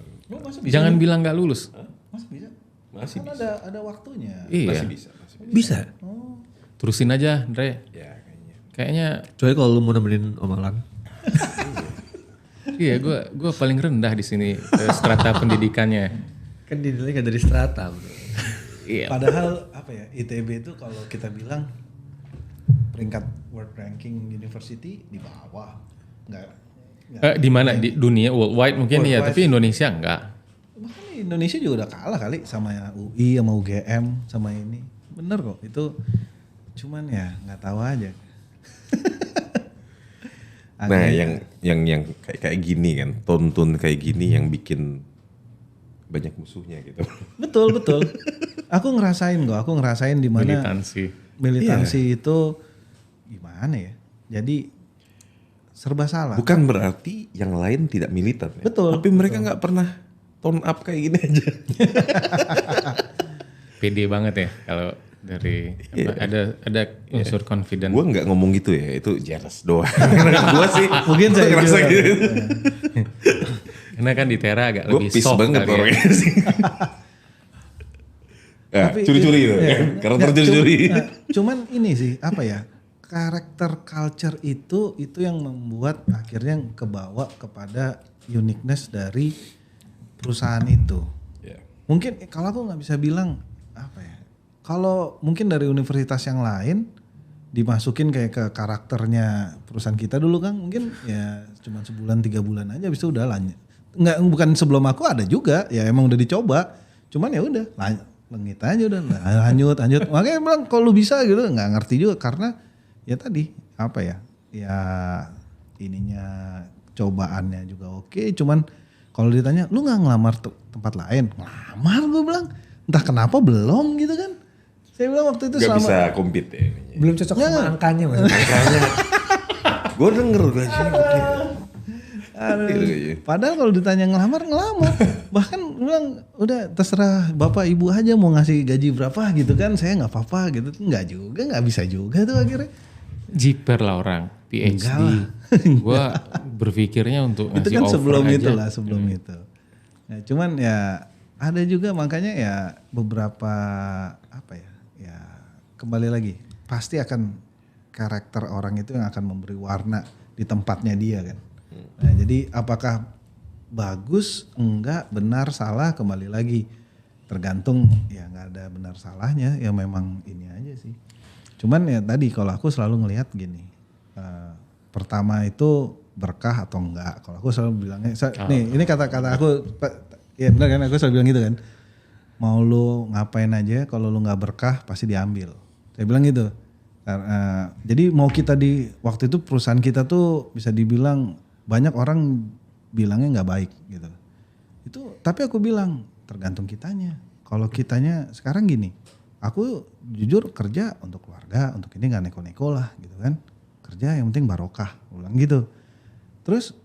Jangan bilang nggak lulus. masih bisa. masih Kan bisa. ada waktunya. Iya. Masih bisa. Masih bisa. Bisa. Terusin aja, Andre. Ya kayaknya. Kayaknya Coba kalau lu mau nemenin Om Alan. iya gue paling rendah di sini strata pendidikannya. Kan dinilai kan dari strata. Bro. Iya. Padahal apa ya, ITB itu kalau kita bilang peringkat world ranking university di bawah. Enggak. Di mana di dunia worldwide mungkin ya, Worldwide. tapi Indonesia enggak. Bahkan Indonesia juga udah kalah kali sama UI, sama UGM, sama ini. bener kok itu. Cuman ya nggak tahu aja. Nah, yang kayak gini kan, tonton kayak gini yang bikin banyak musuhnya gitu. Betul. Aku ngerasain di mana militansi itu gimana ya. Jadi serba salah. Bukan berarti yang lain tidak militan ya. Betul. Tapi mereka nggak pernah tone up kayak gini aja. Pede banget ya kalau dari ada unsur confident. Gue nggak ngomong gitu ya, itu jealous doang. Gue sih Mungkin saya ngerasa juga. gitu. Karena kan di Tera agak Gue lebih peace soft banget kali ya. orangnya sih. Ya, Tapi- curi-curi gitu, iya. kan? Karakter Nggak, curi-curi. cuman ini sih apa ya, karakter culture itu yang membuat akhirnya kebawa kepada uniqueness dari perusahaan itu. Ya. Mungkin kalau aku nggak bisa bilang apa ya, kalau mungkin dari universitas yang lain dimasukin kayak ke karakternya perusahaan kita dulu kan mungkin ya cuma sebulan 3 bulan aja habis itu udah lanjut. Nggak, bukan sebelum aku ada juga ya emang udah dicoba, cuman ya udah lengit aja udah lanjut. Makanya bilang kalau lu bisa gitu nggak ngerti juga karena ya tadi apa ya ininya cobaannya juga oke, cuman kalau ditanya lu nggak ngelamar tempat lain, ngelamar gue bilang entah kenapa belum gitu kan. Saya bilang waktu itu Gak selama bisa compete ya. Belum cocok sama angkanya mas. Gue denger gajinya gede. Aduh, Gitu kayaknya. padahal kalau ditanya ngelamar. Bahkan bilang udah terserah bapak ibu aja mau ngasih gaji berapa gitu kan, saya nggak apa-apa gitu. Nggak juga, nggak bisa juga tuh akhirnya. Jiper lah orang PhD. Enggak lah. Gua berpikirnya untuk Itu ngasih kan offer sebelum aja. itu lah, sebelum itu. Ya, cuman ya ada juga makanya ya beberapa apa ya kembali lagi pasti akan karakter orang itu yang akan memberi warna di tempatnya dia kan. Nah, jadi apakah bagus, enggak, benar, salah kembali lagi tergantung ya nggak ada benar salahnya ya memang ini aja sih. Cuman ya tadi kalau aku selalu ngelihat gini, pertama itu berkah atau enggak. Kalau aku selalu bilangnya, nih ini kata-kata aku, ya benar kan aku selalu bilang gitu kan. Mau lu ngapain aja kalau lu nggak berkah pasti diambil. Saya bilang gitu. Jadi mau kita di waktu itu perusahaan kita tuh bisa dibilang banyak orang bilangnya nggak baik gitu. Itu tapi aku bilang tergantung kitanya. Kalau kitanya sekarang gini, aku jujur kerja untuk keluarga, untuk ini nggak neko-neko lah gitu kan. Kerja yang penting barokah, aku bilang gitu. Terus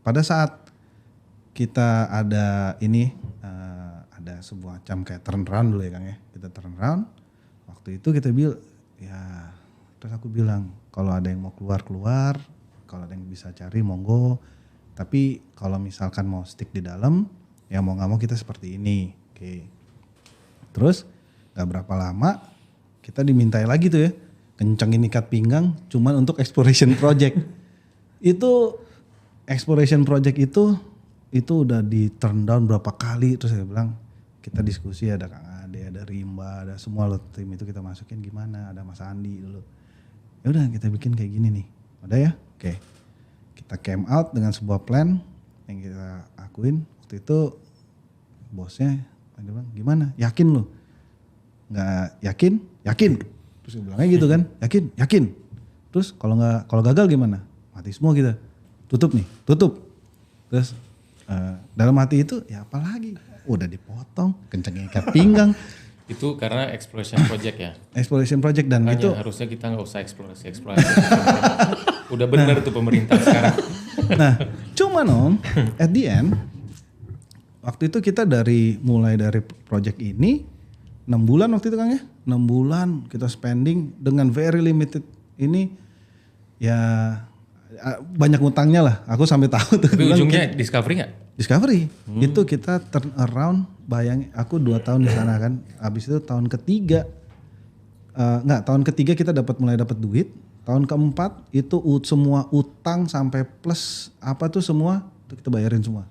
pada saat kita ada ini ada sebuah macam kayak turnaround dulu ya Kang ya. Kita turnaround. Waktu itu kita bilang ya terus aku bilang kalau ada yang mau keluar, kalau ada yang bisa cari monggo. Tapi kalau misalkan mau stick di dalam ya mau nggak mau kita seperti ini. Oke. Terus gak berapa lama kita dimintai lagi tuh ya kencengin ikat pinggang cuman untuk exploration project. Itu exploration project itu udah di turn down berapa kali. Terus saya bilang kita diskusi ada Kang Ade, ada Rimba, ada semua lo tim itu kita masukin gimana, ada Mas Andi dulu. Ya udah kita bikin kayak gini nih. Udah ya? Oke. Kita came out dengan sebuah plan yang kita akuin. Waktu itu bosnya dia bilang gimana? Yakin lo? Nggak yakin? Yakin. Terus dia bilangnya gitu kan, yakin. Terus kalau gagal gimana? Mati semua kita. Tutup. Terus dalam hati itu ya apalagi? Udah dipotong, kencengin ikat pinggang. Itu karena exploration project ya. Exploration project dan Makanya itu harusnya kita nggak usah eksplorasi. Udah benar tuh pemerintah sekarang. nah, cuman Om, at the end waktu itu kita mulai dari project ini 6 bulan waktu itu Kang ya. 6 bulan kita spending dengan very limited ini ya banyak ngutangnya lah. Aku sampai tahu tuh. Tapi bilang, ujungnya discovery nggak? Discovery. Itu kita turn around, bayangin aku 2 tahun di sana kan. Habis itu tahun ketiga tahun ketiga kita mulai dapat duit. Tahun keempat itu semua utang sampai plus apa tuh semua itu kita bayarin semua.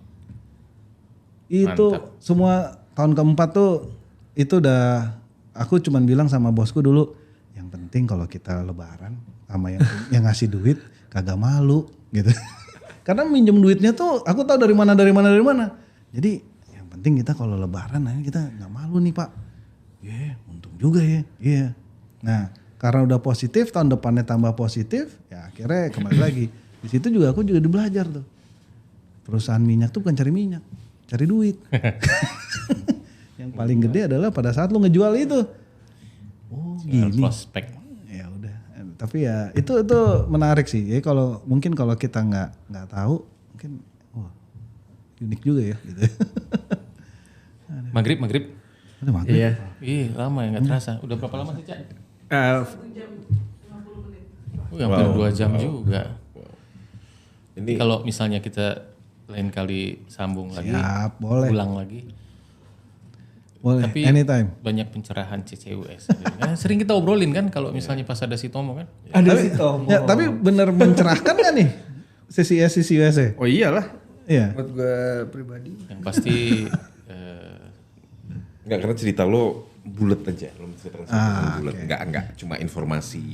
Itu Mantap. semua tahun keempat tuh itu udah aku cuman bilang sama bosku dulu, yang penting kalau kita lebaran sama yang ngasih duit kagak malu gitu. Karena minjem duitnya tuh aku tahu dari mana. Jadi yang penting kita kalau lebaran kita nggak malu nih Pak. Untung untung juga ya. Iya. Nah, karena udah positif, tahun depannya tambah positif, ya akhirnya kembali lagi. Di situ juga aku juga belajar tuh. Perusahaan minyak tuh bukan cari minyak, cari duit. Yang paling gede adalah pada saat lu ngejual itu. Oh, gini. Prospek. Ya udah. Tapi ya itu menarik sih. Ya kalau mungkin kalau kita nggak tahu, mungkin wah, unik juga ya gitu. Maghrib. Ada maghrib. Iya. Ih, lama ya nggak terasa. Udah berapa lama sih, Cak? Hampir 2 jam juga. Ini Kalau misalnya kita lain kali sambung lagi, Siap, boleh. ulang lagi. Boleh, Tapi anytime. banyak pencerahan CCUS. Kan sering kita obrolin kan kalau misalnya pas ada si Tomo kan. Ada si Tomo. Ya, tapi bener mencerahkan gak nih CCUS -nya? Oh iyalah. Iya. Buat gue pribadi. Yang pasti enggak, karena cerita lo bulat aja, lo menceritakan sesuatu bulat, oke. enggak cuma informasi.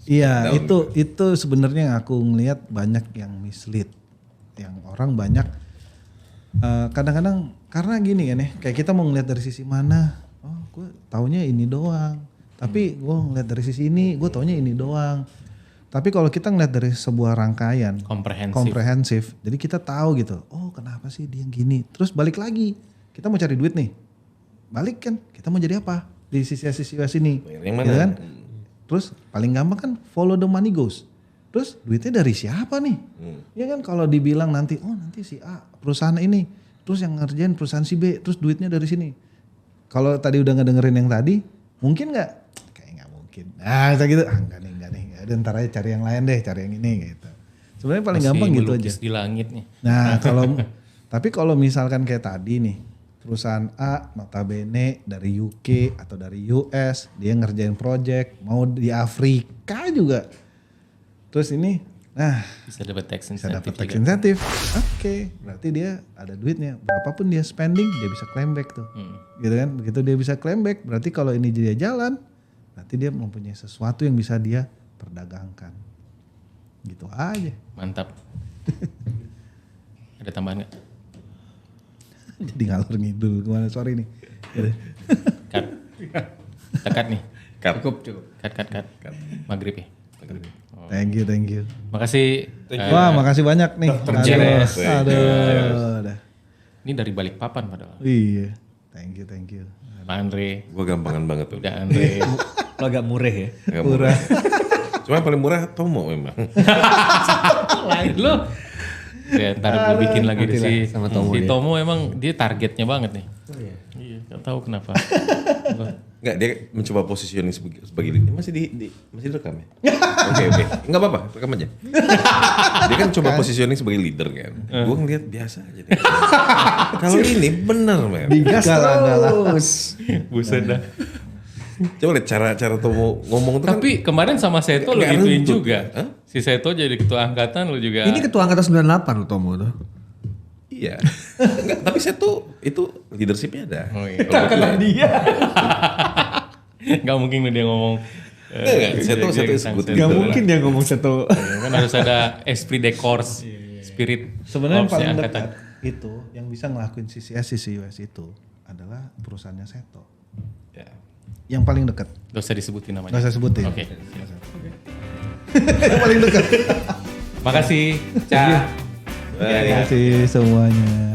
Iya, Down. itu sebenarnya yang aku ngelihat banyak yang mislead. Yang orang banyak kadang-kadang karena gini kan ya, kayak kita mau ngelihat dari sisi mana, oh gue taunya ini doang. Tapi gue ngelihat dari sisi ini, gue taunya ini doang. Tapi kalau kita ngelihat dari sebuah rangkaian komprehensif, jadi kita tahu gitu, oh kenapa sih dia gini. Terus balik lagi, kita mau cari duit nih, balik kan, kita mau jadi apa di sisi ini, Yang mana? gitu kan? Terus paling gampang kan follow the money goes. Terus duitnya dari siapa nih? Ya kan kalau dibilang nanti, oh nanti si A perusahaan ini, terus yang ngerjain perusahaan si B, terus duitnya dari sini. Kalau tadi udah ngedengerin yang tadi, mungkin nggak? Kayak nggak mungkin. Nah kayak gitu, enggak nih. Ya, ntar aja cari yang lain deh, cari yang ini gitu. Sebenarnya paling masih gampang gitu aja. melukis di langit nih. Nah tapi kalau misalkan kayak tadi nih, perusahaan A notabene dari UK atau dari US, dia ngerjain project, mau di Afrika juga. Terus ini, nah Bisa dapat tax bisa dapat incentive tax juga. incentive. Oke, berarti dia ada duitnya. Berapapun dia spending, dia bisa claim back tuh. Gitu kan, begitu dia bisa claim back, berarti kalau ini dia jalan, berarti dia mempunyai sesuatu yang bisa dia perdagangkan. Gitu aja. Mantap. Ada tambahan nggak? Jadi ngalor ngidul kemana, sorry nih. Gitu. Cut. Tekat nih. Cukup. Cut. Maghrib ya. Thank you. Makasih. Wah, makasih banyak nih. James. Aduh. Ini dari Balikpapan padahal. Iya. Thank you. Pak Andre. Gua gampangan banget tuh. Udah Andre. Lo agak murah ya. Agak murah. Cuma yang paling murah Tomo memang. Lain lo. Ya, ntar gue bikin lagi Nanti si lah sama Tomo si dia. Tomo emang dia targetnya banget nih. Iya, gak tahu kenapa. Enggak, dia mencoba positioning sebagai leader. Masih masih direkam ya? Oke. Enggak apa-apa, rekam aja. Dia kan coba positioning sebagai leader kan. Gua ngeliat biasa aja deh. Kalau ini bener, men. Digas terus. Buset dah. Coba lihat cara Tomo ngomong tuh kan. Tapi kemarin sama Seto lo Nggak gituin ribut. juga. Hah? Si Seto jadi ketua angkatan lo juga. Ini ketua angkatan 98 lo Tomo tuh. Iya. Enggak, tapi saya tuh itu leadershipnya ada. Oh iya. Kata dia. Gak mungkin dia ngomong. Enggak, Seto sebut Gak leader. mungkin dia ngomong satu. Kan harus ada esprit de corps, spirit. Sebenarnya yang corps-nya paling angkatan. dekat itu yang bisa ngelakuin CCUS itu adalah perusahaannya Seto. Ya. Yang paling dekat. Gak usah disebutin namanya. Nggak usah sebutin. Oke. Yang paling dekat. Makasih. Ca. Terima kasih semuanya.